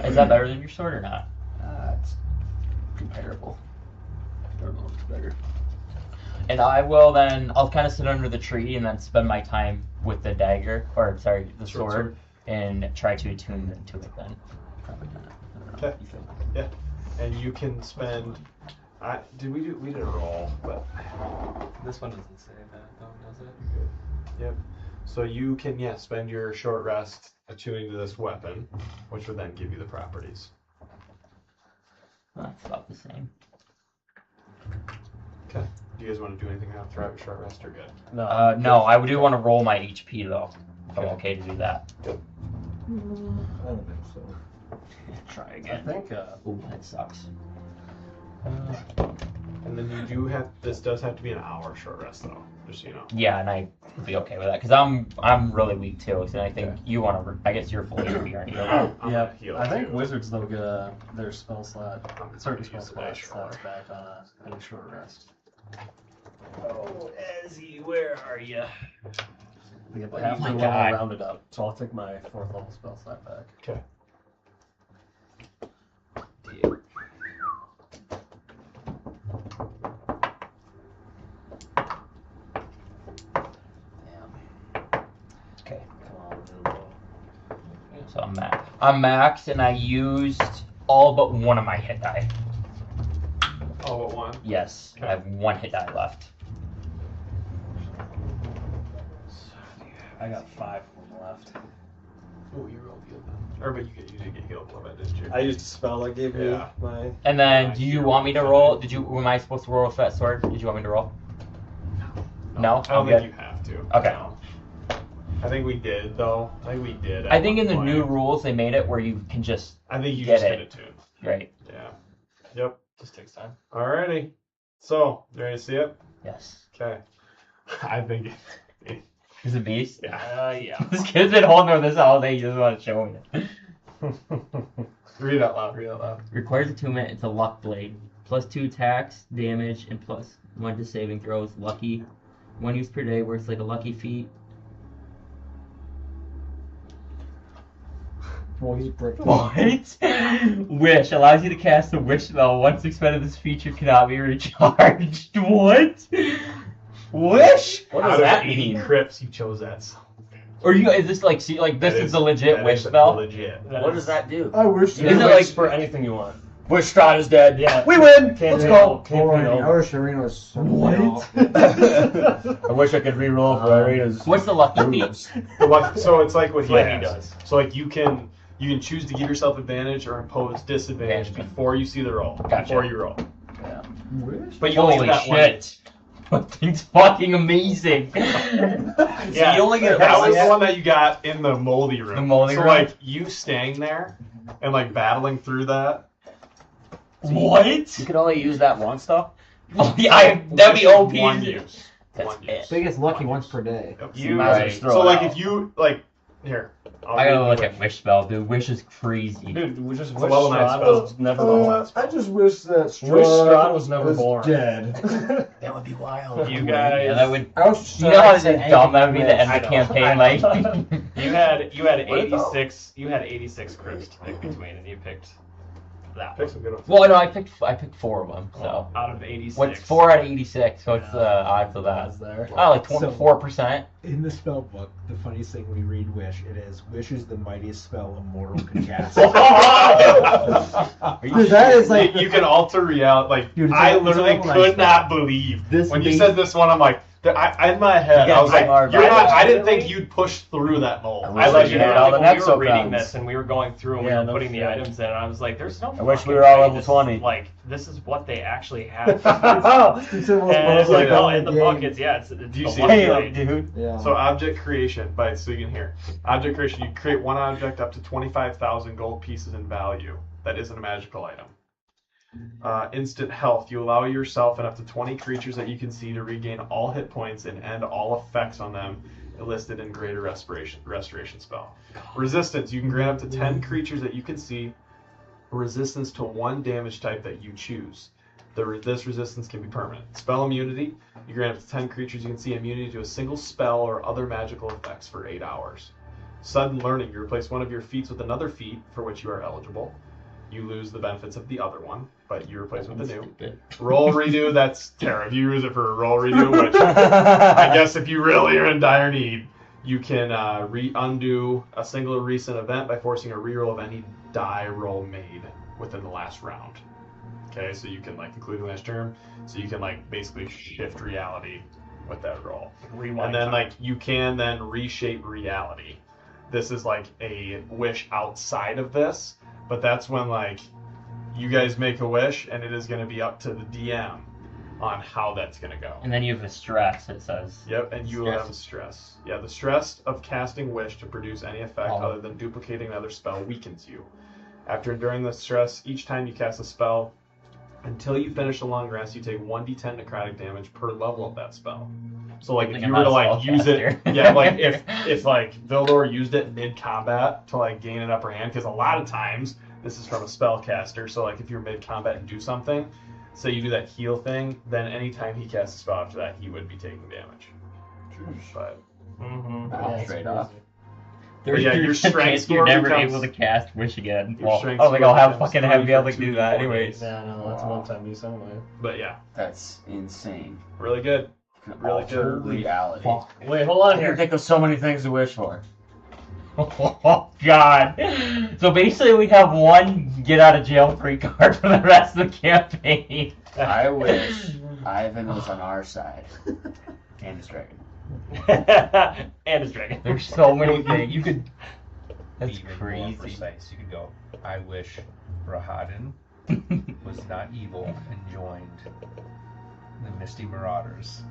Is that better than your sword or not? It's comparable. I don't know if it's better. And I'll kind of sit under the tree and then spend my time with the dagger, or sorry, the sword, and try to attune them to it then. Probably not. Okay. Yeah. And you can spend. We did a roll, but This one doesn't say that, though, does it? yep. So you can spend your short rest attuning to this weapon, which would then give you the properties. Well, that's about the same. Okay. Do you guys want to do anything throughout your short rest or good? No. No, I do want to roll my HP though. If I'm okay to do that. I don't think so. Try I again. think. Ooh, that sucks. And then you do have. This does have to be an hour short rest though, just so you know. Yeah, and I would be okay with that because I'm really weak too. So I think you want to. I guess you're full HP, aren't you? I'm gonna heal I think too. wizards though get their spell slot, I'm certain gonna spell use the slots dice back on any short rest. Oh, Ezzy, where are you? They get Oh half my their God. level rounded up, so I'll take my 4th level spell slot back. Okay. Okay. So I'm max, and I used all but one of my hit die. Oh, what one? Yes, I have one hit die left. I got 5 of them left. Oh, you rolled healed then. Or but you did get healed a little bit, didn't you? I used a spell I gave you Yeah. my. And then, do you want me to roll? Am I supposed to roll with that sword? Did you want me to roll? No? I don't I'm think you have to. Okay. No. I think we did though. I think we did. I think at in the one new point. rules they made it where you can just I think you get just it. hit it too. right. Yeah. Yep. Just takes time. Alrighty. So, you ready to see it? Yes. Okay. I think He's a beast. yeah. Yeah. This kid's been holding on this all day. He doesn't want to show me it. Read it out loud. Read it out loud. Requires attunement. It's a luck blade. +2 attacks, damage, and +1 to saving throws. Lucky. 1 use per day. Works like a lucky feat. Well, he's bricked. What? Wish allows you to cast a wish spell. Once expended, this feature cannot be recharged. What? Wish? What does Out of that 80 mean? Crypts, you chose that. Or you? Is this like this That is a legit that wish is spell? Legit. What does that do? I wish Is You it can like- wish for anything you want. Wish Strahd is dead. Yeah. We win. Can't Let's be go. all- can't be all- Our Sharino is so I wish I could re-roll for Irina's. What's the lucky feat? So it's like what he What he has. does. So like you can choose to give yourself advantage or impose disadvantage Advantage. before you see the roll. Gotcha. Before you roll. Wish? But you only Holy get that one. shit! That thing's fucking amazing. Yeah, you only get that one. was the one that you got in the moldy room. The moldy so room? like you staying there and like battling through that. What? You can only use that once, though. Oh, yeah, that'd be OP. One use. That's One it. use. Biggest lucky One once use. per day. Yep. You might as well Right. just throw So it like out. if you like here. I'll I gotta read look you at wish spell, dude. Wish is crazy. Dude, we just It's a wish level 9 Strahd spell. was never born. I just wish that Wish Strahd was never born. dead. That would be wild. You guys. Yeah, that would. I was You know how dumb that would be to the end I the know. campaign like. You had What about- 86. You had 86 crypts to pick between, and you picked that Pick one some good ones. Well, no, I picked 4 of them. So out of 86. what's 4 out of 86? So what's the odds of that? That's there. Oh, like So- 4%. In the spell book, the funniest thing we read Wish, it is Wish is the mightiest spell a mortal can cast. Dude, that is like you can alter reality. Like Dude, it's I a- it's a literally level could nine not spell. believe This when you base- said this one. I'm like, In my head, I was like, Our you're not. I didn't Really? think you'd push through that mold. I I wish like we it. had all the When we were reading Nexocons. this and we were going through and we Yeah, were no putting the shit. items in, and I was like, "There's no." I wish we fucking were all way level this- 20. Like this is what they actually have. It's the most And it's like, basic oh, in in the game. buckets, yeah, it's Do you the see one it? blade. dude. Yeah. So object creation, by so you can hear. Object creation, you create one object up to 25,000 gold pieces in value. That isn't a magical item. Instant health, you allow yourself and up to 20 creatures that you can see to regain all hit points and end all effects on them listed in greater restoration spell. Resistance, you can grant up to 10 creatures that you can see resistance to one damage type that you choose. This resistance can be permanent. Spell immunity, you grant up to 10 creatures you can see immunity to a single spell or other magical effects for 8 hours. Sudden learning, you replace one of your feats with another feat for which you are eligible. You lose the benefits of the other one, but you replace with the new. Roll redo, that's terrible. You use it for a roll redo, which I guess if you really are in dire need, you can undo a single recent event by forcing a reroll of any die roll made within the last round. Okay, so you can like include the last term, so you can like basically shift reality with that roll. Rewind And then time. like you can then reshape reality. This is like a wish outside of this, but that's when like you guys make a wish and it is going to be up to the DM on how that's going to go. And then you have a stress, it says. Yep, and you will have stress. Yeah, the stress of casting wish to produce any effect Oh. other than duplicating another spell weakens you. After enduring the stress, each time you cast a spell, until you finish a long rest, you take 1d10 necrotic damage per level of that spell. So like if you were to like use it, yeah, like if like Vildor used it mid combat to like gain an upper hand, because a lot of times this is from a spellcaster. So like if you're mid combat and do something, say you do that heal thing, then anytime he casts a spell after that, he would be taking damage. But Straight off. But yeah, your strength score You're never becomes- able to cast wish again. Your Well, strength I was like, score I'll have becomes fucking 3 have be able for to do 2d4 that anyways. Yeah, no, that's a one-time use anyway. But yeah, That's insane. really good. Really Alter good. reality. Wait, hold on I can here. think of so many things to wish for. Oh God! So basically, we have one get out of jail free card for the rest of the campaign. I wish Ivan was on our side. And his dragon. And his dragon. There's so many things. You could That's be even crazy. more precise. You could go, I wish Rahadin was not evil and joined the Misty Marauders.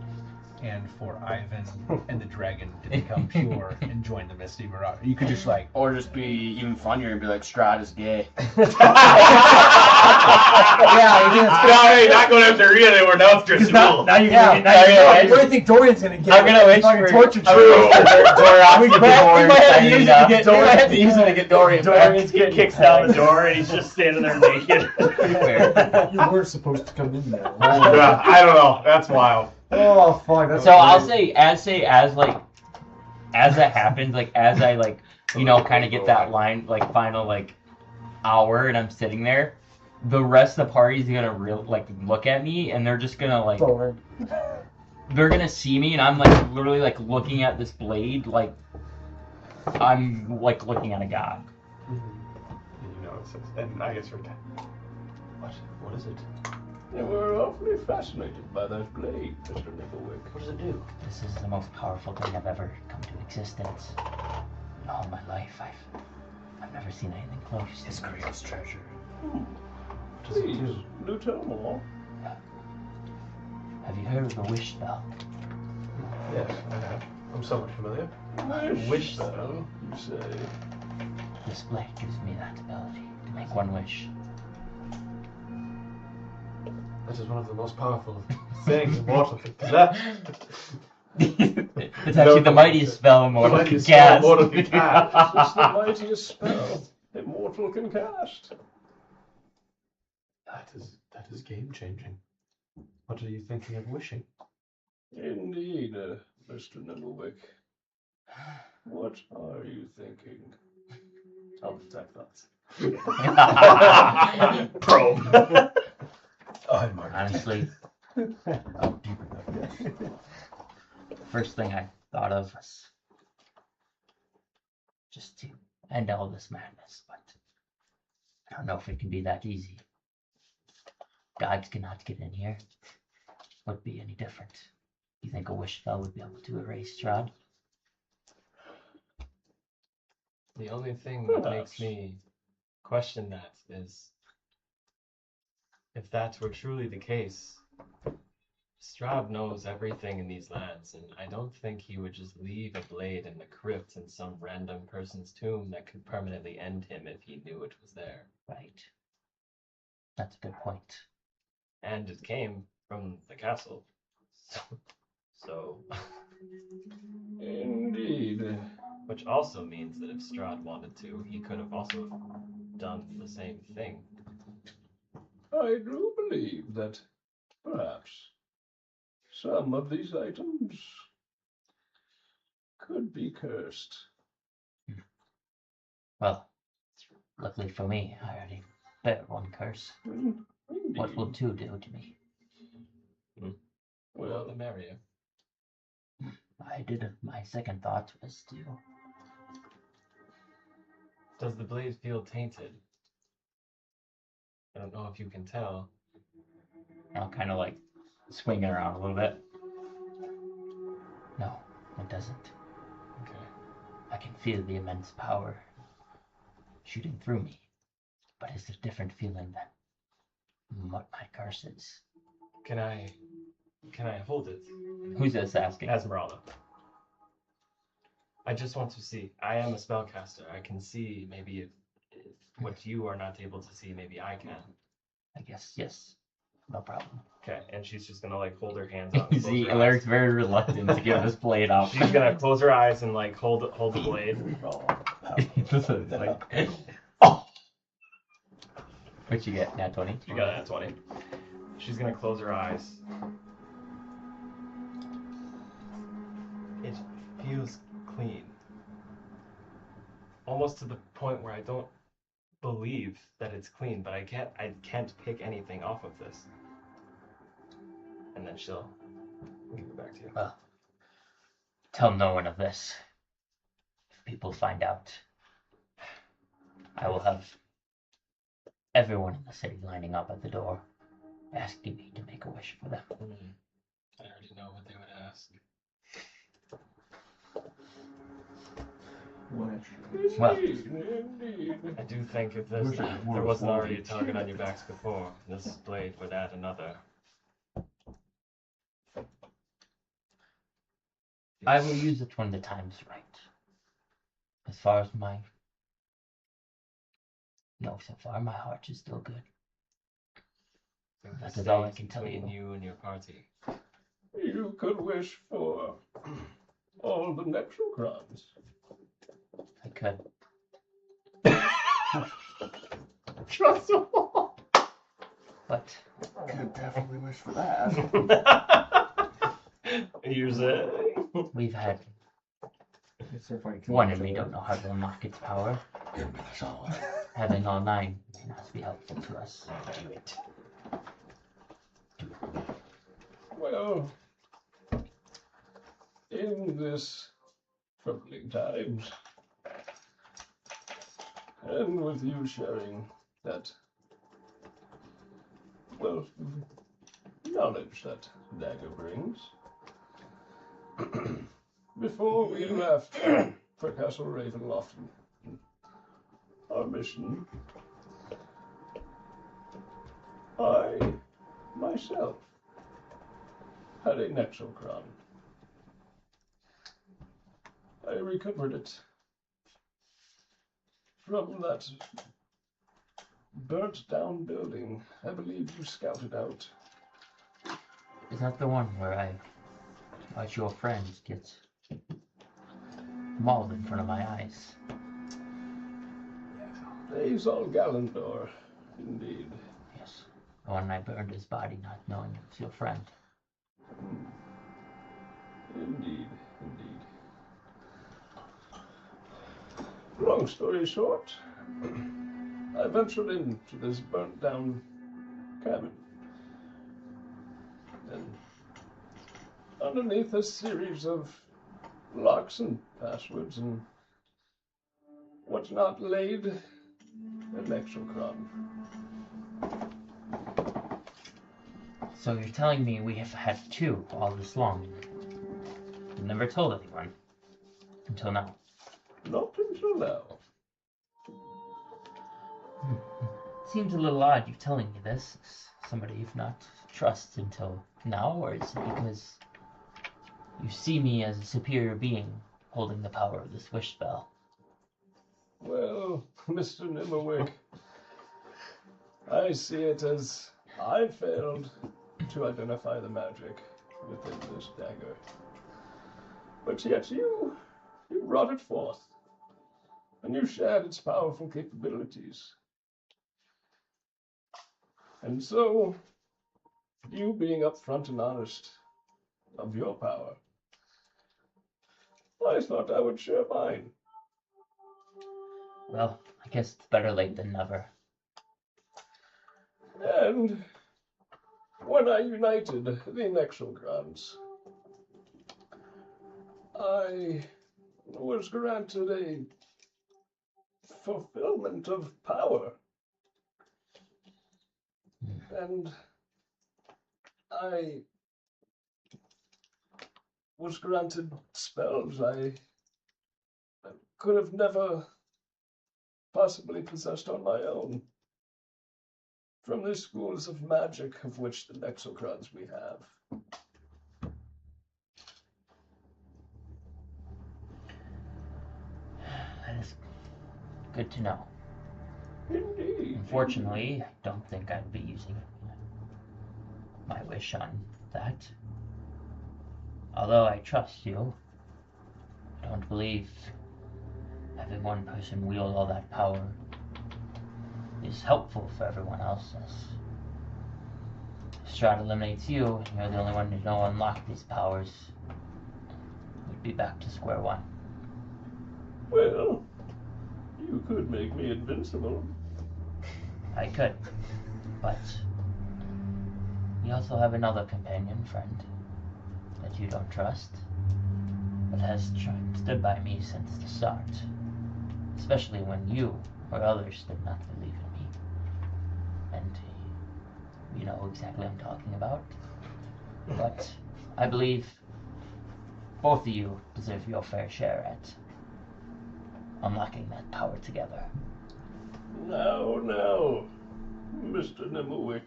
And for Ivan and the dragon to become pure and join the Misty Marauders. You could just like, Or just be even funnier and be like, Strahd is gay. Hey, not going after Rhea anymore. Now it's just Now you Yeah, can now you're What do you think Dorian's gonna get? I'm gonna wish Fucking for torture I'm true. gonna wish for Dorian We to be might more have to excited use it enough. to get. We might have to use it to get Dorian back. Dorian's getting kicks down the door and he's just standing there naked. You weren't supposed to come in there. Yeah, I don't know. That's wild. Oh fuck! That's So I'll great. say as that happens, like as I like kind of get that line like final like hour and I'm sitting there, the rest of the party's gonna look at me and they're just gonna like Forward. they're gonna see me and I'm like literally like looking at this blade like I'm like looking at a god. You know it says, and I guess you're okay. What is it? You were awfully fascinated by that blade, Mr. Nicklewick. What does it do? This is the most powerful thing I've ever come to existence. In all my life, I've never seen anything close. His greatest treasure. Please, do tell more. Have you heard of the wish spell? Yes, I have. I'm somewhat familiar. Wish spell, you say? This blade gives me that ability to make one wish. That is one of the most powerful Things immortal can possess. It's actually the mightiest spell immortal can mightiest spell cast. immortal can cast. It's the mightiest spell immortal can cast. That is game changing. What are you thinking of wishing? Indeed, Mr. Nicklewick. What are you thinking? I'll detect thoughts. Probe. Honestly, first thing I thought of was just to end all this madness, but I don't know if it can be that easy. Gods cannot get in here. Would be any different. You think a wish spell would be able to erase Strahd? The only thing that makes me question that is if that were truly the case, Strahd knows everything in these lands, and I don't think he would just leave a blade in the crypt in some random person's tomb that could permanently end him if he knew it was there. Right. That's a good point. And it came from the castle. So Indeed. which also means that if Strahd wanted to, he could have also done the same thing. I do believe that perhaps some of these items could be cursed. Well, luckily for me, I already bear one curse. Indeed. What will two do to me? Well, the merrier. My second thought was to... Does the blade feel tainted? I don't know if you can tell. I'll kind of like swing it around a little bit. No, it doesn't. Okay. I can feel the immense power shooting through me, but it's a different feeling than what my curse is. Can I hold it? Who's this asking? Esmeralda. I just want to see. I am a spellcaster. I can see maybe if what you are not able to see, maybe I can. I guess, yes. No problem. Okay, and she's just gonna like hold her hands out. You see, Alaric's very reluctant to give this blade up. She's gonna close her eyes and like hold the blade. Oh! What'd you get? Nat 20? You got a 20. She's gonna close her eyes. It feels clean. Almost to the point where I don't believe that it's clean, but I can't pick anything off of this. And then she'll give it back to you. Well, tell no one of this. If people find out, I will have everyone in the city lining up at the door, asking me to make a wish for them. I already know what they would ask. Well, I do think if there wasn't already a target on your backs before, this blade would add another. I will use it when the time's right. As far as so far my heart is still good. That is all I can tell you. Between you and your party. You could wish for all the necrocrons. I could. Trust the wall. But Could definitely wish for that. Use it. we've had one, and we don't know how to unlock its power. Having all 9 may not be helpful to us. Do it. Well, in this troubling times, and with you sharing that wealth of knowledge that dagger brings, before we left for Castle Ravenloft, our mission, I myself had a nexocron. I recovered it from that burnt down building I believe you scouted out. Is that the one where I watch your friends get mauled in front of my eyes? Azal Galandor, indeed. Yes. The one I burned his body not knowing it was your friend. Indeed, indeed. Long story short, I ventured into this burnt down cabin. And underneath a series of locks and passwords and whatnot laid a nexocron. So you're telling me we have had 2 all this long? I've never told anyone. Until now. Not until now. Seems a little odd you telling me this. Somebody you've not trusted until now, or is it because you see me as a superior being holding the power of this wish spell? Well, Mr. Nimmerwick, I see it as I failed to identify the magic within this dagger. But yet you brought it forth, and you shared its powerful capabilities. And so, you being upfront and honest of your power, I thought I would share mine. Well, I guess it's better late than never. And when I united the Nexograns, I was granted a fulfillment of power. And I was granted spells I could have never possibly possessed on my own. From the schools of magic of which the Nexocrons we have. That is good to know. Indeed. Unfortunately, I don't think I'd be using my wish on that. Although I trust you, I don't believe having one person wield all that power is helpful for everyone else. As Strahd eliminates you, and you're the only one to know unlock these powers, we'd be back to square one. Well, you could make me invincible. I could, but you also have another companion friend that you don't trust, but has stood by me since the start, especially when you or others did not believe in me. And you know exactly what I'm talking about. But I believe both of you deserve your fair share at unlocking that power together. Now, Mr. Nimmerwick,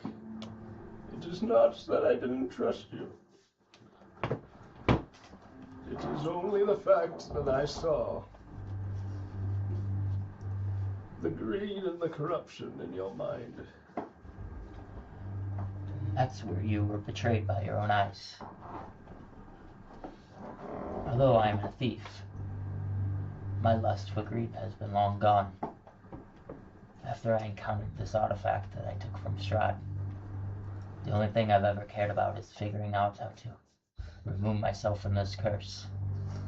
it is not that I didn't trust you. It is only the fact that I saw the greed and the corruption in your mind. That's where you were betrayed by your own eyes. Although I am a thief, my lust for greed has been long gone. After I encountered this artifact that I took from Strahd, the only thing I've ever cared about is figuring out how to remove myself from this curse,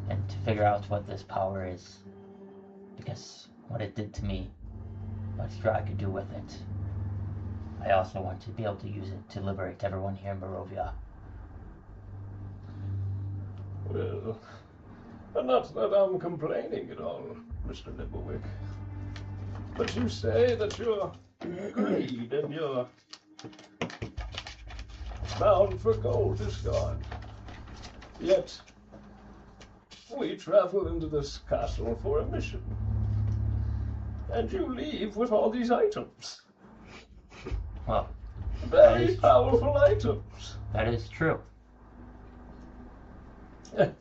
and to figure out what this power is. Because what it did to me, what Strahd could do with it, I also want to be able to use it to liberate everyone here in Barovia. Well, not that I'm complaining at all, Mr. Nimmerwick. But you say that your greed and your bound for gold is gone. Yet, we travel into this castle for a mission. And you leave with all these items. Well, very powerful items. That is true.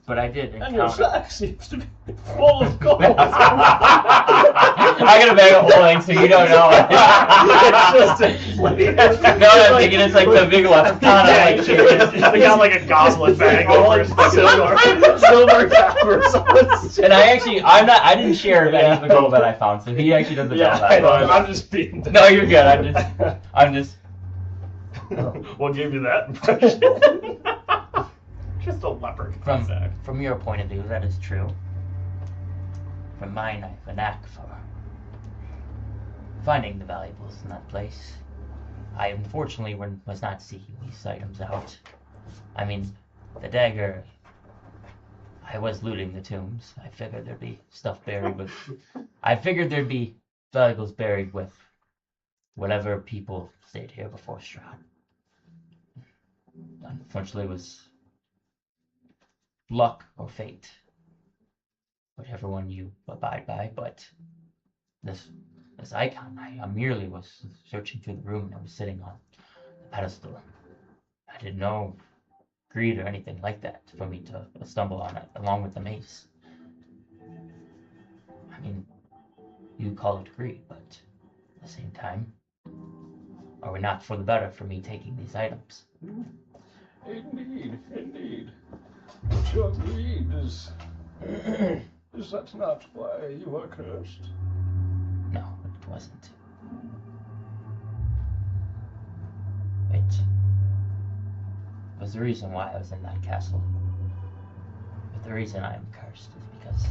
But I did And your encounter... sack seems to be full of gold. I got a bag of holding, so you don't know. No, I'm thinking it's like the big Leprechaun. They got like a goblet bag over his silver cappers. And I didn't share any of the gold that I found, so he actually doesn't know that. I know, I'm just being... No, you're good. I'm just... What gave you that impression? Just a leopard. From your point of view, that is true. From mine, I have a knack for finding the valuables in that place. I unfortunately was not seeking these items out. I mean, the dagger, I was looting the tombs. I figured there'd be stuff buried with... I figured there'd be valuables buried with whatever people stayed here before Strahd. Unfortunately, was luck or fate, whatever one you abide by, but this icon, I merely was searching through the room and I was sitting on the pedestal. I didn't know greed or anything like that for me to stumble on it, along with the mace. I mean, you call it greed, but at the same time, are we not for the better for me taking these items? Indeed, indeed. But your greed is that not why you are cursed? No, it wasn't. It was the reason why I was in that castle. But the reason I am cursed is because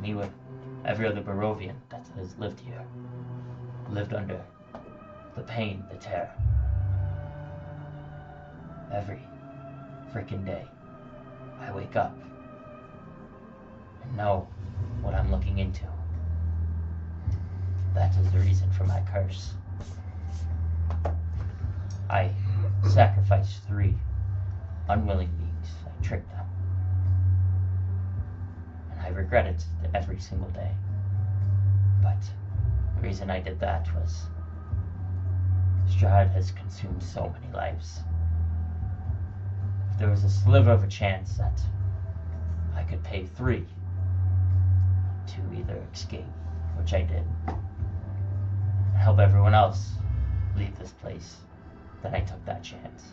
me with every other Barovian that has lived here lived under the pain, the terror. Every freaking day I wake up and know what I'm looking into. That is the reason for my curse. I sacrificed 3 unwilling beings. I tricked them. And I regret it every single day. But the reason I did that was Strahd has consumed so many lives. If there was a sliver of a chance that I could pay 3 to either escape, which I did, and help everyone else leave this place, then I took that chance.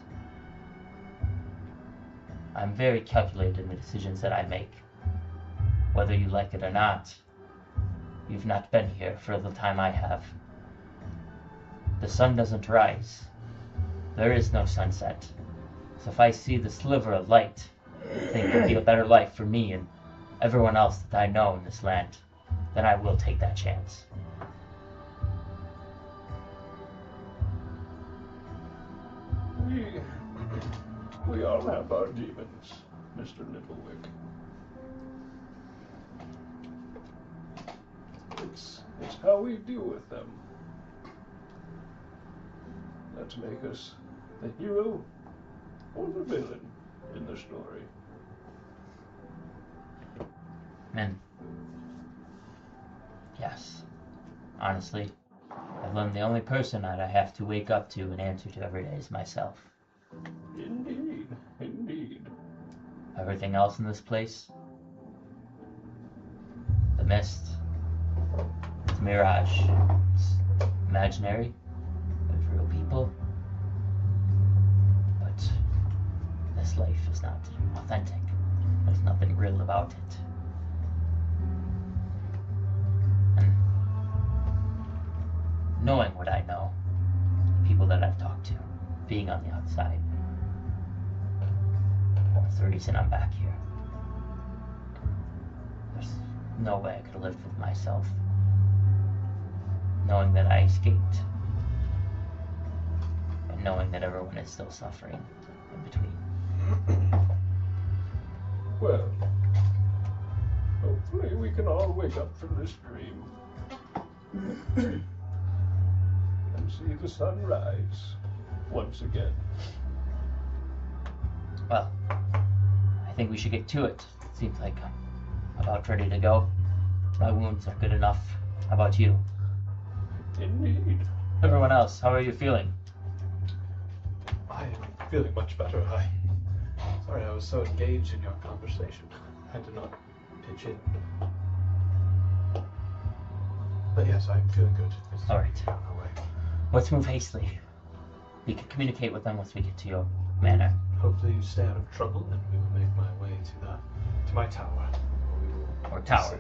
I'm very calculated in the decisions that I make. Whether you like it or not, you've not been here for the time I have. The sun doesn't rise. There is no sunset. So if I see the sliver of light, I think it'll be a better life for me and everyone else that I know in this land, then I will take that chance. We all have our demons, Mr. Littlewick. It's how we deal with them that make us the hero or the villain in the story. And yes, honestly, I've learned the only person that I have to wake up to and answer to every day is myself. Indeed, indeed. Everything else in this place, the mist, it's a mirage, it's imaginary, there's real people, but this life is not authentic. There's nothing real about it. And knowing what I know, people that I've talked to, being on the outside, that's the reason I'm back here. There's no way I could have lived with myself, knowing that I escaped, and knowing that everyone is still suffering in between. Well, hopefully we can all wake up from this dream and see the sun rise once again. Well, I think we should get to it. Seems like I'm about ready to go. My wounds are good enough. How about you? Indeed. Everyone else, how are you feeling? I am feeling much better. Sorry, I was so engaged in your conversation. I did not pitch in. But yes, I'm feeling good. It's All right. on our way. Let's move hastily. We can communicate with them once we get to your manor. Hopefully you stay out of trouble, and we will make my way to my tower. Or tower.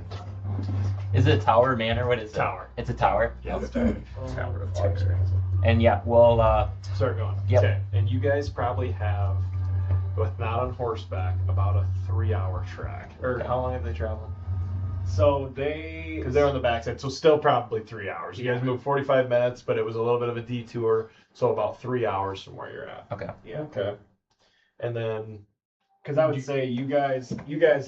Is it a tower, manor? What is it? Tower. It's a tower? Yeah, Oh. it's tower. Tower of terror. And yeah, we'll Start going. Yep. Okay. And you guys probably have, with not on horseback, about a 3-hour trek. Or How long have they traveled? so because they're on the backside, so still probably 3 hours. You guys moved 45 minutes, but it was a little bit of a detour, so about 3 hours from where you're at. okay. Yeah. Okay. And then Because I would say you guys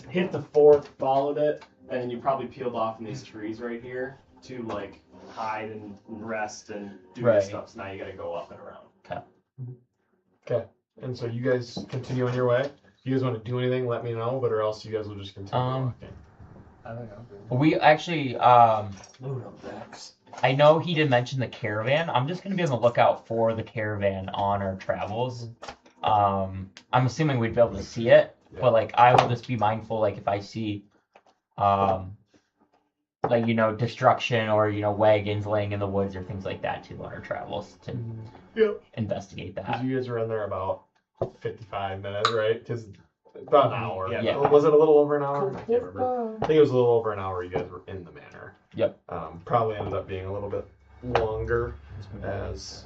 hit the fork, followed it, and then you probably peeled off in these trees right here to like hide and rest and do your Right. stuff. So now you got to go up and around. Okay. And so you guys continue on your way. If you guys want to do anything, let me know. But or else you guys will just continue walking. I think I'm good. We actually, Load up backs. I know he did mention the caravan. I'm just gonna be on the lookout for the caravan on our travels. I'm assuming we'd be able to see it, but like I will just be mindful, like if I see, like destruction or wagons laying in the woods or things like that too on our travels to investigate that. You guys were in there about 55 minutes, right? Because about an hour. Yeah. Was it a little over an hour? I can't remember. I think it was a little over an hour you guys were in the manor. Yep. Probably ended up being a little bit longer as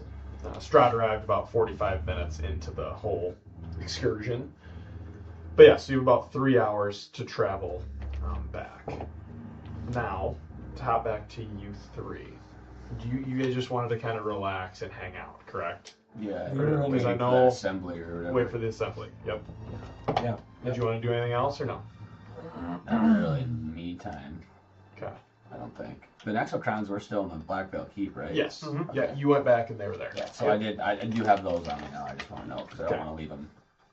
Strahd arrived about 45 minutes into the whole excursion. But yeah, so you have about 3 hours to travel back. Now, to hop back to you three. You guys just wanted to kind of relax and hang out, correct? Yeah. Because I waiting for know. that assembly or whatever. Wait for the assembly. Yep. Yeah. Did you want to do anything else or no? Not really me time. Okay. I don't think. The Nexo crowns were still in the Black Veil Keep, right? Yes. Okay. Yeah, you went back and they were there. Yeah, so I do have those on me now. I just want to know because I don't want to leave them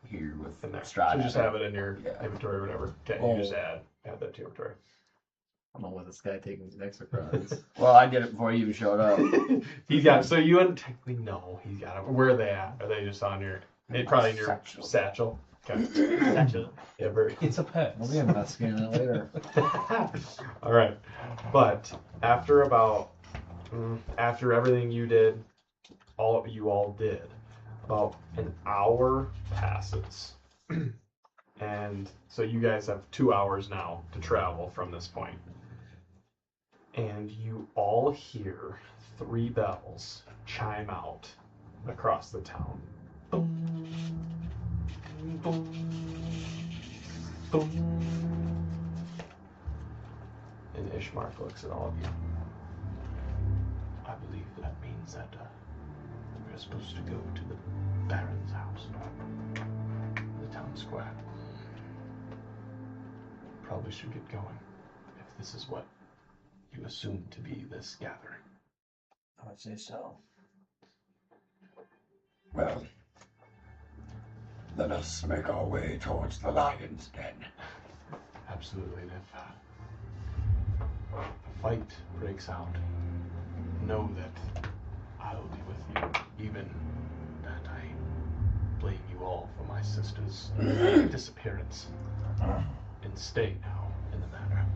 here with In there. Strahd. So just have it in your Yeah. inventory or whatever. Okay, Oh. you just add that to your inventory. I don't know what this guy taking to next surprise. Well, I did it before you even showed up. He's got so you wouldn't technically know he's got them. Where are they at? Are they just on your probably in your satchel? Okay. Satchel. Yeah, very It's a pet. We'll be investigating it later. all right. But after after everything you did, you all did, about an hour passes. And so you guys have 2 hours now to travel from this point. And you all hear 3 bells chime out across the town. Boom, boom, boom. And Ishmark looks at all of you. I believe that means that we're supposed to go to the Baron's house, the town square. Probably should get going if this is what you assume to be this gathering. I would say so. Well, let us make our way towards the lion's den. Absolutely. And if a fight breaks out, know that I'll be with you, even that I blame you all for my sister's disappearance. And stay now in the manor.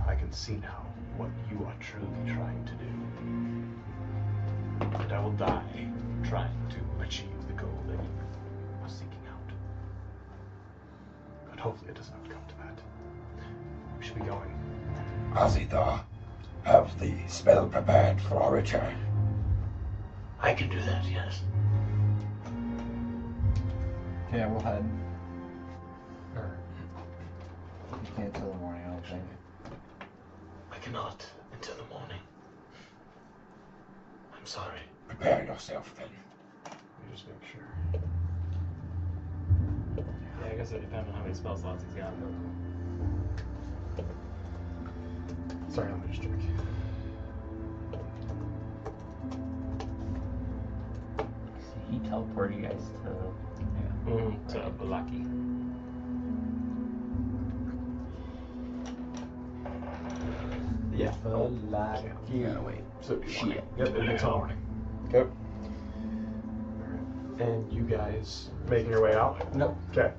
I can see now what you are truly trying to do. And I will die trying to achieve the goal that you are seeking out. But hopefully it doesn't have to come to that. We should be going. Azithar, have the spell prepared for our return. I can do that, yes. Okay, we'll head. You can't till the morning, I don't think. I cannot until the morning. I'm sorry. Prepare yourself then. Let me just make sure. Yeah, I guess it depends on how many spell slots he's got. Sorry, let me just check. He teleported you guys to To Vallaki. Yeah. You gotta wait. So it'd be Shit. morning. Yep, it'd be till morning. Okay. And you guys making your way out? Nope. Okay.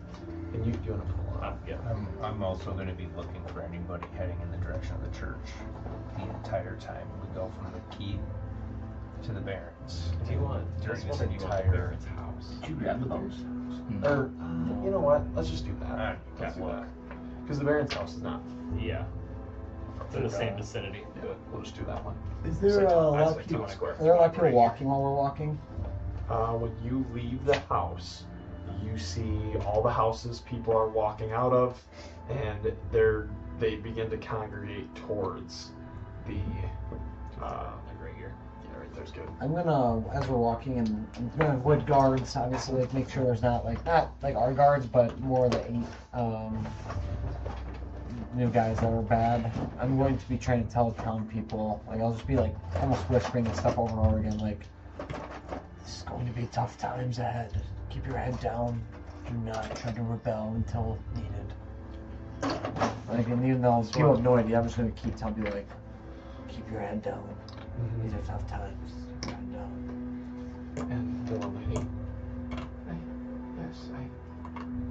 And you want to pull up? Yeah. I'm also going to be looking for anybody heading in the direction of the church the entire time we go from the keep to the barracks. Do you want During this this one or do you want the entire- Baron's house? Did you grab the bows? Or, you know what? Let's just do that. Alright, Let's do okay. that. Because the Baron's house is not. Yeah. It's in the same vicinity. Yeah, we'll just do that one. Is Say there a town- I lot say of people? town square. Are there a lot of people walking while we're walking? When you leave the house, you see all the houses people are walking out of, and they begin to congregate towards the. Like right here. Yeah, right there's good. I'm gonna, as we're walking, and I'm gonna avoid guards, obviously, like make sure there's not like our guards, but more the 8 new guys that are bad. I'm going to be trying to tell town people, like I'll just be like almost whispering and stuff over and over again, like this is going to be tough times ahead. Keep your head down. Do not try to rebel until needed. Like, and even though people have no idea, I'm just gonna keep telling people, like, keep your head down. These are tough times. Keep your head down. And the lady.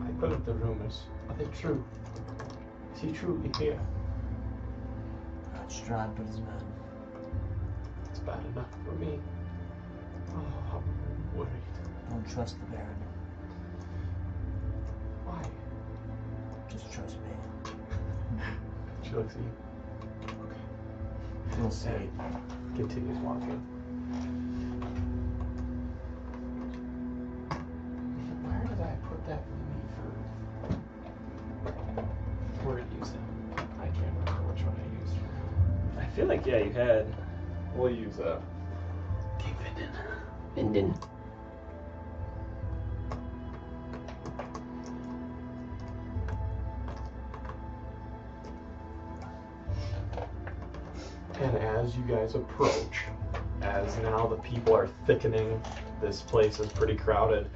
I heard the rumors. Are they true? Is he truly here? Not Strahd, but his men. It's bad enough for me. Oh, I'm worried. Don't trust the Baron. Why? Just trust me. She looks at you. We'll see. Continues walking. Where did I put that mini for? We're gonna use that. I can't remember which one I used for. I feel like, yeah, you had. We'll use that. Keep it in. Minden. And as you guys approach, as now the people are thickening, this place is pretty crowded.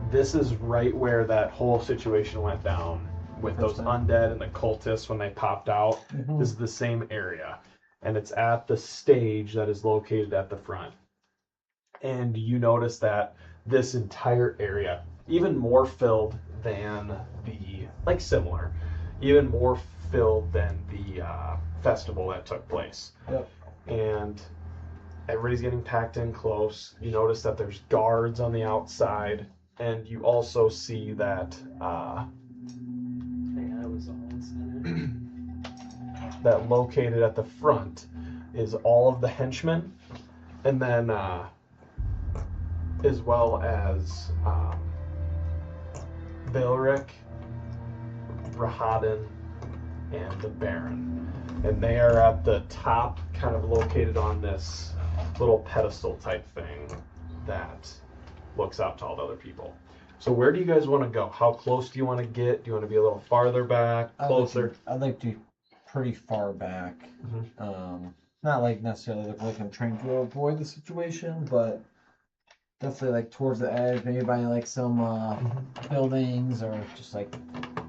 This is right where that whole situation went down with those undead and the cultists when they popped out. This is the same area. And it's at the stage that is located at the front. And you notice that this entire area, even more filled than the, like similar, even more filled than the festival that took place. Yep. And everybody's getting packed in close. You notice that there's guards on the outside, and you also see that that located at the front is all of the henchmen, and then as well as Vaelric, Rahadin, and the Baron. And they are at the top, kind of located on this little pedestal type thing that looks out to all the other people. So where do you guys want to go? How close do you want to get? Do you want to be a little farther back, closer? I'd like to be pretty far back. Not like necessarily look like I'm trying to avoid the situation, but definitely like towards the edge, maybe by like some buildings or just like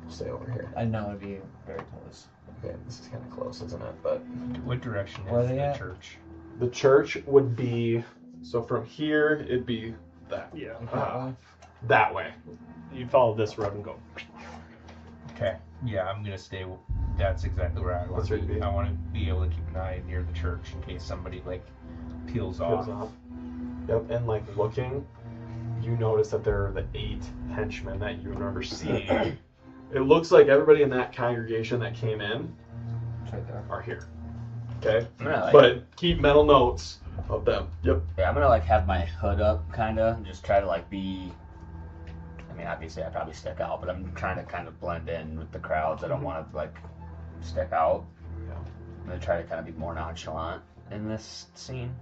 stay over here. I know it'd be very close. Okay, this is kind of close, isn't it? But what direction Where is they the at? church? the church would be, so from here it'd be that. Yeah. That way. You follow this road and go. Okay. Yeah, I'm gonna stay. That's exactly where I want That's to where be. you'd be. I want to be able to keep an eye near the church in case somebody like peels off. Yep, and like looking, you notice that there are the 8 henchmen that you remember seeing. It looks like everybody in that congregation that came in right there. are here. Okay? I'm gonna, like, But keep mental notes of them. Yep. yeah, I'm gonna like have my hood up, kinda, and just try to like be. I mean, obviously, I probably stick out, but I'm trying to kind of blend in with the crowds. I don't want to like stick out. Yeah. I'm gonna try to kind of be more nonchalant in this scene.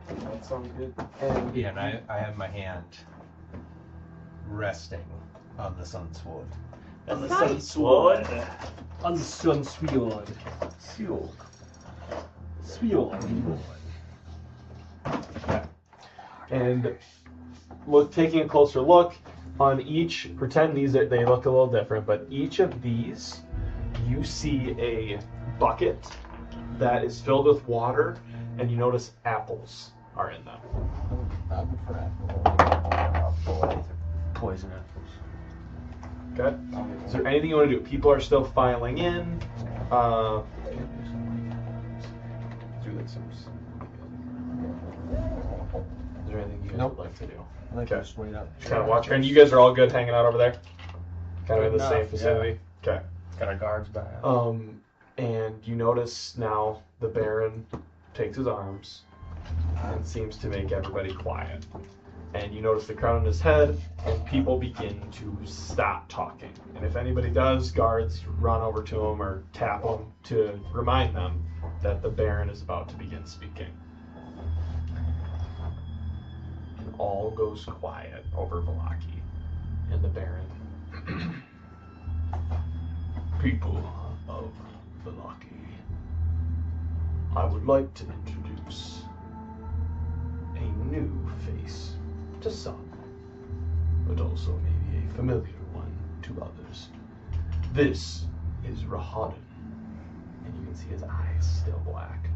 That sounds good. And Yeah, and I have my hand resting on the sun sword. On the sun sword. On the sun sword. Sword. And look, taking a closer look on each, pretend these are, they look a little different, but each of these, you see a bucket that is filled with water, and you notice apples are in them. I prefer apple. Poison apples. Okay. Is there anything you want to do? People are still filing in. Is there anything you guys would like to do? I like Okay. to just wait up. Just kind of watch. And you guys are all good hanging out over there? Kind of in the Good same enough, vicinity? Okay. Got our guards back. And you notice now the Baron takes his arms and seems to make everybody quiet. And you notice the crown on his head, and people begin to stop talking. And if anybody does, guards run over to him or tap him to remind them that the Baron is about to begin speaking. And all goes quiet over Vallaki and the Baron. People of Vallaki, I would like to introduce a new face to some. but also maybe a familiar one to others. This is Rahadin, and you can see his eyes still black.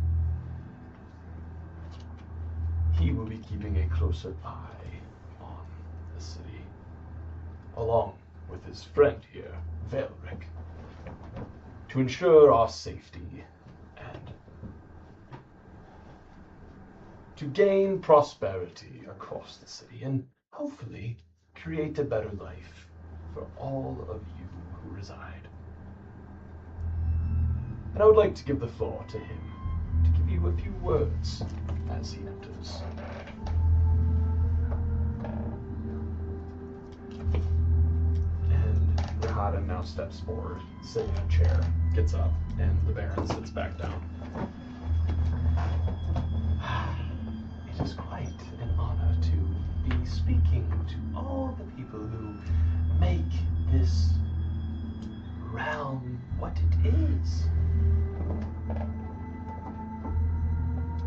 He will be keeping a closer eye on the city, along with his friend here, Vaelric, to ensure our safety and to gain prosperity across the city and hopefully create a better life for all of you who reside. And I would like to give the floor to him to give you a few words as he enters. And Rahadin now steps forward, sitting in a chair, gets up, and the Baron sits back down. It is quite an honor to be speaking to all the people who make this realm what it is.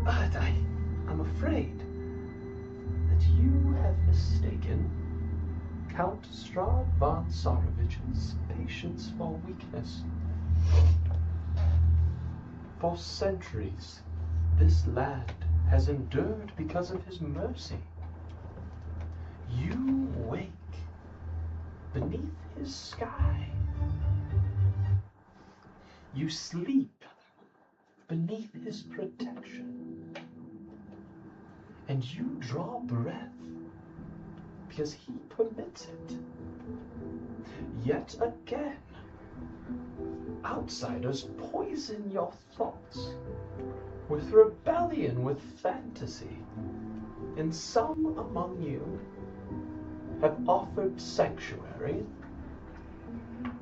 But I'm afraid that you have mistaken Count Strahd von Sarovich's patience for weakness. For centuries, this land has endured because of his mercy. You wake beneath his sky. You sleep beneath his protection. And you draw breath because he permits it. Yet again, outsiders poison your thoughts with rebellion, with fantasy. And some among you have offered sanctuary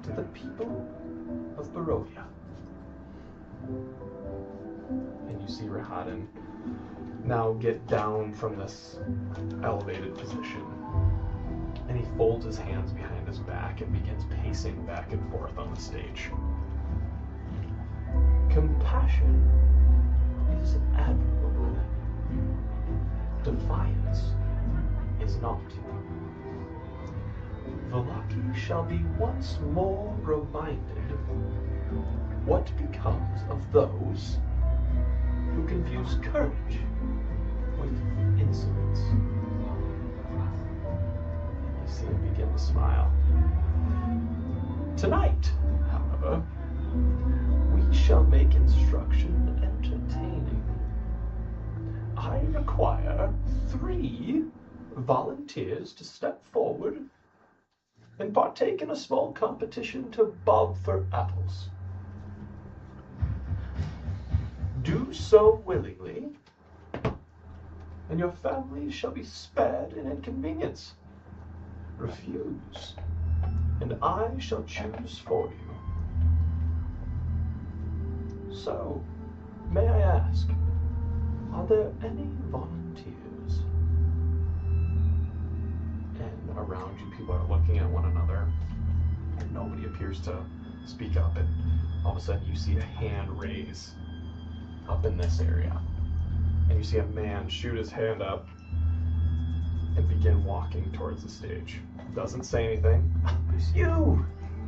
to the people of Barovia. And you see Rahadin now get down from this elevated position. And he folds his hands behind his back and begins pacing back and forth on the stage. Compassion is admirable. Defiance is not. Vallaki shall be once more reminded what becomes of those who confuse courage with insolence. You see him begin to smile. Tonight, however, we shall make instruction entertaining. I require 3 volunteers to step forward and partake in a small competition to bob for apples. Do so willingly, and your family shall be spared an inconvenience. Refuse, and I shall choose for you. So, may I ask, are there any volunteers? And around you, people are looking at one another, and nobody appears to speak up, and all of a sudden you see a hand raise up in this area. And you see a man shoot his hand up and begin walking towards the stage. Doesn't say anything. It's you!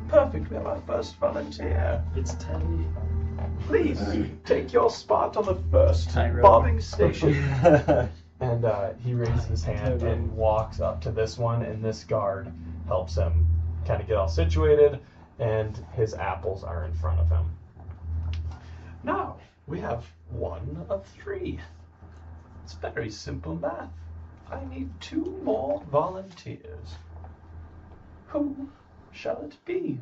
Perfect, we have our first volunteer. It's Teddy. Please, take your spot on the first bobbing station. And he raises his hand and walks up to this one, and this guard helps him kind of get all situated, and his apples are in front of him. Now, we have 1 of 3. It's very simple math. I need 2 more volunteers. Who shall it be?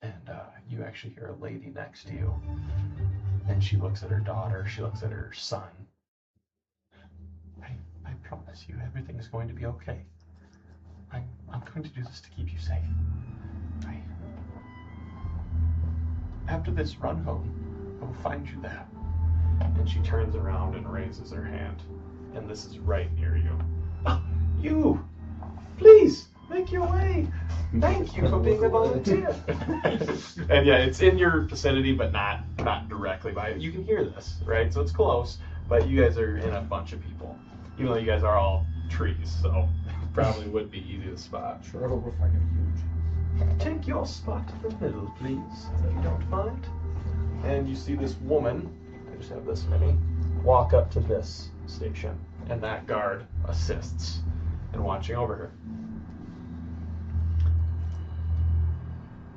And you actually hear a lady next to you. And she looks at her daughter. She looks at her son. I promise you everything is going to be okay. I'm going to do this to keep you safe. After this run home, I will find you there. And she turns around and raises her hand. And this is right near you. You! Please, make your way! Thank you for being a volunteer. And yeah, it's in your vicinity, but not directly by you. You can hear this, right? So it's close, but you guys are in a bunch of people. Even though you guys are all trees, so probably would be easy to spot. Sure, we're fucking huge. Take your spot in the middle, please, if you don't mind. And you see this woman, I just have this many, walk up to this station. And that guard assists in watching over her.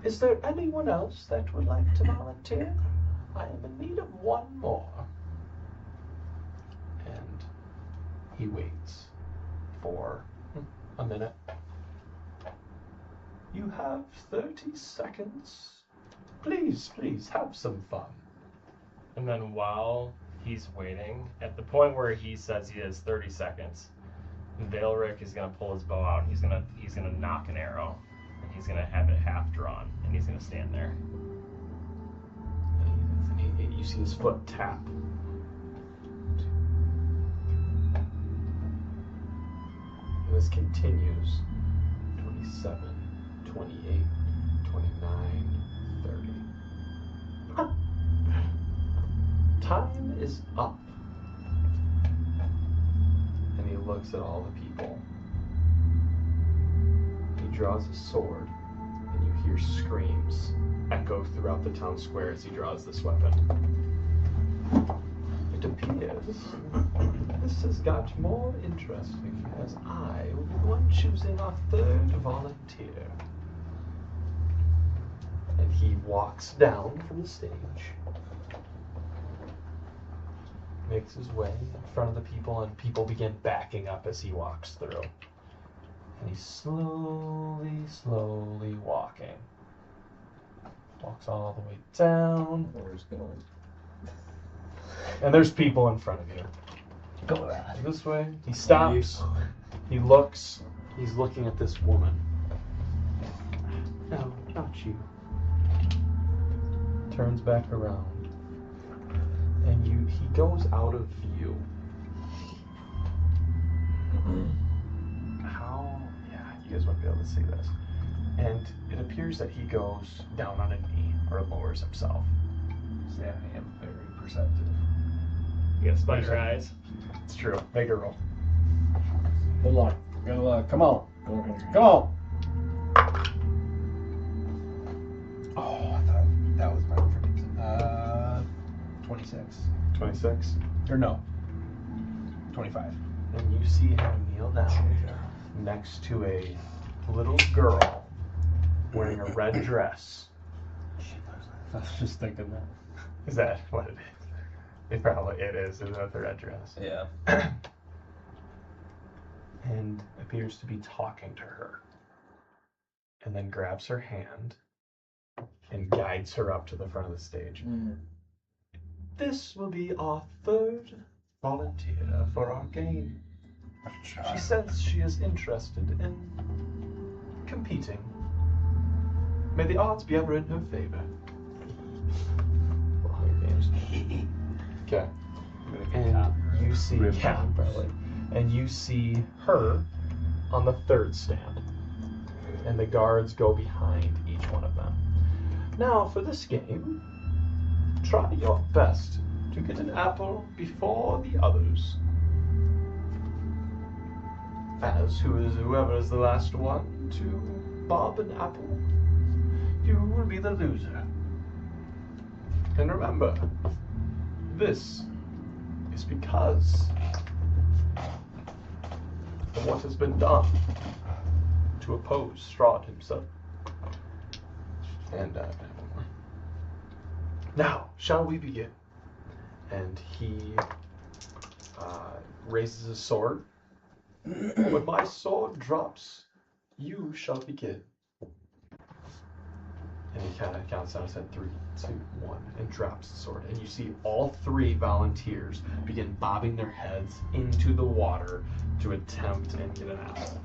Is there anyone else that would like to volunteer? I am in need of one more. And he waits for a minute. You have 30 seconds. Please, please, have some fun. And then while he's waiting, at the point where he says he has 30 seconds, Vaelric is gonna pull his bow out. He's gonna knock an arrow, and he's gonna have it half drawn, and he's gonna stand there. And you see his foot tap. And this continues. 27, 28, 29, 30. Time is up. And he looks at all the people. He draws a sword, and you hear screams echo throughout the town square as he draws this weapon. It appears this has got more interesting as I will be the one choosing our third volunteer. And he walks down from the stage, makes his way in front of the people, and people begin backing up as he walks through. And he's slowly walking. Walks all the way down. Where's going? And there's people in front of you. Go this way. He stops. He looks. He's looking at this woman. No, not you. Turns back around. And he goes out of view. You guys won't be able to see this. And it appears that he goes down on a knee or lowers himself. Yeah, I am very perceptive. You gotta spot your eyes. It's true. Make a roll. Good luck. Good luck. Come on. Come on. Oh, I thought that was my freaking 26. 26. Or no. 25. And you see him kneel down next to a little girl wearing a red dress. I was just thinking that. Is that what it is? It is, isn't it, the red dress? Yeah. And appears to be talking to her. And then grabs her hand and guides her up to the front of the stage. This will be our third volunteer for our game. She says she is interested in competing. May the odds be ever in her favor. Well, Hunger Games. Okay. And you see probably. And you see her on the third stand. And the guards go behind each one of them. Now, for this game, try your best to get an apple before the others. As whoever is the last one to bob an apple, you will be the loser. And remember, this is because of what has been done to oppose Strahd himself. And now, shall we begin? And he raises his sword. When my sword drops, you shall begin. And he kind of counts down and said 3, 2, 1, and drops the sword. And you see all 3 volunteers begin bobbing their heads into the water to attempt and get an apple.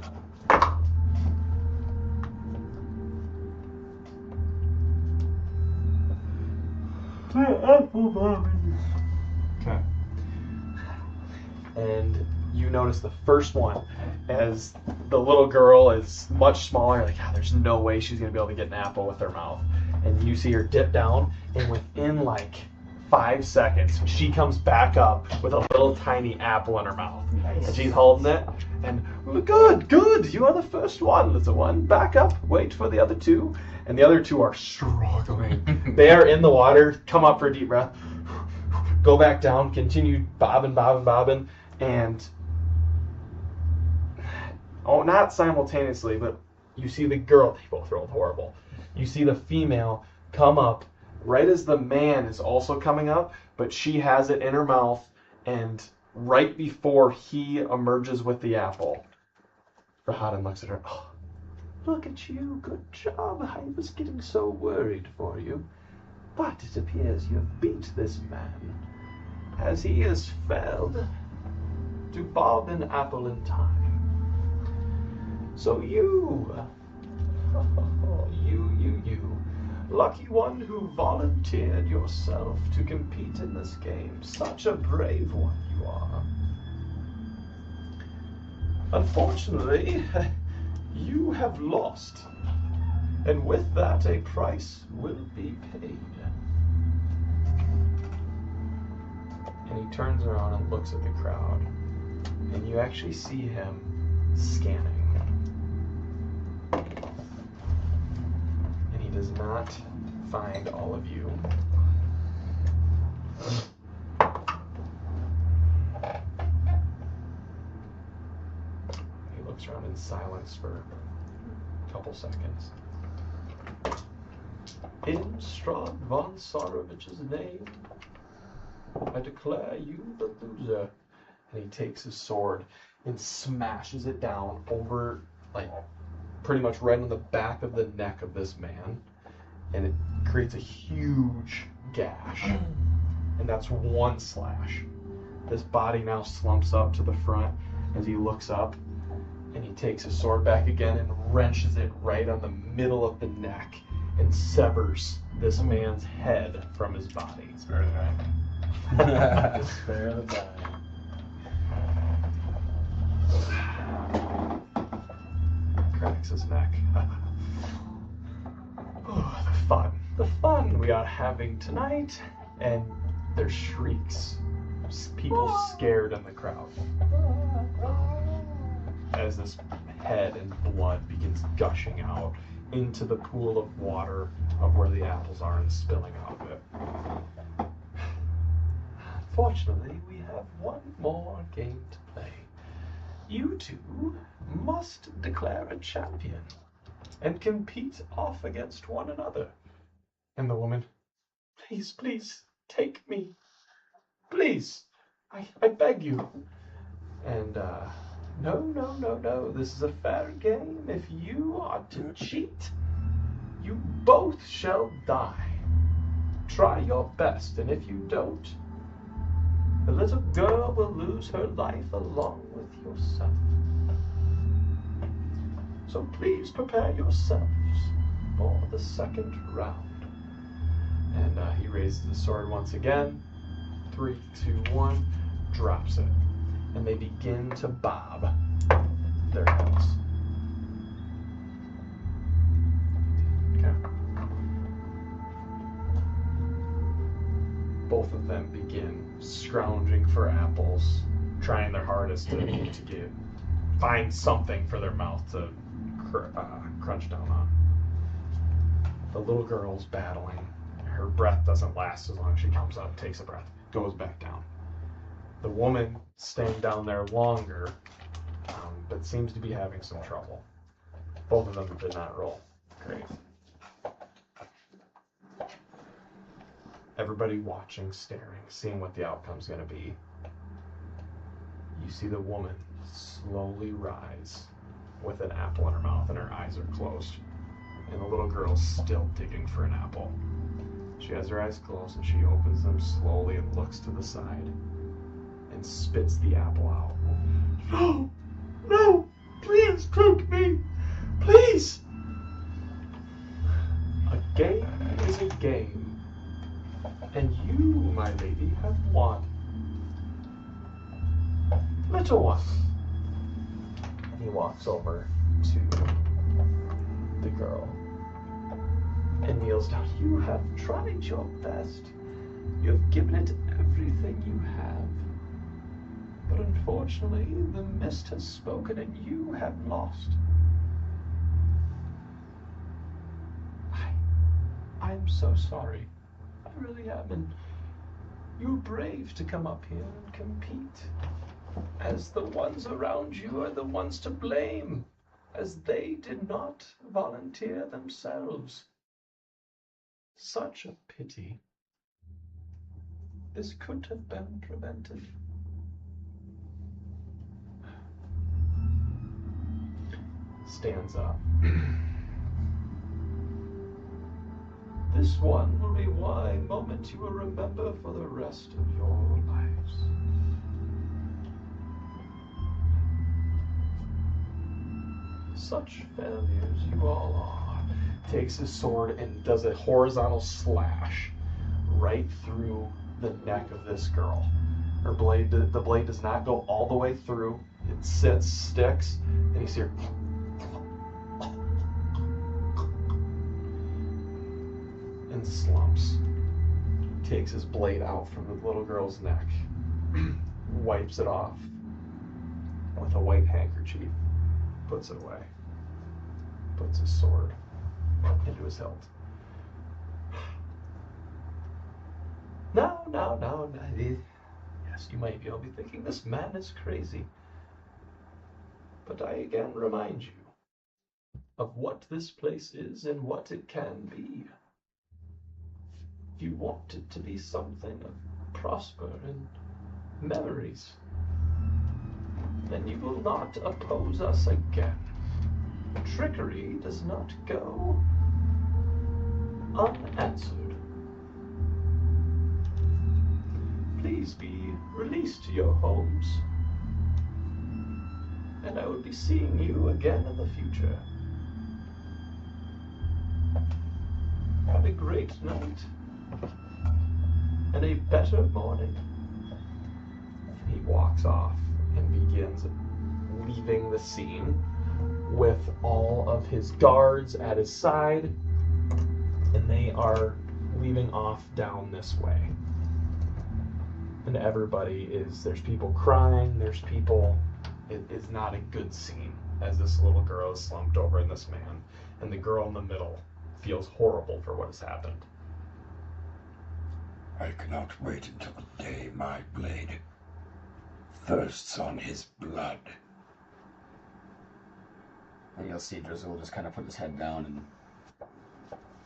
Okay. And you notice the first one, as the little girl is much smaller, you're like, there's no way she's going to be able to get an apple with her mouth. And you see her dip down, and within like 5 seconds, she comes back up with a little tiny apple in her mouth. Nice. And she's holding it, and Good, good. You are the first one, little one. Back up. Wait for the other two. And the other two are struggling. They are in the water. Come up for a deep breath. Go back down. Continue bobbing, bobbing, bobbing. And... oh, not simultaneously, but you see the girl. They both rolled horrible. You see the female come up right as the man is also coming up, but she has it in her mouth, and right before he emerges with the apple, Rahadin looks at her. Oh, look at you. Good job. I was getting so worried for you. But it appears you have beat this man, as he has failed to bob an apple in time. So you, you, lucky one who volunteered yourself to compete in this game. Such a brave one you are. Unfortunately, you have lost. And with that, a price will be paid. And he turns around and looks at the crowd. And you actually see him scanning. And he does not find all of you. He looks around in silence for a couple seconds. In Strahd von Sorovich's name, I declare you the loser. And he takes his sword and smashes it down over, like, pretty much right on the back of the neck of this man. And it creates a huge gash. And that's one slash. This body now slumps up to the front as he looks up. And he takes his sword back again and wrenches it right on the middle of the neck and severs this man's head from his body. Spare the dying. Spare the dying. Cracks his neck. Oh, the fun we are having tonight. And there's shrieks. People scared in the crowd. As this head and blood begins gushing out into the pool of water of where the apples are and spilling out of it. Fortunately, we have one more game to play. You two must declare a champion and compete off against one another. And the woman, please, please, take me. Please, I beg you. And, no, this is a fair game. If you are to cheat, you both shall die. Try your best, and if you don't, the little girl will lose her life along with yourself. So please prepare yourselves for the second round. And he raises the sword once again. 3, 2, 1, drops it. And they begin to bob their heads. Okay. Both of them begin scrounging for apples, trying their hardest to find something for their mouth to crunch down on. The little girl's battling. Her breath doesn't last as long as she comes up, takes a breath, goes back down. The woman staying down there longer, but seems to be having some trouble. Both of them did not roll great. Everybody watching, staring, seeing what the outcome's going to be. You see the woman slowly rise with an apple in her mouth and her eyes are closed. And the little girl's still digging for an apple. She has her eyes closed and she opens them slowly and looks to the side and spits the apple out. No! No! Please take me! Please! A game is a game. And you, my lady, have won. Little one. He walks over to the girl and kneels down. You have tried your best. You have given it everything you have. But unfortunately, the mist has spoken and you have lost. I'm so sorry. I really am. And you're brave to come up here and compete. As the ones around you are the ones to blame, as they did not volunteer themselves. Such a pity. This could have been prevented. Stands up. This one will be one moment you will remember for the rest of your lives. Such failures you all are. Takes his sword and does a horizontal slash right through the neck of this girl. Her blade, the blade does not go all the way through. It sits, sticks, and you see her and slumps. Takes his blade out from the little girl's neck, wipes it off with a white handkerchief, puts it away, puts his sword into his hilt. Now. Yes, you might be able to be thinking, this man is crazy. But I again remind you of what this place is and what it can be. If you want it to be something of prosper and memories, then you will not oppose us again. Trickery does not go unanswered. Please be released to your homes, and I will be seeing you again in the future. Have a great night, and a better morning. And he walks off and begins leaving the scene with all of his guards at his side, and they are leaving off down this way. And everybody there's people crying, there's people, it is not a good scene as this little girl is slumped over in this man, and the girl in the middle feels horrible for what has happened. I cannot wait until the day my blade thirsts on his blood. And you'll see Dra-Zhul just kind of put his head down and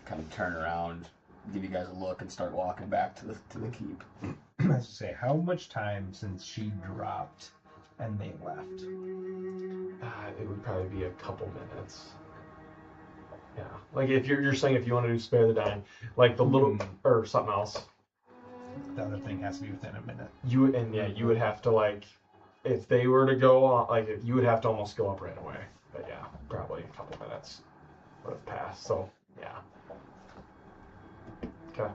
kind of turn around, give you guys a look, and start walking back to the keep. I was to say, how much time since she dropped and they left? It would probably be a couple minutes. Yeah, like if you're saying if you want to do spare the dying, like the little or something else. The other thing has to be within a minute. You would have to, like, if they were to go on, like, you would have to almost go up right away. But yeah, probably a couple minutes would have passed. So yeah. Okay.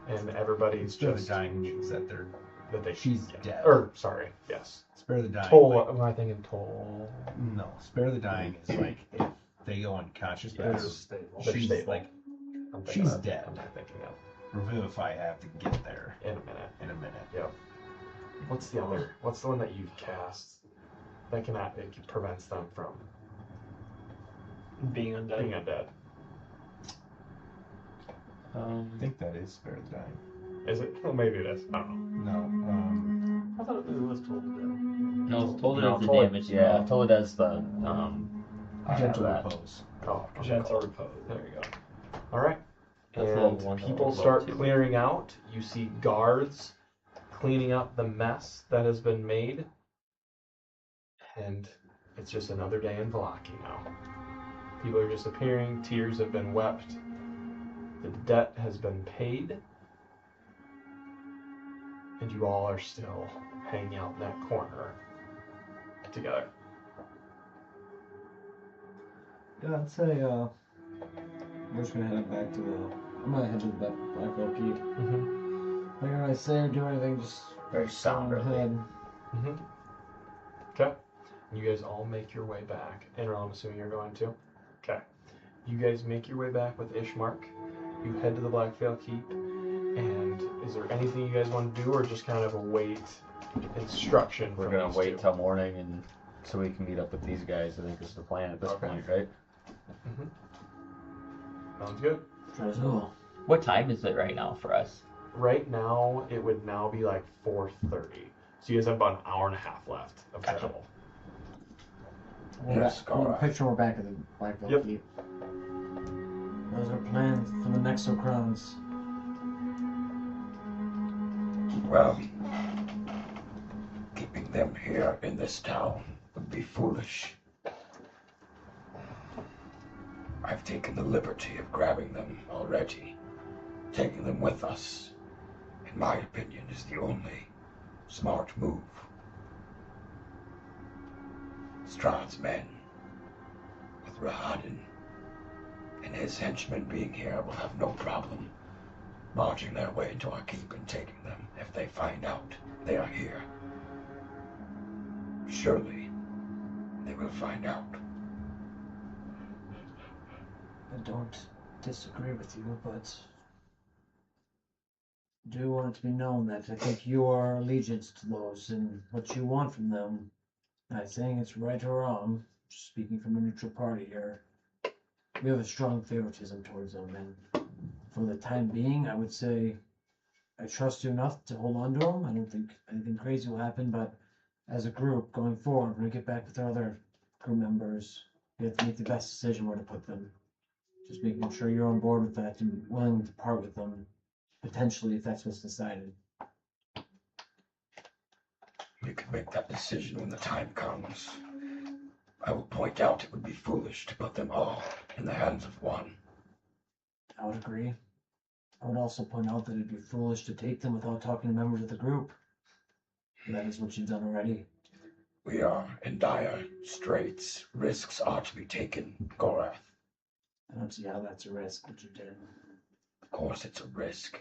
And everybody's Spare just the dying means that she's dead. Or sorry, yes. Spare the dying. Toll. Am I thinking toll? No, spare the dying is like if they go unconscious, but she's stable. like She's dead. I'm not thinking of. Revivify have to get there in a minute. Yep. What's the other? What's the one that you've cast that it prevents them from being undead? I think that is spare the dying. Is it? Well, maybe it is. I don't know. No. I thought it was told to do. No, it's told it as the damage. Yeah, told it as the Gentle repose. Oh, Gentle repose. There you go. All right. That's the And one that people was start low, too. clearing out. You see guards cleaning up the mess that has been made. And it's just another day in Vallaki now. People are disappearing. Tears have been wept. The debt has been paid. And you all are still hanging out in that corner together. Yeah, I'd say we're just gonna head back to I'm gonna head to the Blackville Keep. Mm-hmm. Like I say or do anything, just very somber. Mm-hmm. Okay. You guys all make your way back. Ynryll, I'm assuming you're going to. Okay. You guys make your way back with Ishmark. You head to the Blackvale Keep. And is there anything you guys want to do, or just kind of await instruction. We're from gonna these wait two. till morning and so we can meet up with these guys. I think is the plan at this point, right? Sounds good. Dra-Zhul. What time is it right now for us? Right now, it would now be like 4:30. So you guys have about an hour and a half left of travel. Yes, We're alright. picture we're back at the Black Veil Yep. Keep. Those are plans for the Nexocrons. Well, keeping them here in this town would be foolish. I've taken the liberty of grabbing them already. Taking them with us, in my opinion, is the only smart move. Strahd's men, with Rahadin and his henchmen being here, will have no problem marching their way into our keep and taking them if they find out they are here. Surely, they will find out. I don't disagree with you, but I do want it to be known that I think your allegiance to those and what you want from them, not saying it's right or wrong, just speaking from a neutral party here, we have a strong favoritism towards them, and for the time being, I would say I trust you enough to hold on to them. I don't think anything crazy will happen, but as a group going forward, when we get back with our other crew members, we have to make the best decision where to put them. Just making sure you're on board with that and willing to part with them, potentially, if that's what's decided. We can make that decision when the time comes. I will point out it would be foolish to put them all in the hands of one. I would agree. I would also point out that it'd be foolish to take them without talking to members of the group. That is what you've done already. We are in dire straits. Risks are to be taken, Gorath. I don't see how that's a risk, what you did. Of course it's a risk.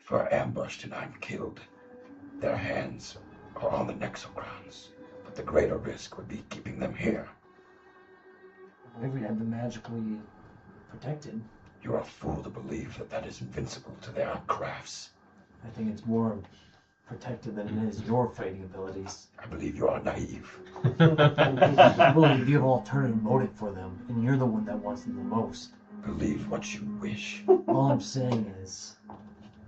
If we're ambushed and I'm killed, their hands are on the Nexocrons. But the greater risk would be keeping them here. What if we had them magically protected? You're a fool to believe that that is invincible to their crafts. I think it's more protected than it is your fighting abilities. I believe you are naive. Well, you have alternative motive for them, and you're the one that wants them the most. Believe what you wish. All I'm saying is,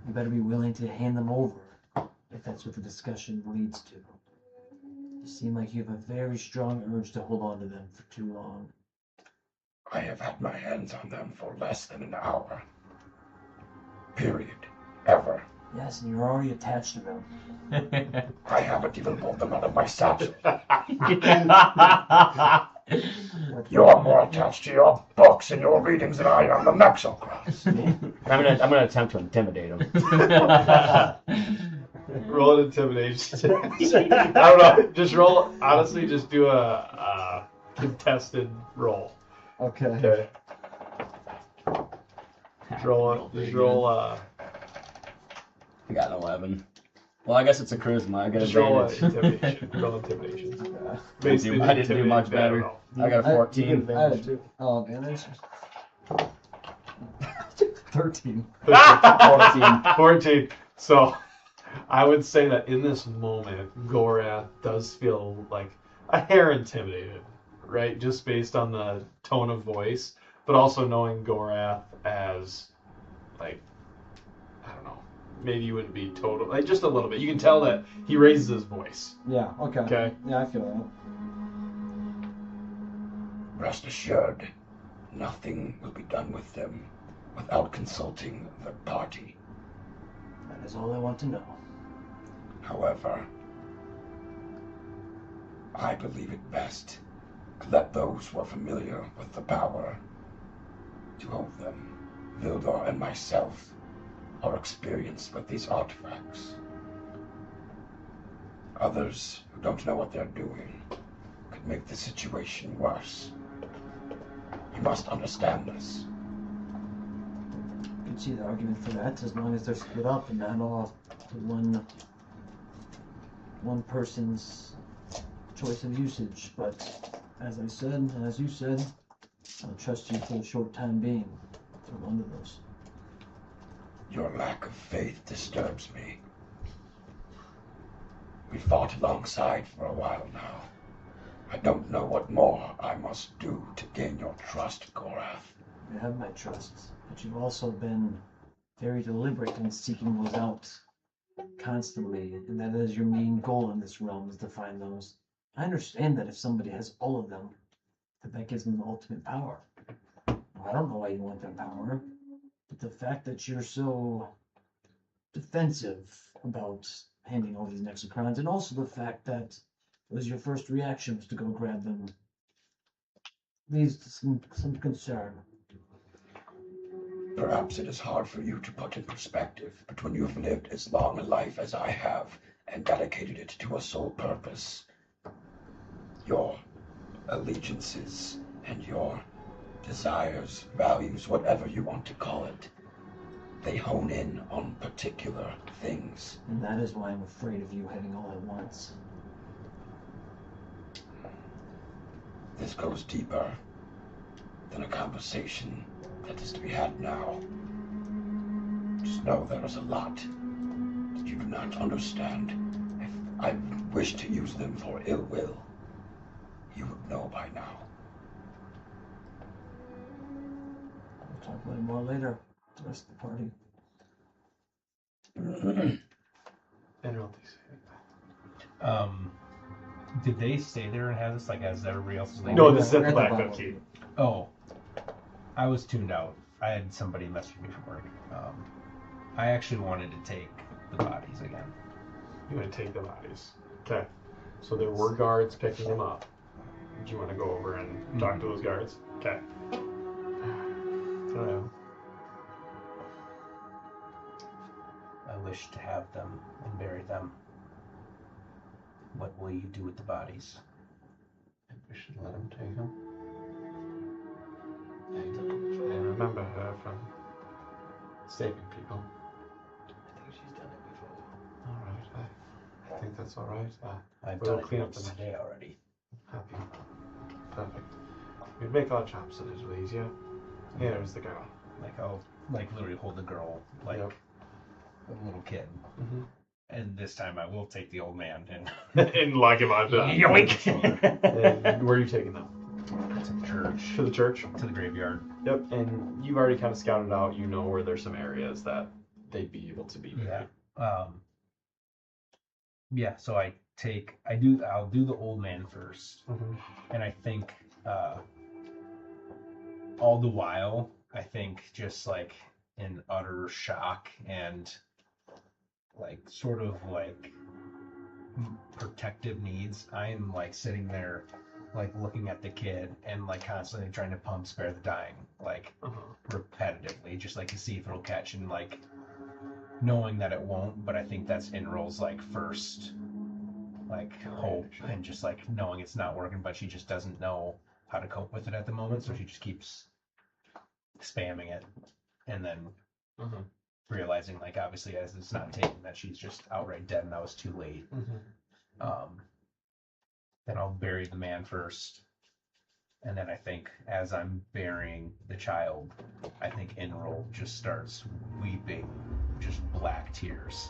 you better be willing to hand them over, if that's what the discussion leads to. You seem like you have a very strong urge to hold on to them for too long. I have had my hands on them for less than an hour. Period. Ever. Yes, and you're already attached to them. I haven't even pulled them out of my satchel. You're more attached to your books and your readings than I am the Nexocrons. I'm gonna attempt to intimidate him. Roll an intimidation. I don't know. Just roll. Honestly, just do a contested roll. Okay. Okay. Just roll. I got an 11. Well, I guess it's a charisma. I got Just roll advantage. intimidation. Roll intimidation. I didn't do much better. I got a 14. I had two. Oh, advantage. 13. 14. So, I would say that in this moment, Gorath does feel like a hair intimidated, right? Just based on the tone of voice, but also knowing Gorath as, like, I don't know, maybe you wouldn't be total, like just a little bit. You can tell that he raises his voice. Yeah, okay. Okay. Yeah, I feel that. Rest assured, nothing will be done with them without consulting the party. That is all I want to know. However, I believe it best to let those who are familiar with the power to hold them, Vildor and myself, are experienced with these artifacts. Others who don't know what they're doing could make the situation worse. You must understand this. I could see the argument for that, as long as they're split up and not all to one person's choice of usage. But as I said, and as you said, I'll trust you for a short time being to hold on to those. Your lack of faith disturbs me. We fought alongside for a while now. I don't know what more I must do to gain your trust, Gorath. You have my trust, but you've also been very deliberate in seeking those out constantly, and that is your main goal in this realm, is to find those. I understand that if somebody has all of them, that gives them the ultimate power. I don't know why you want that power, but the fact that you're so defensive about handing all these Nexicrons, and also the fact that it was your first reaction was to go grab them, leads to some concern. Perhaps it is hard for you to put in perspective, but when you have lived as long a life as I have and dedicated it to a sole purpose, your allegiances and your desires, values, whatever you want to call it, they hone in on particular things. And that is why I'm afraid of you having all at once. This goes deeper than a conversation that is to be had now. Just know there is a lot that you do not understand. If I wish to use them for ill will, you would know by now. We'll talk about it more later. The rest of the party. Ynryll, Did they stay there and have this like as everybody else is leaving? no, this is at the backup key. Oh, I was tuned out. I had somebody message me from work. I actually wanted to take the bodies again. You want to take the bodies. Okay. So there were guards picking them up. Do you want to go over and talk to those guards? Okay. Hello. I wish to have them and bury them. What will you do with the bodies? We should let him take them. I remember her from saving people. I think she's done it before. All right. I think that's all right. I've we'll done clean it up the once today already. Happy. Perfect. We'd make our jobs a little easier. Here's the girl. Like I'll literally hold the girl like Yep. a little kid. Mm-hmm. And this time I will take the old man and And lock him on down. yoink And where are you taking them? to the church. To the church? To the graveyard. Yep. And you've already kind of scouted out. You know where there's some areas that they'd be able to be buried. Yeah. Yeah. So I'll do the old man first, and I think all the while I think just like in utter shock and like sort of like protective needs, I'm like sitting there like looking at the kid and like constantly trying to pump spare the dying, like repetitively, just like to see if it'll catch, and like knowing that it won't, but I think that's Ynryll's like first like hope, and just like knowing it's not working, but she just doesn't know how to cope with it at the moment, so she just keeps spamming it, and then realizing like obviously as it's not taken that she's just outright dead and I was too late. Then I'll bury the man first, and then I think as I'm burying the child, I think Ynryll just starts weeping just black tears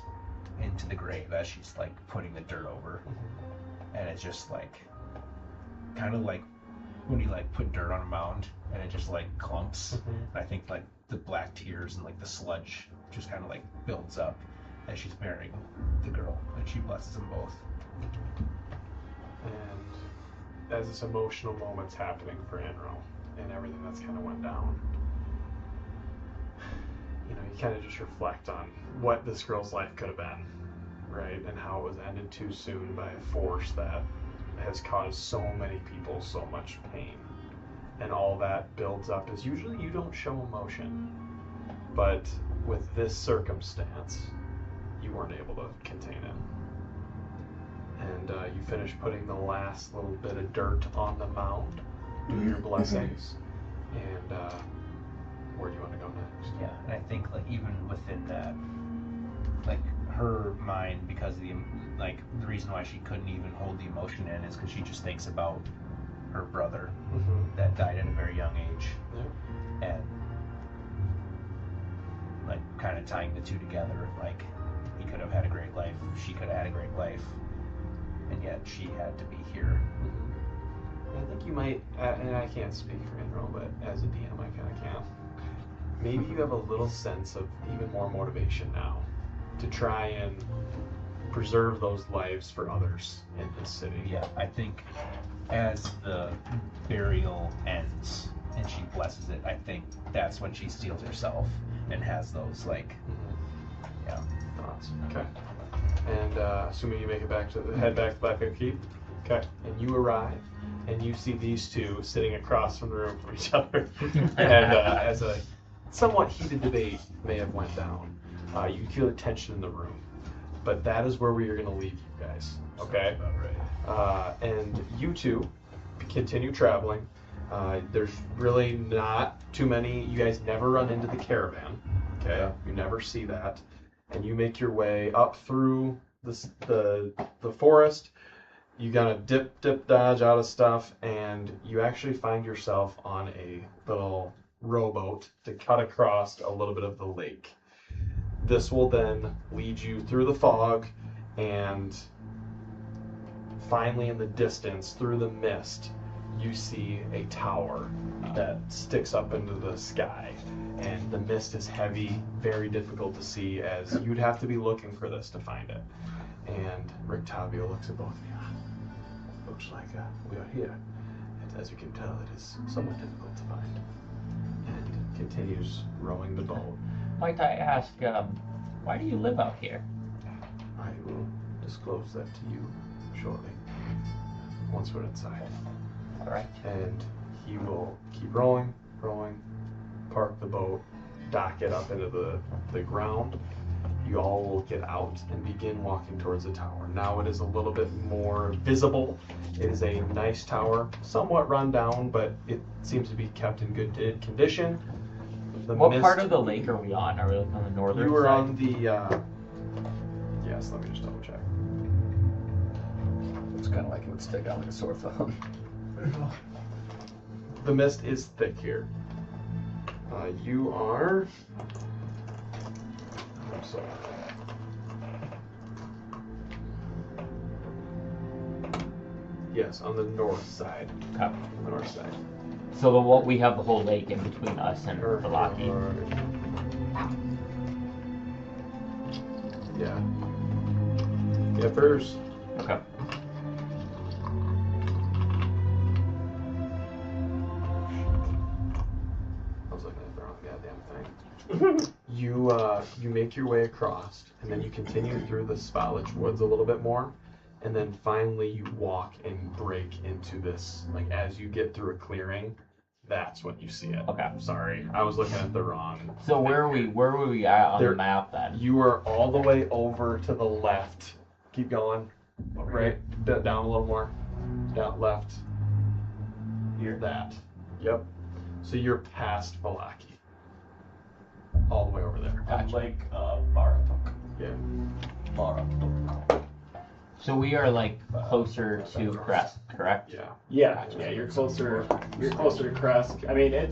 into the grave as she's like putting the dirt over, and it's just like kind of like when you like put dirt on a mound and it just like clumps. And I think like the black tears and like the sludge just kind of like builds up as she's burying the girl, and she blesses them both. And as this emotional moment's happening for Ynryll and everything that's kind of went down, you know, you kind of just reflect on what this girl's life could have been, right? And how it was ended too soon by a force that has caused so many people so much pain. And all that builds up is usually you don't show emotion, but with this circumstance, you weren't able to contain it. And you finish putting the last little bit of dirt on the mound, do your blessings, and where do you want to go next? Yeah, and I think like even within that, like her mind, because of the like the reason why she couldn't even hold the emotion in is because she just thinks about her brother that died at a very young age, and like kind of tying the two together, like he could have had a great life, she could have had a great life, and yet she had to be here. I think you might, and I can't speak for Ynryll, but as a DM, I kind of can. Maybe you have a little sense of even more motivation now to try and preserve those lives for others in this city. Yeah, I think as the burial ends and she blesses it, I think that's when she steals herself and has those yeah. Thoughts. Okay. And assuming you make it back to head back to Blackbeard Keep. Okay. And you arrive, and you see these two sitting across from the room from each other, and as a somewhat heated debate may have went down, you feel the tension in the room. But that is where we are going to leave you guys. Okay. And you two continue traveling. There's really not too many. You guys never run into the caravan. Okay. Yeah. You never see that. And you make your way up through the forest. You gotta dip, dodge out of stuff, and you actually find yourself on a little rowboat to cut across a little bit of the lake. This will then lead you through the fog, and finally in the distance, through the mist, you see a tower that sticks up into the sky. And the mist is heavy, very difficult to see, as you'd have to be looking for this to find it. And Rictavio looks at both of you. Looks like we are here. And as you can tell, it is somewhat difficult to find. And continues rowing the boat. Might I ask, why do you live out here? I will disclose that to you shortly, once we're inside. All right. And he will keep rowing, park the boat, dock it up into the ground. You all will get out and begin walking towards the tower. Now it is a little bit more visible. It is a nice tower, somewhat run down, but it seems to be kept in good condition. What part of the lake are we on? Are we like on the northern side? You were on the, yes, let me just double check. It's kind of like it would stick out like a sore thumb. The mist is thick here. You are... I'm sorry. Yes, on the north side. Okay. On the north side. So we have the whole lake in between us and Vallaki. Yeah. Yeah, first. Okay. I was looking at the wrong goddamn thing. You make your way across, and then you continue through the Svalich woods a little bit more, and then finally you walk and break into this, like as you get through a clearing, that's when you see it. Okay. Sorry, I was looking at the wrong. So where were we at on the map then? You are all the way over to the left. Keep going. Right, down a little more. Down left. You're that. Yep. So you're past Vallaki. All the way over there. Gotcha. Lake Baratok. Yeah. Baratok. So we are like closer to Crest, correct? Yeah. Yeah, yeah, you're closer to Crest. I mean, you're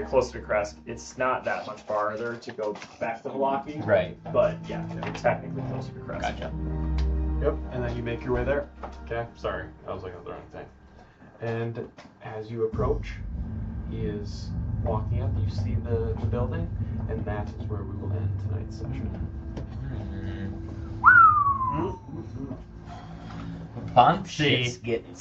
closer to Crest. It's not that much farther to go back to Vallaki. Right. But yeah, you're technically closer to Crest. Gotcha. Yep, and then you make your way there. Okay, sorry, I was looking at the wrong thing. And as you approach, he is walking up. You see the building, and that is where we will end tonight's session. Fancy. Shit's getting